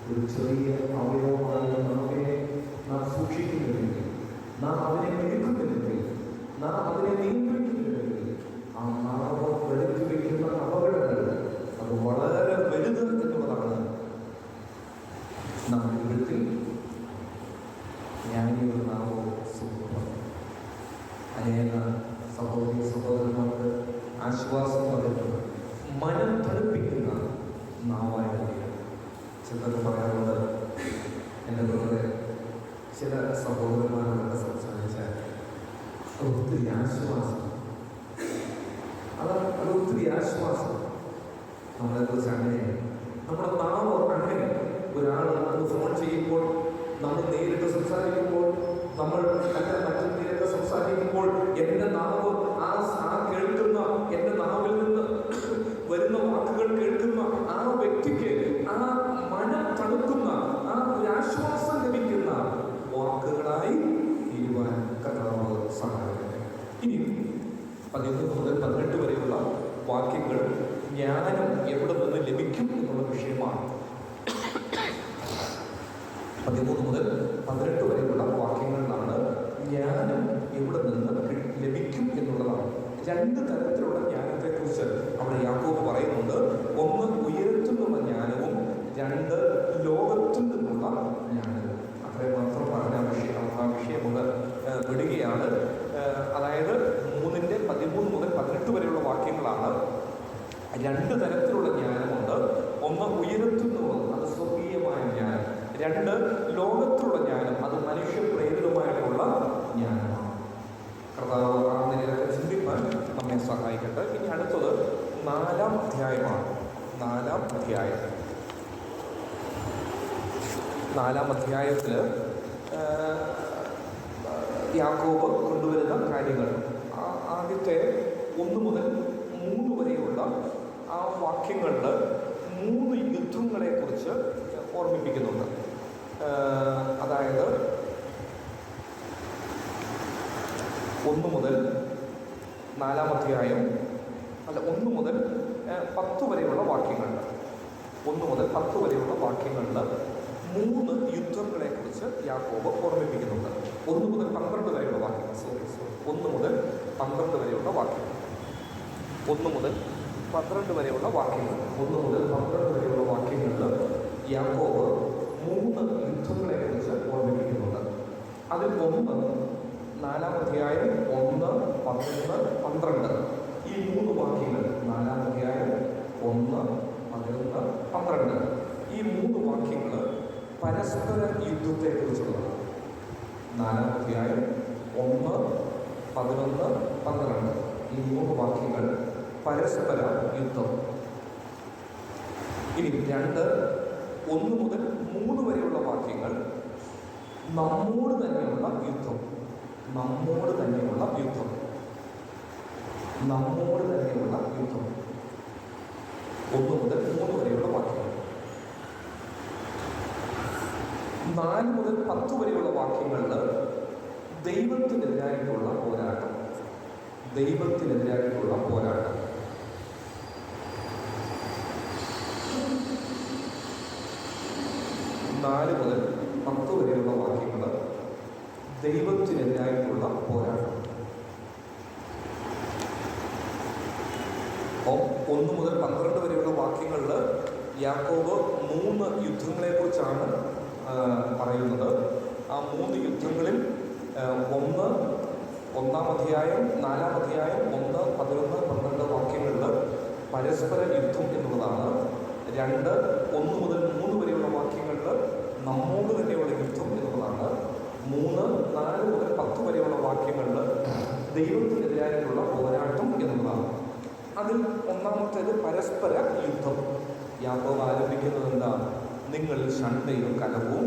ഒരു ചെറിയ അവയവമായ നാവിനെ നാം സൂക്ഷിക്കുന്നില്ലെങ്കിൽ, നാം അതിനെ എടുക്കുന്നില്ലെങ്കിൽ, നാം അതിനെ നിയന്ത്രിക്കുന്നില്ലെങ്കിൽ, ആ നാവ് വെളുക്കി വയ്ക്കുന്ന അപകടങ്ങൾ അത് വളരെ വലുത് എന്നുള്ളതാണ് നമ്മുടെ ജീവിതത്തിൽ. ജ്ഞാനിയുടെ നാമോ സുഖം. അനേക സഹോദരി സഹോദരന്മാർക്ക് ആശ്വാസം പകരുന്നത് മനം തണുപ്പിക്കുന്ന നാവായിരിക്കും. ചിലർക്ക് പറയാറുണ്ട്, എൻ്റെ ബ്രദറെ, ചില സഹോദരന്മാരോടൊക്കെ സംസാരിച്ചാൽ ഒത്തിരി ആശ്വാസം, അത് ഒത്തിരി ആശ്വാസം. നമ്മളെക്കുറിച്ച് അങ്ങനെയാണ്. നമ്മുടെ നാവ് അങ്ങനെ. ഒരാൾ നമുക്ക് ഫോൺ ചെയ്യുമ്പോൾ, നമ്മൾ നേരിട്ട് സംസാരിക്കുമ്പോൾ, നമ്മൾ മറ്റൊന്നിലേക്ക് സംസാരിക്കുമ്പോൾ എൻ്റെ നാവ് ആ കേൾക്കുന്ന, എൻ്റെ നാവിൽ നിന്ന് വരുന്ന വാക്കുകൾ കേൾക്കുന്ന ആ വ്യക്തിക്ക് ആ മനം തണുക്കുന്ന, ആ ഒരു ആശ്വാസം ലഭിക്കുന്ന വാക്കുകളായി തീരുവാൻ കർത്താവ് സഹായിക്കട്ടെ. ഇനി 11-18 വരെയുള്ള വാക്യങ്ങൾ ജ്ഞാനം എവിടെ നിന്ന് ലഭിക്കും എന്നുള്ള വിഷയമാണ്. 13-18 വരെയുള്ള വാക്യങ്ങളിലാണ് ജ്ഞാനം എവിടെ നിന്ന് ലഭിക്കും എന്നുള്ളതാണ്. 2 തരത്തിലുള്ള ജ്ഞാനത്തെക്കുറിച്ച് അവിടെ യാക്കോബ് പറയുന്നുണ്ട്. ഒന്ന് ഉയരത്തിൽ നിന്നുള്ള ജ്ഞാനവും, 2 ലോകത്തിൽ നിന്നുള്ള ജ്ഞാനവും. അത്രയും മാത്രം പറഞ്ഞ ആ വിഷയം വിടുകയാണ്. അതായത് 3-13-18 വരെയുള്ള വാക്യങ്ങളാണ്. 2 തരത്തിലുള്ള ജ്ഞാനമുണ്ട്. ഒന്ന് ഉയരത്തിൽ നിന്നുള്ളത്, അത് സ്വർഗീയമായ ജ്ഞാനം. 2 ലോകത്തിലുള്ള ജ്ഞാനം, അത് മനുഷ്യപ്രേരിതമായിട്ടുള്ള ജ്ഞാനമാണ്. കർത്താവ് ആ നിലയിലൊക്കെ ചിന്തിക്കാൻ നമ്മെ സഹായിക്കട്ടെ. ഇനി അടുത്തത് 4-ാം അധ്യായമാണ്. 4-ാം അധ്യായം. 4-ാം അധ്യായത്തിൽ യാക്കോബ് കൊണ്ടുവരുന്ന കാര്യങ്ങൾ, ആദ്യത്തെ 1 മുതൽ 3 വരെയുള്ള ആ വാക്യങ്ങളിൽ 3 യുദ്ധങ്ങളെക്കുറിച്ച് ഓർമ്മിപ്പിക്കുന്നുണ്ട്. അതായത് 1 മുതൽ 4-ാം അധ്യായം 1 മുതൽ 10 വരെയുള്ള വാക്യങ്ങളിൽ 1 മുതൽ 10 വരെയുള്ള വാക്യങ്ങളിൽ 3 യുദ്ധങ്ങളെക്കുറിച്ച് യാക്കോബ് ഓർമ്മിപ്പിക്കുന്നുണ്ട്. 1 മുതൽ 12 വരെയുള്ള വാക്യങ്ങൾ 1 മുതൽ 12 വരെയുള്ള വാക്യങ്ങൾ 1 മുതൽ 12 വരെയുള്ള വാക്യങ്ങൾ 1 മുതൽ 12 വരെയുള്ള വാക്യങ്ങളിൽ യാക്കോബ് 3 യുദ്ധങ്ങളെക്കുറിച്ച് ഓർമ്മിപ്പിക്കുന്നുണ്ട്. അതിൽ 1 4-ാം അധ്യായം 1, 11, 12 ഈ 3 വാക്യങ്ങൾ 4-ാം അധ്യായം 1, 11, 12 ഈ 3 വാക്യങ്ങൾ പരസ്പര യുദ്ധത്തെക്കുറിച്ചുള്ളതാണ്. 4-ാം അധ്യായം 1, 11, 12 ഈ 3 വാക്യങ്ങൾ പരസ്പര യുദ്ധം. ഇനി 1 മുതൽ 3 വരെയുള്ള വാക്യങ്ങൾ നമ്മോട് തന്നെയുള്ള യുദ്ധം. നമ്മോട് തന്നെയുള്ള യുദ്ധം. നമ്മോട് തന്നെയുള്ള യുദ്ധം. 1 മുതൽ 3 വരെയുള്ള വാക്യങ്ങൾ. 4 മുതൽ 10 വരെയുള്ള വാക്യങ്ങളിൽ ദൈവത്തിനെതിരായിട്ടുള്ള പോരാട്ടം. ദൈവത്തിനെതിരായിട്ടുള്ള പോരാട്ടം. നാല് മുതൽ 10 വരെയുള്ള വാക്യങ്ങൾ ദൈവത്തിനെതിരായിട്ടുള്ള പോരാട്ടം. 1 മുതൽ 12 വരെയുള്ള വാക്യങ്ങളിൽ യാക്കോബ് 3 യുദ്ധങ്ങളെക്കുറിച്ചാണ് പറയുന്നത്. ആ 3 യുദ്ധങ്ങളിൽ 1-ാം അധ്യായം, 4-ാം അധ്യായം, 1, 11, 12 വാക്യങ്ങളിൽ പരസ്പര യുദ്ധം എന്നുള്ളതാണ്. 2, 1 മുതൽ 3 വരെയുള്ള വാക്യങ്ങളിൽ നമ്മോട് തന്നെയുള്ള യുദ്ധം എന്നുള്ളതാണ്. 3, 4 മുതൽ 10 വരെയുള്ള വാക്യങ്ങളിൽ ദൈവത്തിനെതിരായിട്ടുള്ള പോരാട്ടം എന്നുള്ളതാണ്. അതിൽ ഒന്നാമത്തേത് പരസ്പര യുദ്ധം. യാക്കോബ് ആരംഭിക്കുന്നത് എന്താണ്? നിങ്ങൾ ശണ്ഠയും കലവും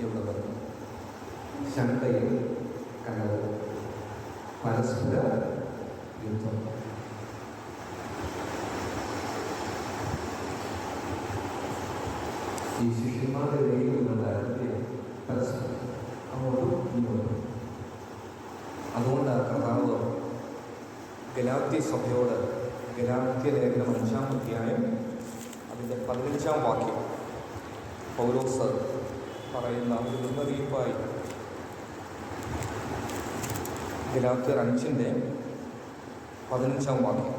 എവിടെ? ശണ്ഠയും കലവും, പരസ്പര യുദ്ധം. ഈ ശിഷ്യന്മാരുടെ ഇടയിലുണ്ടായിരുന്നില്ല പരസ്പരം അങ്ങോട്ടും ഇങ്ങോട്ടും. അതുകൊണ്ടാണ് കർത്താവ് ഗലാത്യ സഭയോട് ഗലാത്യ ലേഖനം 5-ാം അധ്യായം അതിൻ്റെ 15-ാം വാക്യം പൗലോസ് പറയുന്ന ഒരു മുന്നറിയിപ്പായി ഗലാത്യർ 5-ന്റെ 15-ാം വാക്യം,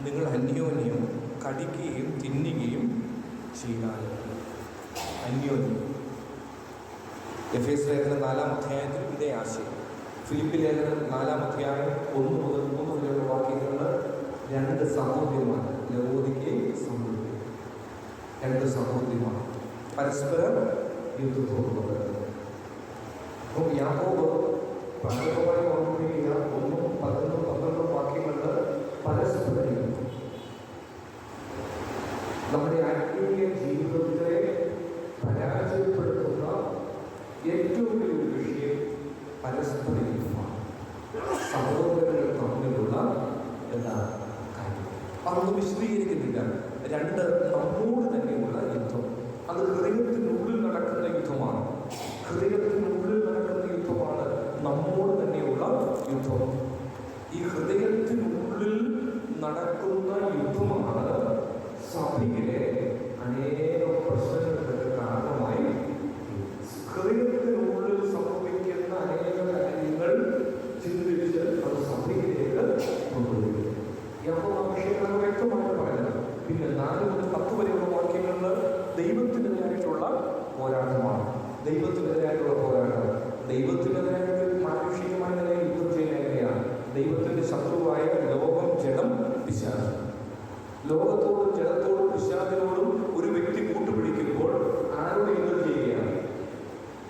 നിങ്ങൾ അന്യോന്യം കടിക്കുകയും തിന്നുകയും ചെയ്താൽ. അന്യോന്യം. എഫേസ് ലേഖനം 4-ാം അധ്യായത്തിൽ ഇതേ ആശയം. ഫിലിപ്പി ലേഖനം 4-ാം അധ്യായം 1 മുതൽ 3 വരെയുള്ള വാക്യങ്ങളിൽ 2 സഹോദരിമാർ, ലവോദിക്കയും സമൃദ്ധി, 2 സഹോദരിമാർ പരസ്പരം യുദ്ധത്തോടുള്ളത്. അപ്പോൾ യാക്കോബ് പ്രാഥമികമായി ഓർമ്മിപ്പിക്കുക 1, 11, 12 വാക്യങ്ങളിൽ പരസ്പര യുദ്ധം. നമ്മുടെ ആത്മീയ ജീവിതത്തെ പരാജയപ്പെടുത്തുന്ന ഏറ്റവും വലിയ വിഷയം പരസ്പര യുദ്ധമാണ്. സഹോദരങ്ങൾ തമ്മിലുള്ള കാര്യം അതൊന്നും വിശദീകരിക്കുന്നില്ല. 2, നമ്മോട് തന്നെയുള്ള യുദ്ധം. അത് ഹൃദയത്തിനുള്ളിൽ നടക്കുന്ന യുദ്ധമാണ്. ഹൃദയത്തിനുള്ളിൽ നടക്കുന്ന യുദ്ധമാണ് നമ്മോട് തന്നെയുള്ള യുദ്ധം. ഈ ഹൃദയത്തിനുള്ളിൽ നടക്കുന്ന യുദ്ധമാണ് സഭയിലെ അനേകം പ്രശ്നങ്ങൾക്ക് കാരണമായി. ഹൃദയത്തിനുള്ളിൽ സംഭവിക്കുന്ന അനേകം കാര്യങ്ങൾ ചിന്തിച്ച് അത് സഭയിലേക്ക് കൊണ്ടുവരും. വിഷയങ്ങൾ വ്യക്തമായിട്ട് പറയുന്നത്. പിന്നെ 4 മുതൽ 10 വരെയുള്ള വാക്യങ്ങളിൽ ദൈവത്തിനെതിരായിട്ടുള്ള പോരാട്ടമാണ്. ദൈവത്തിനെതിരായിട്ടുള്ള പോരാട്ടം. ദൈവത്തിനെതിരായിട്ട് മാനുഷികമായ നിലയിൽ യുദ്ധം ചെയ്യുന്ന എങ്ങനെയാണ്? ദൈവത്തിന്റെ ശത്രുവായ ലോകം, ജഡം, പിശാച്. ലോകത്തോടും ജഡത്തോടും പിശാചിനോടും ഒരു വ്യക്തി കൂട്ടുപിടിക്കുമ്പോൾ ആരോട് യുദ്ധം ചെയ്യുകയാണ്?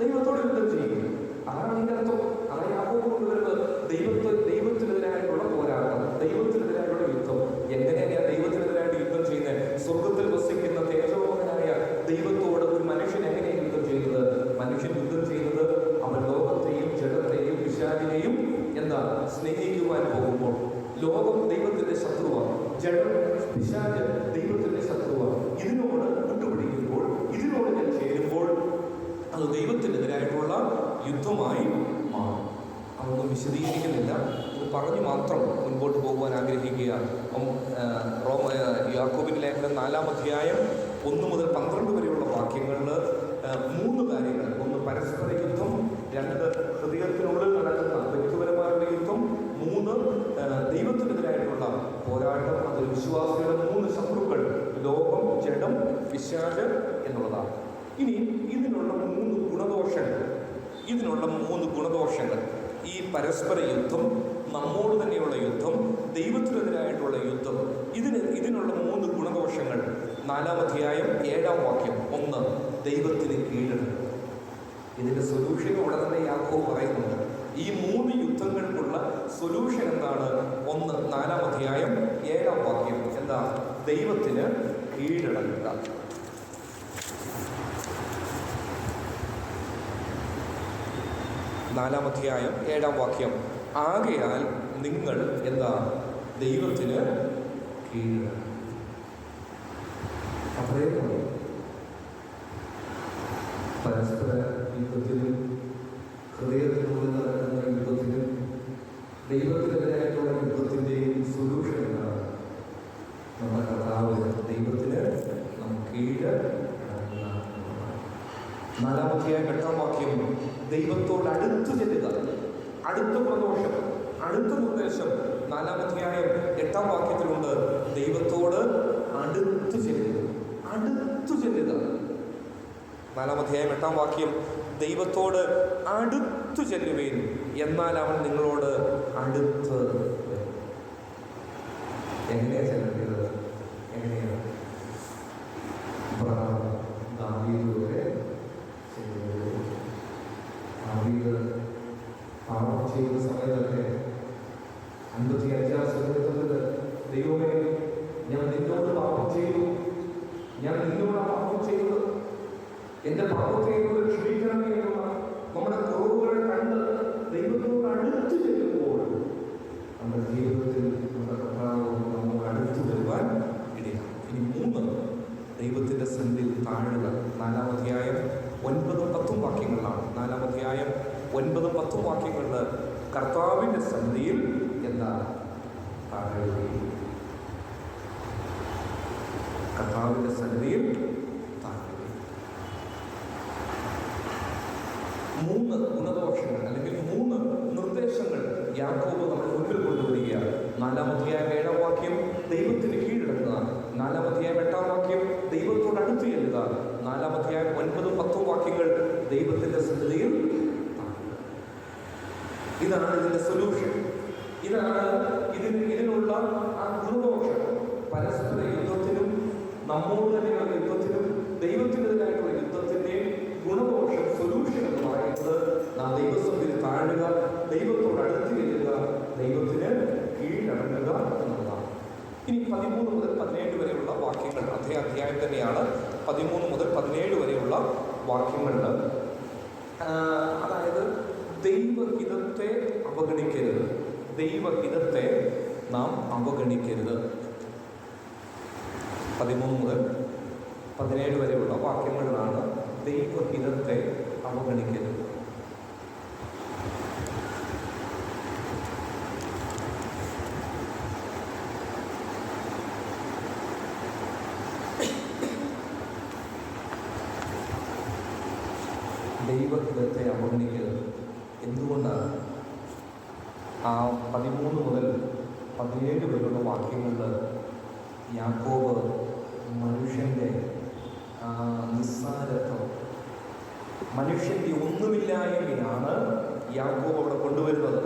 ദൈവത്തോട് യുദ്ധം ചെയ്യുക. അതാണ് അതിൻ്റെ അർത്ഥം. അതാണ് യാക്കോബ് കൊണ്ടുവരുന്നത്. ദൈവത്തിനെതിരായിട്ടുള്ള പോരാട്ടം, ദൈവത്തിനെതിരായിട്ടുള്ള യുദ്ധം. എങ്ങനെയാണ് ദൈവത്തിനെതിരായിട്ട് യുദ്ധം ചെയ്യുന്നത്? സ്വർഗത്തിൽ വസിക്കുന്ന തേജോമകനായ ദൈവത്തോട് ഒരു മനുഷ്യൻ എങ്ങനെയാണ് യുദ്ധം ചെയ്യുന്നത്? മനുഷ്യൻ യുദ്ധം ചെയ്യുന്നത് അവൻ ലോകത്തെയും ജഡത്തെയും പിശാചിനെയും സ്നേഹിക്കുവാൻ പോകുമ്പോൾ. ലോകം ദൈവത്തിന്റെ ശത്രുവാണ്, ജഡം പിശാച് ദൈവത്തിന്റെ ശത്രുവാണ്. ഇതിനോട് വിട്ടുപിടിക്കുമ്പോൾ, ഇതിനോട് ഞാൻ ചേരുമ്പോൾ അത് ദൈവത്തിനെതിരായിട്ടുള്ള യുദ്ധമായി മാറും. അതൊന്നും വിശദീകരിക്കുന്നില്ല, ഇത് പറഞ്ഞു മാത്രം മുൻപോട്ട് പോകുവാൻ ആഗ്രഹിക്കുക. യാക്കോബിന്റെ ലേഖനം 4-ാം അധ്യായം 1 മുതൽ 12 വരെയുള്ള വാക്യങ്ങളിൽ 3 കാര്യങ്ങൾ. 1 പരസ്പര യുദ്ധം, 2 ഹൃദയത്തിനുള്ളിൽ നടക്കുന്ന വ്യക്തിപരമായുള്ള യുദ്ധം, 3 ദൈവത്തിനെതിരായിട്ടുള്ള പോരാട്ടം. അത് വിശ്വാസികളുടെ 3 ശത്രുക്കൾ, ലോകം, ജഡം, പിശാച് എന്നുള്ളതാണ്. ഇനി ഇതിനുള്ള 3 ഗുണദോഷങ്ങൾ, ഈ പരസ്പര യുദ്ധം, നമ്മോട് തന്നെയുള്ള യുദ്ധം, ദൈവത്തിനെതിരായിട്ടുള്ള യുദ്ധം, ഇതിനുള്ള 3 ഗുണദോഷങ്ങൾ 4-ാം അധ്യായം 7-ാം വാക്യം. 1, ദൈവത്തിന് കീഴടങ്ങുക. ഇതിന്റെ സൊല്യൂഷൻ ഇവിടെ തന്നെ യാക്കോബ് പറയുന്നുണ്ട്. ഈ 3 യുദ്ധങ്ങൾക്കുള്ള സൊല്യൂഷൻ എന്താണ്? 1, 4-ാം അധ്യായം 7-ാം വാക്യം. എന്താ? ദൈവത്തിന് കീഴടങ്ങുക. 4-ാം അധ്യായം 7-ാം വാക്യം. ആകയാൽ നിങ്ങൾ ദൈവത്തിന് കീഴടങ്ങുക. അതേപോലെ പരസ്പര യുദ്ധത്തിലും ഹൃദയത്തിനുള്ളിൽ നടക്കുന്ന യുദ്ധത്തിലും ദൈവത്തിനെതിരായിട്ടുള്ള യുദ്ധത്തിൻ്റെയും സൊല്യൂഷൻ എന്താണ്? നമ്മുടെ കർത്താവ് ദൈവത്തിന് നമുക്ക് കീഴ്. 4-ാമത്തെ 8-ാം വാക്യം, ദൈവത്തോട് അടുത്തു ചെല്ലുക. അടുത്ത പ്രദോഷം, അടുത്ത നിർദ്ദേശം 4-ാമത്തെ 8-ാം വാക്യത്തിലുണ്ട്. ദൈവത്തോട് അടുത്തു ചെല്ലുക, അടുത്തു ചെല്ലുക. 4-ാമത്തെ 8-ാം വാക്യം, ദൈവത്തോട് അടുത്തു ചെല്ലുവേൻ, എന്നാൽ അവൻ നിങ്ങളോട് അടുത്ത്. എങ്ങനെയാ ചെല്ലേണ്ടത്? എങ്ങനെയാണ്? ദാവീദിലൂടെ ദാവീദ് പാപം ചെയ്യുന്ന സമയത്തൊക്കെ 55-ാം സങ്കീർത്തനത്തിൽ, ദൈവമേ ഞാൻ നിന്നോട് പാപം ചെയ്തു, ഞാൻ നിന്നോട് പാപം ചെയ്തത്, എന്റെ പാപത്തെ എന്നോട് ക്ഷമിക്കണമേ എന്നുള്ള നമ്മുടെ കുറവുകൾ കണ്ട് ദൈവത്തോട് അടുത്ത് ചെല്ലുമ്പോൾ നമ്മുടെ ജീവിതത്തിൽ നമ്മുടെ കർത്താവ് നമ്മൾ അടുത്ത് വരുവാൻ ഇടയാണ്. ഇനി 3, ദൈവത്തിൻ്റെ സന്നിധിയിൽ താഴുക. 4-ാം അധ്യായം 9-10 വാക്യങ്ങളിലാണ്. 4-ാം അധ്യായം 9-10 വാക്യങ്ങളിൽ കർത്താവിൻ്റെ സന്നിധിയിൽ എന്താ താഴുകയും, കർത്താവിൻ്റെ സന്നിധിയിൽ താഴുകയും. 3 ഗുണദോഷങ്ങൾ അല്ലെങ്കിൽ 3 നിർദ്ദേശങ്ങൾ യാക്കോബ് നമ്മുടെ മുൻപിൽ കൊണ്ടുവരികയാണ്. 4-ാം അധ്യായം 7-ാം വാക്യം, ദൈവത്തിന് കീഴടങ്ങുക. 4-ാം അധ്യായം 8-ാം വാക്യം, ദൈവത്തോട് അടുത്ത് ചെല്ലുക. 4-ാം അധ്യായം 9-10 വാക്യങ്ങൾ, ദൈവത്തിന്റെ സന്നിധിയിൽ. ഇതാണ് ഇതിന്റെ സൊല്യൂഷൻ. ഇതാണ് ഇതിനുള്ള ആ ഗുണദോഷം. പരസ്പര യുദ്ധത്തിനും നമ്മോട് തന്നെയുള്ള യുദ്ധത്തിനും ദൈവത്തിനെതിരായിട്ടുള്ള യുദ്ധത്തിന്റെയും ഗുണദോഷം, സൊല്യൂഷൻ എന്ന് പറയുന്നത് നാം ദൈവസന്നിധിയിൽ താഴുക, ദൈവത്തോട് അടുത്ത് ചെല്ലുക, ദൈവത്തിന് കീഴടങ്ങുക എന്നുള്ളതാണ്. ഇനി 13 മുതൽ 17 വരെയുള്ള വാക്യങ്ങൾ, അതേ അധ്യായം തന്നെയാണ്. 13 മുതൽ 17 വരെയുള്ള വാക്യങ്ങളിൽ അതായത് ദൈവഹിതത്തെ അവഗണിക്കരുത്, ദൈവഹിതത്തെ നാം അവഗണിക്കരുത്. 13 മുതൽ 17 വരെയുള്ള വാക്യങ്ങളിലാണ് ദൈവഹിതത്തെ അവഗണിക്കരുത്. ദൈവഹിതത്തെ അവഗണിക്കരുത്. എന്തുകൊണ്ടാണ്? ആ 13 മുതൽ 17 വരെയുള്ള വാക്യങ്ങളിൽ യാക്കോബ് മനുഷ്യൻ്റെ നിസ്സാരത്വം, മനുഷ്യൻ്റെ ഒന്നുമില്ലായ്മയാണ് യാക്കോബ് അവിടെ കൊണ്ടുവരുന്നത്.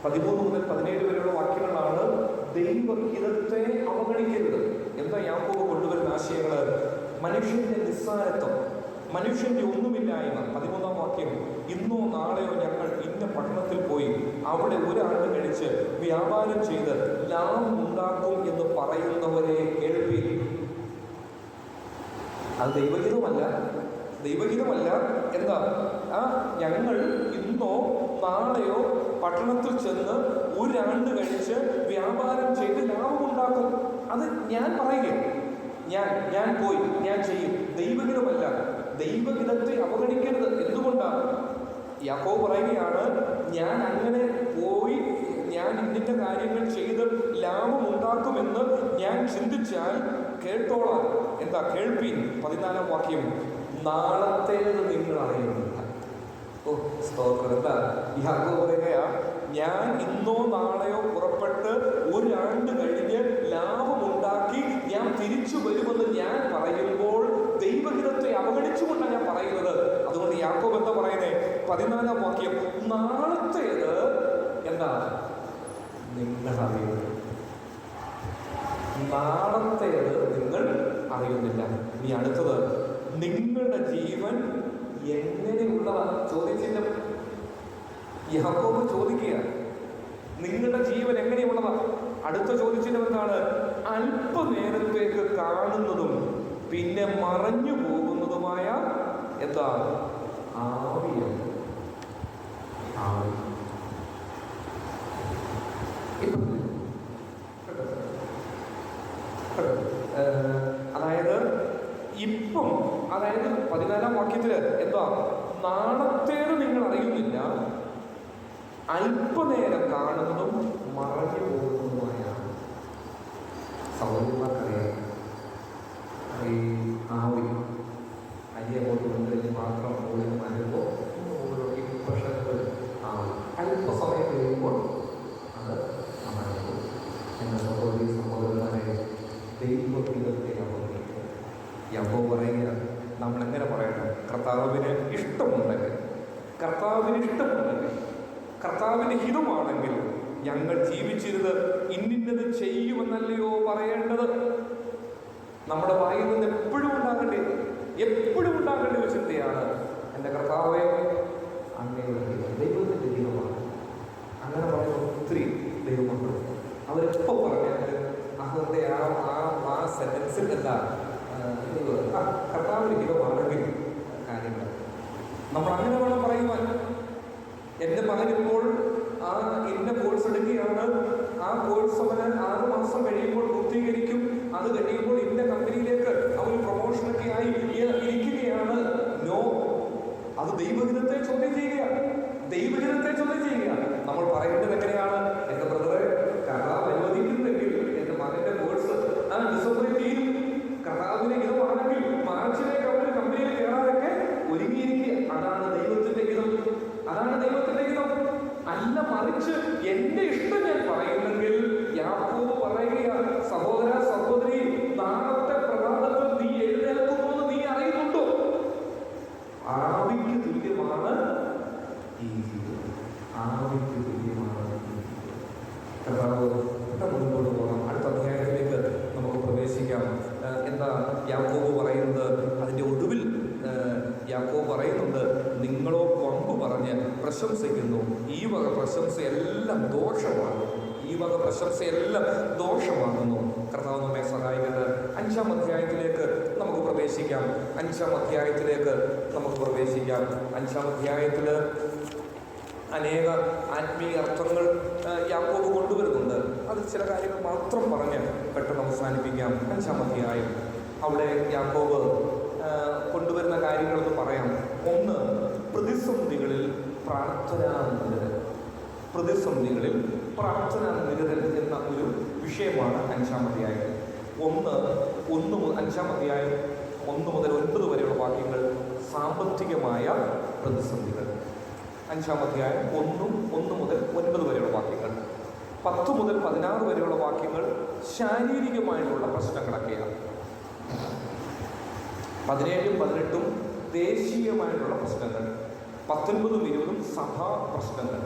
13 മുതൽ 17 വരെയുള്ള വാക്യങ്ങളാണ് ദൈവഹിതത്തെ അവഗണിക്കരുത്. എന്താ യാക്കോബ് കൊണ്ടുവരുന്ന ആശയങ്ങൾ? മനുഷ്യൻ്റെ നിസ്സാരത്വം, മനുഷ്യന്റെ ഒന്നുമില്ലായ്മ. 13-ാം വാക്യം, ഇന്നോ നാളെയോ ഞങ്ങൾ ഇന്ന പട്ടണത്തിൽ പോയി അവിടെ ഒരാണ്ട് കഴിച്ച് വ്യാപാരം ചെയ്ത് ലാഭം ഉണ്ടാക്കും എന്ന് പറയുന്നവരെ കേൾപ്പി. അത് ദൈവഹിതമല്ല. എന്താ? ഞങ്ങൾ ഇന്നോ നാളെയോ പട്ടണത്തിൽ ചെന്ന് ഒരാണ്ട് കഴിച്ച് വ്യാപാരം ചെയ്ത് ലാഭമുണ്ടാക്കും. അത് ഞാൻ പറയുകയാണ്, ഞാൻ പോയി ഞാൻ ചെയ്യും. ദൈവഹിതമല്ല. ദൈവഹിതത്തെ അവഗണിക്കരുത്. എന്തുകൊണ്ടാണ്? യാക്കോബ് പറയുകയാണ്, ഞാൻ അങ്ങനെ പോയി ഞാൻ ഇന്നിന്റെ കാര്യങ്ങൾ ചെയ്ത് ലാഭമുണ്ടാക്കുമെന്ന് ഞാൻ ചിന്തിച്ചാൽ കേട്ടോളാം. എന്താ? കേൾപ്പീൻ. 14-ാം വാക്യം, നാളത്തേത് നിങ്ങൾ അറിയുന്നില്ല. ഓ സ്തോത്രം! എന്താ യാക്കോബ് പറയുകയാ, ഞാൻ ഇന്നോ നാളെയോ പുറപ്പെട്ട് ഒരാണ്ട് കഴിഞ്ഞ് ലാഭമുണ്ടാക്കി ഞാൻ തിരിച്ചു വരുമെന്ന് ഞാൻ പറയുമ്പോൾ ദൈവഹിതത്തെ അവഗണിച്ചുകൊണ്ടാണ് ഞാൻ പറയുന്നത്. അതുകൊണ്ട് യാക്കോബ് എന്താ പറയുന്നത്? 14-ാം വാക്യം, നാളത്തേത് എന്താ നിങ്ങൾ അറിയുന്നത്. നാളത്തേത് നിങ്ങൾ അറിയുന്നില്ല. ഇനി അടുത്തത്, നിങ്ങളുടെ ജീവൻ എങ്ങനെയുള്ളതാണ്? ചോദിച്ചില്ല. യാക്കോബ് ചോദിക്കുക, നിങ്ങളുടെ ജീവൻ എങ്ങനെയുള്ളതാണ്? അടുത്ത ചോദിച്ചിട്ട് എന്താണ്? അല്പനേരത്തേക്ക് കാണുന്നതും പിന്നെ മറഞ്ഞു പോകുന്നതുമായ എന്താ? ആവിയാണ്. ആവി. അതായത് ഇപ്പം, അതായത് 14-ാം വാക്യത്തില് എന്താ? നാളത്തേത് നിങ്ങൾ അറിയുന്നില്ല, അല്പനേരം കാണുന്നതും മറഞ്ഞു പോകുന്നതുമായാണ്. സൗകര്യമാർക്കറിയാം, ഈ ആവി അരി അങ്ങോട്ട് കൊണ്ടുകഴിഞ്ഞ് മാത്രം മുകളിൽ മരുമ്പോൾ ഓരോ ഇംപ്രഷനുകൾ ആവും. അല്പസമയം കഴിയുമ്പോൾ അത് മറഞ്ഞു. എന്ന സഹോദരന്മാരെ, ദൈവഹിതത്തെ അവഗണിക്കുക. യാക്കോബ് പറയുക, നമ്മളെങ്ങനെ പറയണം? കർത്താവിന് ഇഷ്ടമുണ്ടെങ്കിൽ, കർത്താവിന് ഹിതമാണെങ്കിൽ ഞങ്ങൾ ജീവിച്ചിരുത് ഇന്നിന്നത് ചെയ്യുമെന്നല്ലയോ പറയേണ്ടത്. നമ്മുടെ വായിൽ നിന്ന് എപ്പോഴും ഉണ്ടാകേണ്ട ഒരു ചിന്തയാണ്, എൻ്റെ കർത്താവേ അങ്ങയുടെ ഹിതം, ദൈവത്തിൻ്റെ ഹിതമാണ്. അങ്ങനെ പറയുന്ന ഒത്തിരി ദൈവമുണ്ട്. അവരെപ്പോൾ പറഞ്ഞാൽ അവരുടെ ആ സെൻറ്റൻസിൽ എന്താ കർത്താവിന് ഹിതമാണെങ്കിൽ കാര്യങ്ങൾ നമ്മൾ അങ്ങനെ വേണം പറയുവാൻ. എൻ്റെ മകൻ ഇപ്പോൾ ഇന്ന കോഴ്സ് എടുക്കുകയാണ്, ആ കോഴ്സ് അവന് 6 മാസം കഴിയുമ്പോൾ പൂർത്തീകരിക്കും, അത് കഴിയുമ്പോൾ ഇന്ന കമ്പനിയിലേക്ക് അവർ പ്രൊമോഷനൊക്കെ ആയി ഇരിക്കുകയാണ്. നോ, അത് ദൈവഹിതത്തെ ചോദ്യം ചെയ്യുക. നമ്മൾ പറയേണ്ടത് എങ്ങനെയാണ്? എൻ്റെ ബ്രദറെ, കർത്താവ് അനുവദിക്കുന്നെങ്കിൽ എൻ്റെ മകൻ്റെ കോഴ്സ് ഡിസംബറിൽ തീരും. കർത്താവിന് ഹിതമാണെങ്കിൽ മാർച്ചിലേക്ക് അവർ കമ്പനിയിൽ കയറാനൊക്കെ ഒരുങ്ങിയിരിക്കുക. അതാണ് ദൈവത്തിന്റെ ഹിതം. അല്ല മറിച്ച് എൻ്റെ ഇഷ്ടം ഞാൻ പറയുന്നെങ്കിൽ യാക്കോബ് പറയുക, സഹോദര സഹോദരി, നാളത്തെ പ്രഭാതത്തിൽ നീ എഴുന്നേൽക്കുമെന്ന് നീ അറിയുന്നുണ്ടോ? ആവിക്ക് തുല്യമാണ് ഈ ജീവിതം. മുൻപോട്ട് പോകാം. അടുത്ത അധ്യായത്തിലേക്ക് നമുക്ക് പ്രവേശിക്കാം. എന്താ യാക്കോബ് പറയുന്നത്? അതിൻ്റെ ഒടുവിൽ യാക്കോബ് പറയുന്നുണ്ട്, നിങ്ങളോ വമ്പ് പറഞ്ഞ് പ്രശംസിക്കുന്നു, ഈ വക പ്രശംസയെല്ലാം ദോഷമാകുന്നു. കർത്താവ് നമ്മെ സഹായിക്കുന്നത്. 5-ാം അധ്യായത്തിലേക്ക് നമുക്ക് പ്രവേശിക്കാം. 5-ാം അധ്യായത്തിൽ അനേക ആത്മീയ അർത്ഥങ്ങൾ യാക്കോബ് കൊണ്ടുവരുന്നുണ്ട്. അത് ചില കാര്യങ്ങൾ മാത്രം പറഞ്ഞ് പെട്ടെന്ന് അവസാനിപ്പിക്കാം. 5-ാം അധ്യായം, അവിടെ യാക്കോബ് കൊണ്ടുവരുന്ന കാര്യങ്ങളൊന്ന് പറയാം. ഒന്ന്, പ്രതിസന്ധികളിൽ പ്രാർത്ഥനാനിരതൻ എന്ന ഒരു വിഷയമാണ് 5-ാം അധ്യായം. 5-ാം അധ്യായം 1 മുതൽ 9 വരെയുള്ള വാക്യങ്ങൾ സാമ്പത്തികമായ പ്രതിസന്ധികൾ. 5-ാം അധ്യായം 1 മുതൽ 9 വരെയുള്ള വാക്യങ്ങൾ. 10 മുതൽ 16 വരെയുള്ള വാക്യങ്ങൾ ശാരീരികമായിട്ടുള്ള പ്രശ്നങ്ങളൊക്കെയാണ്. 17-ഉം 18-ഉം ദേശീയമായിട്ടുള്ള പ്രശ്നങ്ങൾ. 19-ഉം 20-ഉം സഭാ പ്രശ്നങ്ങൾ.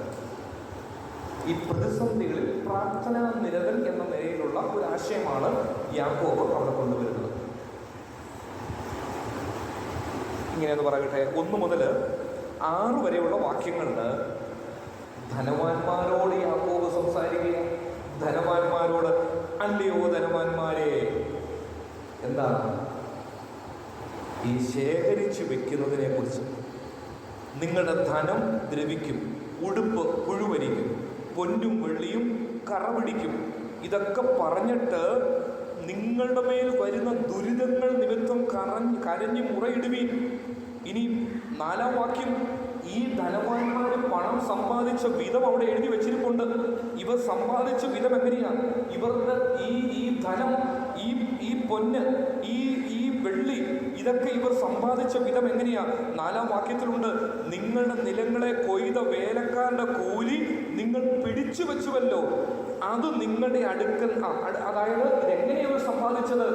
ഈ പ്രതിസന്ധികളിൽ പ്രാർത്ഥനാ നിരതൻ എന്ന നിലയിലുള്ള ഒരു ആശയമാണ് യാക്കോബ് അവിടെ കൊണ്ടുവരുന്നത്. ഇങ്ങനെയെന്ന് പറയട്ടെ, 1 മുതൽ 6 വരെയുള്ള വാക്യങ്ങളിൽ ധനവാന്മാരോട് യാക്കോബ് സംസാരിക്കുക. ധനവാന്മാരോട്, അല്ലയോ ധനവാന്മാരെ, എന്താണ് ഈ ശേഖരിച്ചു വെക്കുന്നതിനെ കുറിച്ച്. നിങ്ങളുടെ ധനം ദ്രവിക്കും, ഉടുപ്പ് പുഴുവരിക്കും, പൊന്നും വെള്ളിയും കറപിടിക്കും. ഇതൊക്കെ പറഞ്ഞിട്ട് നിങ്ങളുടെ മേൽ വരുന്ന ദുരിതങ്ങൾ നിമിത്തം കരഞ്ഞ് മുറയിടുവീൻ. ഇനി 4-ാം വാക്യം, ഈ ധനവാന്മാർ പണം സമ്പാദിച്ച വിധം അവിടെ എഴുതി വെച്ചിരിപ്പുണ്ട്. ഇവർ സമ്പാദിച്ച വിധം എങ്ങനെയാണ്? ഇവരുടെ ഈ ധനം, ഈ പൊന്ന്, ഈ വെള്ളി, ഇതൊക്കെ ഇവർ സമ്പാദിച്ച വിധം എങ്ങനെയാ? 4-ാം വാക്യത്തിലുണ്ട്, നിങ്ങളുടെ നിലങ്ങളെ കൊയ്ത വേലക്കാരുടെ കൂലി നിങ്ങൾ പിടിച്ചു വെച്ചുവല്ലോ, അത് നിങ്ങളുടെ അടുക്കൽ. അതായത് ഇതെങ്ങനെയാണ് സമ്പാദിച്ചത്?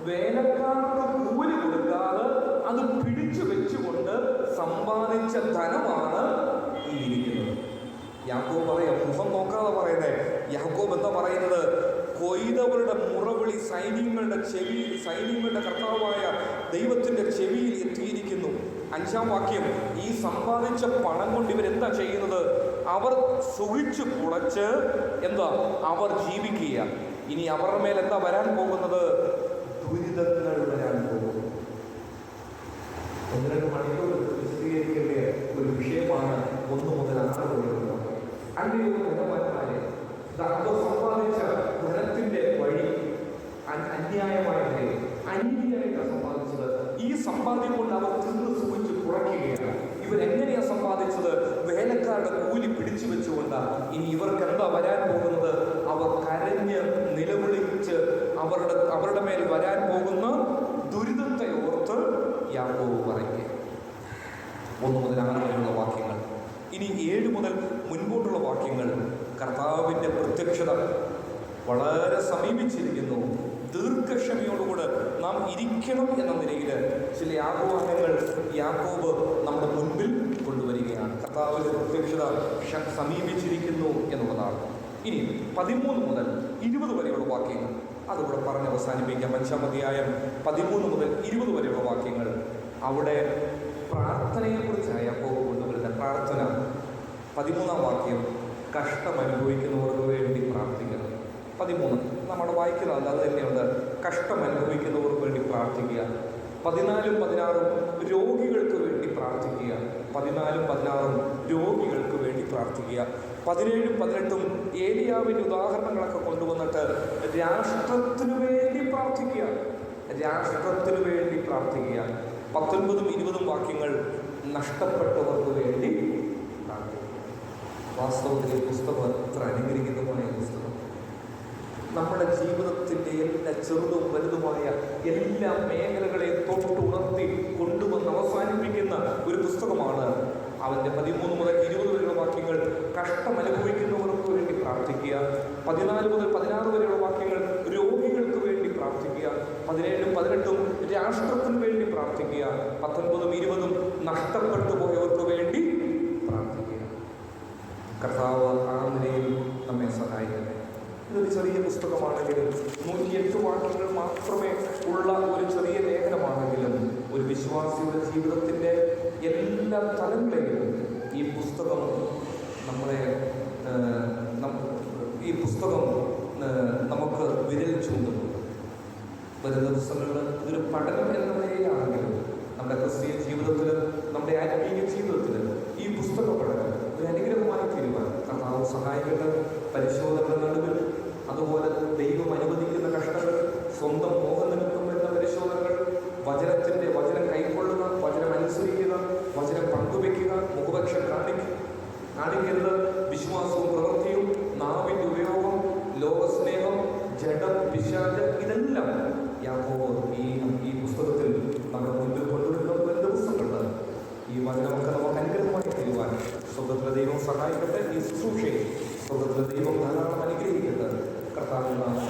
വേലക്കാർക്ക് കൂലി കൊടുക്കാതെ അത് പിടിച്ചു വെച്ചുകൊണ്ട് സമ്പാദിച്ച ധനമാണ് ഈ ഇരിക്കുന്നത്. യാക്കോബ് പറയാം, മുഖം നോക്കാതെ പറയുന്നേ. യാക്കോബ് എന്താ പറയുന്നത്? കൊയ്തവരുടെ മുറവിളി സൈന്യങ്ങളുടെ കർത്താവായ ദൈവത്തിൻ്റെ ചെവിയിൽ എത്തിയിരിക്കുന്നു. 5-ാം വാക്യം, ഈ സമ്പാദിച്ച പണം കൊണ്ട് ഇവരെന്താ ചെയ്യുന്നത്? അവർ സുഖിച്ചു കുളച്ച് അവർ ജീവിക്കുക. ഇനി അവരുടെ മേൽ എന്താ വരാൻ പോകുന്നത്? ദുരിതങ്ങൾ വരാൻ പോകുന്നു. 1-2 മണിക്കൂർ വിശദീകരിക്കേണ്ട ഒരു വിഷയമാണ് 1 മുതൽ 6 വരെയുള്ള. അല്ലയോ ധനവാന്മാരെ, അവർ സമ്പാദിച്ച ധനത്തിന്റെ വഴി അന്യായമായിട്ടാണ് സമ്പാദിച്ചത്. ഈ സമ്പാദ്യം കൊണ്ട് അവർ തിന്ന് സുഖിച്ച് കുറയ്ക്കുകയാണ്. ഇവരെങ്ങനെയാണ് സമ്പാദിച്ചത്? വേലക്കാരുടെ തങ്ങളുടെ കൂലി പിടിച്ചു വെച്ചുകൊണ്ട് ഇനി ഇവർക്ക് എന്താ വരാൻ പോകുന്നത്, അവർ കരഞ്ഞ് നിലവിളിച്ച് അവരുടെ മേൽ വരാൻ പോകുന്ന ദുരിതത്തെ ഓർത്ത് യാക്കോബ് പറയുക. 1 മുതൽ 6 വരെയുള്ള വാക്യങ്ങൾ. ഇനി 7 മുതൽ മുൻപോട്ടുള്ള വാക്യങ്ങൾ കർത്താവിൻ്റെ പ്രത്യക്ഷത വളരെ സമീപിച്ചിരിക്കുന്നു. ദീർഘക്ഷമയോടുകൂടെ നാം ഇരിക്കണം എന്ന നിലയിൽ ചില ആഹ്വാനങ്ങൾ യാക്കോബ് നമ്മുടെ മുൻപിൽ കൊണ്ടുവരികയാണ്. കർത്താവിൻ്റെ പ്രത്യക്ഷത സമീപിച്ചിരിക്കുന്നു എന്നുള്ളതാണ്. ഇനി 13 മുതൽ 20 വരെയുള്ള വാക്യങ്ങൾ അതുകൂടെ പറഞ്ഞ് അവസാനിപ്പിക്കാം. 5-ാം അധ്യായം 13 മുതൽ 20 വരെയുള്ള വാക്യങ്ങൾ. അവിടെ പ്രാർത്ഥനയെക്കുറിച്ചാണ് യാക്കോബ് കൊണ്ടുവരുന്ന പ്രാർത്ഥന. 13-ാം വാക്യം, കഷ്ടം അനുഭവിക്കുന്നവർക്ക് വേണ്ടി പ്രാർത്ഥിക്കണം. 13 നമ്മുടെ വായിക്കുന്നത് അത് തന്നെയുണ്ട്. കഷ്ടം അനുഭവിക്കുന്നവർക്ക് വേണ്ടി പ്രാർത്ഥിക്കുക. 14-ഉം 16-ഉം രോഗികൾക്ക് വേണ്ടി പ്രാർത്ഥിക്കുക. 14-ഉം 16-ഉം രോഗികൾക്ക് വേണ്ടി പ്രാർത്ഥിക്കുക. 17-ഉം 18-ഉം ഏലിയാവിൻ്റെ ഉദാഹരണങ്ങളൊക്കെ കൊണ്ടുവന്നിട്ട് രാഷ്ട്രത്തിനു വേണ്ടി പ്രാർത്ഥിക്കുക. രാഷ്ട്രത്തിനു വേണ്ടി പ്രാർത്ഥിക്കുക. 19-ഉം 20-ഉം വാക്യങ്ങൾ നഷ്ടപ്പെട്ടവർക്ക് വേണ്ടി പ്രാർത്ഥിക്കുക. വാസ്തവത്തിൽ പുസ്തകം എത്ര അനുഗ്രഹിക്കുന്നതുമായ പുസ്തകം. നമ്മുടെ ജീവിതത്തിൻ്റെ എല്ലാ ചെറുതും വലുതുമായ എല്ലാ മേഖലകളെയും തൊട്ടുണർത്തി കൊണ്ടുവന്ന് അവസാനിപ്പിക്കുന്ന ഒരു പുസ്തകമാണ്. അവൻ്റെ 13 മുതൽ 20 വരെയുള്ള വാക്യങ്ങൾ കഷ്ടം അനുഭവിക്കുന്നവർക്ക് വേണ്ടി പ്രാർത്ഥിക്കുക. 14 മുതൽ 16 വരെയുള്ള വാക്യങ്ങൾ രോഗികൾക്ക് വേണ്ടി പ്രാർത്ഥിക്കുക. 17-ഉം 18-ഉം രാഷ്ട്രത്തിന് വേണ്ടി പ്രാർത്ഥിക്കുക. 19-ഉം 20-ഉം നഷ്ടപ്പെട്ടു പോയവർക്ക് വേണ്ടി പ്രാർത്ഥിക്കുക. കർത്താവ് ആ നിലയിൽ നമ്മെ സഹായിക്കട്ടെ. ഇതൊരു ചെറിയ പുസ്തകമാണെങ്കിലും 108 വാക്യങ്ങൾ മാത്രമേ ഉള്ള ഒരു ചെറിയ ലേഖനമാണെങ്കിലും ഒരു വിശ്വാസിയുടെ ജീവിതത്തിൻ്റെ എല്ലാ തലങ്ങളെയും ഈ പുസ്തകം നമുക്ക് വിരൽ ചൂണ്ടുന്നു. വരും ദിവസങ്ങളിൽ ഇതൊരു പഠനം എന്ന നിലയിലാണെങ്കിലും നമ്മുടെ ക്രിസ്തീയ ജീവിതത്തിൽ, നമ്മുടെ ആത്മീയ ജീവിതത്തിൽ ഈ പുസ്തക പഠനം ഒരു അനുഗ്രഹമായി തീരുവാൻ കർത്താവ് സഹായിക്കട്ടെ. പരിശോധനയുടെ നടുവിൽ, അതുപോലെ ദൈവം അനുവദിക്കുന്ന കഷ്ടങ്ങൾ, സ്വന്തം മോഹനിമിത്തം വരുന്ന പരിശോധനകൾ, വചനം കൈക്കൊള്ളുക, വചനം അനുസരിക്കുക, വചനം പങ്കുവെക്കുക, മുഖപക്ഷം കാണിക്കരുത്, വിശ്വാസവും പ്രവൃത്തിയും, നാവിൻ്റെ ഉപയോഗം, ലോകസ്നേഹം, ജഡം, പിശാച്, ഇതെല്ലാം യാക്കോബ് ഈ പുസ്തകത്തിൽ നമ്മുടെ മുൻപിൽ കൊണ്ടുവരുന്ന ദിവസമുണ്ട്. ഈ വചനമൊക്കെ നമുക്ക് അനുഗ്രഹമായി തീരുവാൻ സ്വർഗ്ഗത്തിലെ ദൈവം സഹായിക്കട്ടെ. ഈ ശുശ്രൂഷയെ സ്വർഗ്ഗത്തിലെ ദൈവം ധാരാളം അനുഗ്രഹിക്കട്ടെ. കർത്താവിനാണ്